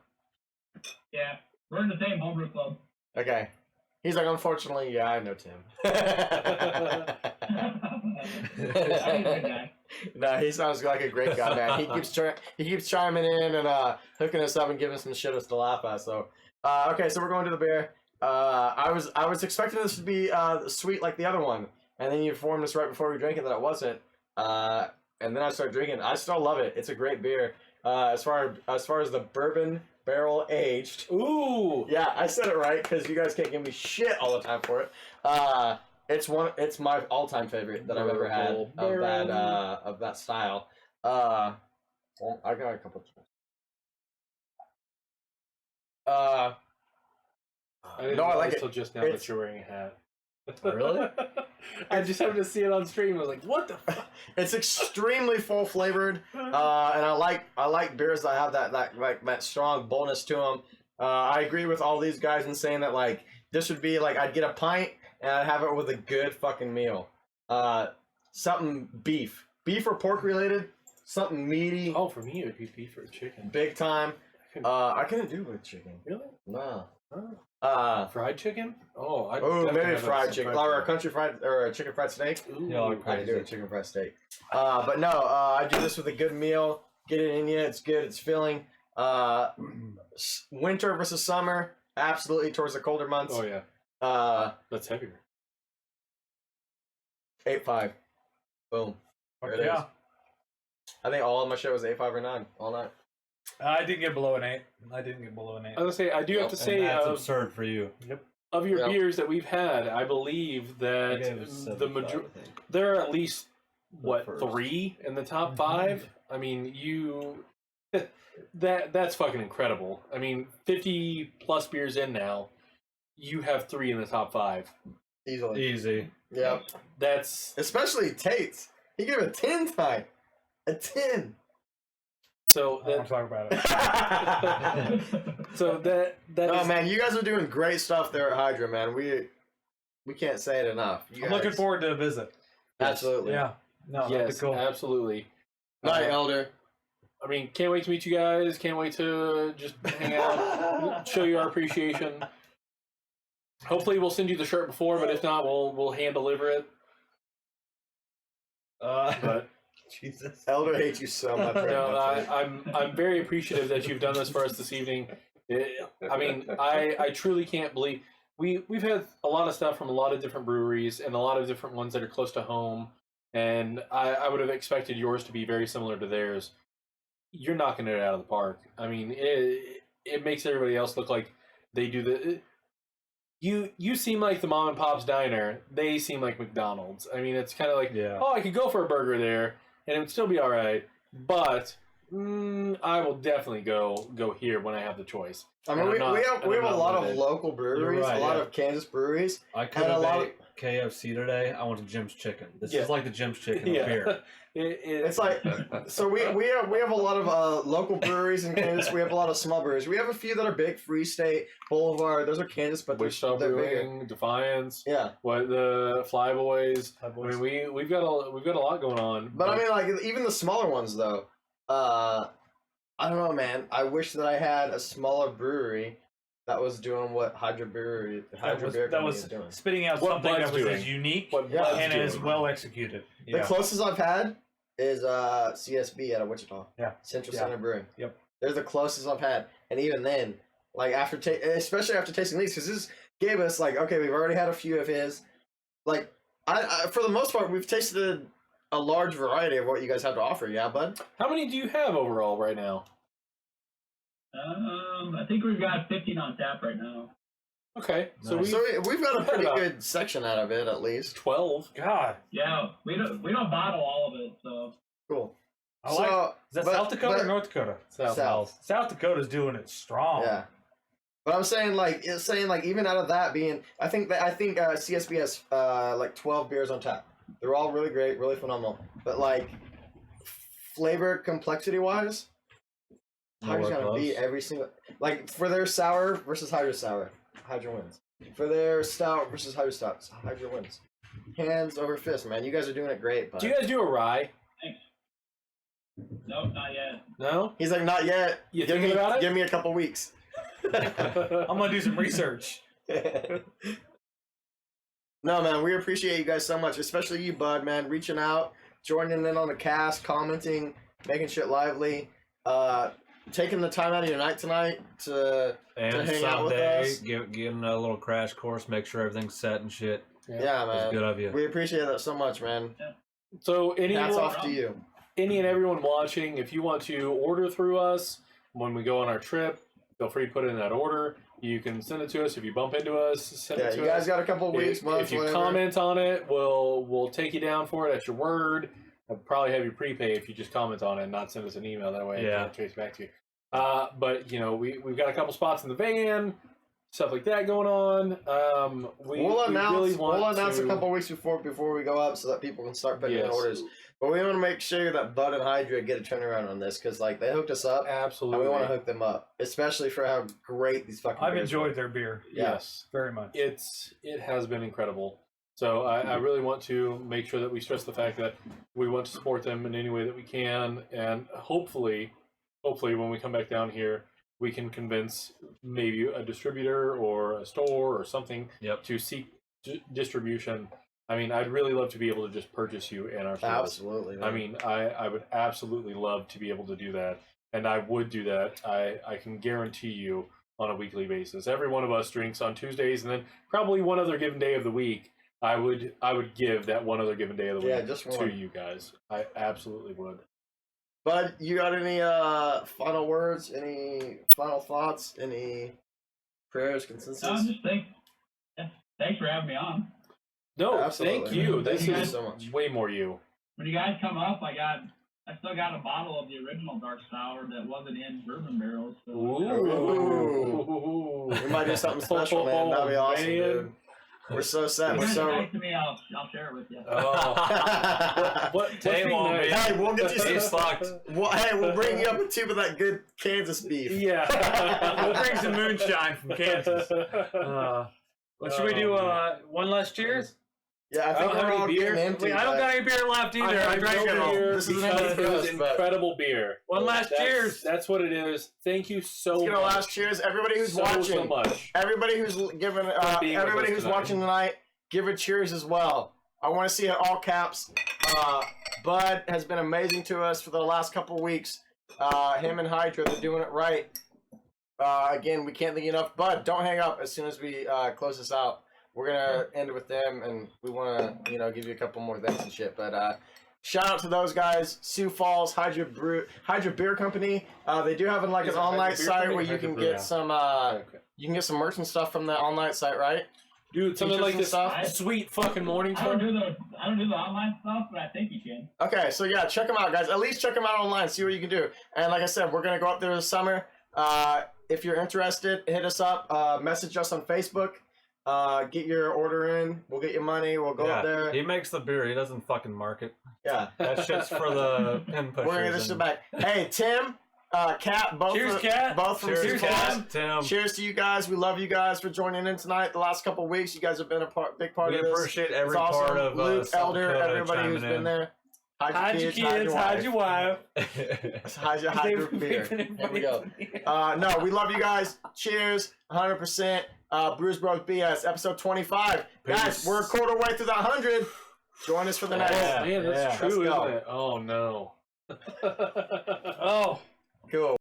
Yeah, we're in the same homebrew club. Okay. He's like, unfortunately, yeah, I know Tim. He's a good guy. No, he sounds like a great guy, man. He keeps chiming in and hooking us up and giving us some shit us to laugh at. So, okay, so we're going to the beer. I was expecting this to be sweet like the other one, and then you informed us right before we drank it that it wasn't. And then I started drinking. I still love it. It's a great beer. As far as the bourbon barrel aged. Ooh. Yeah, I said it right because you guys can't give me shit all the time for it. It's my all-time favorite that I've ever had of that style. Well, I got a couple. I didn't No, I know like it. until just now It's- that you're wearing a hat. Really? I just happened to see it on stream. I was like, what the fuck? It's extremely full flavored, and I like beers that have that strong boldness to them. I agree with all these guys in saying that like this would be like I'd get a pint and I'd have it with a good fucking meal. Something beef or pork related, something meaty. Oh, for me it would be beef or chicken. Big time. I couldn't do with chicken. Really? No. Fried chicken? Oh, I maybe fried chicken or a country fried or a chicken fried steak. Yeah, like I can do a chicken fried steak. But no, I do this with a good meal. Get it in you. It's good. It's filling. Winter versus summer, absolutely towards the colder months. Oh yeah. That's heavier. 8.5. Boom. There it is. I think all of my shit was 8.5 or 9 all night. I didn't get below an 8. I didn't get below an 8. I was gonna say I do have to say That's absurd for you. of your beers that we've had, I believe that the majority there are at least what, 3 in the top 5? I mean, that's fucking incredible. I mean, 50 plus beers in now, you have 3 in the top 5. Easy. Yeah. That's especially Tate's. He gave a 10 tonight. A 10. So I don't talk about it. so that no, is, man, you guys are doing great stuff there at Hydra, man. We can't say it enough. You I'm guys, looking forward to a visit. Absolutely. Yeah. No, that'd be yes, cool. absolutely. Night, Elder. I mean, can't wait to meet you guys. Can't wait to just hang out, show you our appreciation. Hopefully, we'll send you the shirt before, but if not, we'll hand deliver it. But Jesus, Elder hates you so much. Right no, now, I'm very appreciative that you've done this for us this evening. I mean, I truly can't believe we've had a lot of stuff from a lot of different breweries and a lot of different ones that are close to home, and I would have expected yours to be very similar to theirs. You're knocking it out of the park. I mean, it makes everybody else look like they do the. You seem like the mom and pop's diner. They seem like McDonald's. I mean, it's kind of like, oh, I could go for a burger there, and it would still be all right. But I will definitely go here when I have the choice. I mean, we have a lot of local breweries, right, a lot of Kansas breweries. I could have ate KFC today. I went to Jim's Chicken. This is like the Jim's Chicken of beer. It's like, so we have a lot of local breweries in Kansas. We have a lot of small breweries. We have a few that are big. Free State, Boulevard. Those are Kansas, but Wichita they're Brewing, bigger. Defiance. Yeah. What the Flyboys. I mean, we've got a lot going on. But I mean, like even the smaller ones though. I don't know, man. I wish that I had a smaller brewery that was doing what Hydra Beer Company is doing. Spitting out something that was as unique and as well executed. The closest I've had is CSB out of Wichita. Yeah. Central Center Brewing. Yep. They're the closest I've had, and even then, like especially after tasting these, because this gave us like, okay, we've already had a few of his. Like, I for the most part, we've tasted a large variety of what you guys have to offer. Yeah, bud. How many do you have overall right now? I think we've got 15 on tap right now. Okay, so we've got a pretty good section out of it, at least 12. God. Yeah, we don't bottle all of it, so cool. Is that South Dakota or North Dakota? South. South Dakota's doing it strong. Yeah. But I'm saying like even out of that being, I think CSB has like 12 beers on tap. They're all really great, really phenomenal. But like flavor complexity wise, Hydra's gonna beat every single, like for their sour versus Hydra sour, Hydra wins. For their stout versus Hydra stout, Hydra wins. Hands over fist, man. You guys are doing it great. Bud. Do you guys do a rye? thanks. Nope, not yet. No? He's like, not yet. You thinking about it? Give me a couple weeks. I'm gonna do some research. No, man, we appreciate you guys so much, especially you, Bud, man, reaching out, joining in on the cast, commenting, making shit lively, taking the time out of your night tonight to hang out with us. Getting a little crash course, make sure everything's set and shit. Yeah, man. It's good of you. We appreciate that so much, man. Yeah. So hats off to you. Any and everyone watching, if you want to order through us when we go on our trip, feel free to put it in that order. You can send it to us if you bump into us. Send it to us. You guys got a couple of weeks, months, if you whatever. comment on it, we'll take you down for it at your word. I'll probably have you prepay if you just comment on it and not send us an email. That way I can trace back to you. But you know, we've got a couple spots in the van, stuff like that going on. We'll announce a couple of weeks before we go up so that people can start putting in orders. But we want to make sure that Bud and Hydra get a turnaround on this because like they hooked us up. Absolutely. And we want to hook them up, especially for how great these fucking I've beers enjoyed are. their beer. Yes, very much. It has been incredible. So I really want to make sure that we stress the fact that we want to support them in any way that we can, and hopefully when we come back down here, we can convince maybe a distributor or a store or something to seek distribution. I mean, I'd really love to be able to just purchase you in our stores. Absolutely. Man. I mean, I would absolutely love to be able to do that, and I would do that. I can guarantee you on a weekly basis. Every one of us drinks on Tuesdays, and then probably one other given day of the week. I would give that one other given day of the week to you guys. I absolutely would. Bud, you got any final words? Any final thoughts? Any prayers, consensus? No, just thanks for having me on. No, absolutely. thank you. This Thank you is so much. way more you. when you guys come up, I still got a bottle of the original dark sour that wasn't in bourbon barrels. So. Ooh. We might do something special, man. That'd be awesome, dude. We're so set. We're so. Nice to me. I'll share it with you. Hey, we'll get you some fucked. Hey, we'll bring you up a tube of that good Kansas beef. Yeah. We'll bring some moonshine from Kansas. What should we do? One last cheers? Yeah, I think we're all beer. getting empty. I don't got any beer left either. I drank it all. This is incredible beer. One last cheers. That's what it is. Thank you so much. Let's get a last cheers. Everybody who's watching. So much. Everybody who's giving. Everybody who's watching tonight, give a cheers as well. I want to see it all caps. Bud has been amazing to us for the last couple of weeks. Him and Hydra, they're doing it right. Again, we can't thank you enough. Bud, don't hang up as soon as we close this out. We're gonna end it with them, and we want to, give you a couple more things and shit. But shout out to those guys, Sioux Falls Hydra Beer Company. They do have an online site where you can get some merch and stuff from that online site, right? Dude, something like this sweet fucking morning. I don't do the online stuff, but I think you can. Okay, so yeah, check them out, guys. At least check them out online. See what you can do. And like I said, we're gonna go up there this summer. If you're interested, hit us up. Message us on Facebook. Get your order in. We'll get you money. We'll go up there. He makes the beer. He doesn't fucking market. Yeah. That shit's for the pin pushers. We're gonna get this shit back. Hey, Tim, Kat, both cheers, Kat. Both from Cheers, Kat. Tim. Cheers to you guys. We love you guys for joining in tonight. The last couple of weeks, you guys have been a big part of this. We appreciate every awesome. part of Luke, Elder, everybody who's been there. Hide your kids, hide your wife. Hide your beer. There we go. No, we love you guys. Cheers, 100%. Brews Bros BS, episode 25. Peace. Guys, we're a quarter way through that 100. Join us for the next. Man, that's true, Let's go. isn't it? Oh no. Oh. Cool.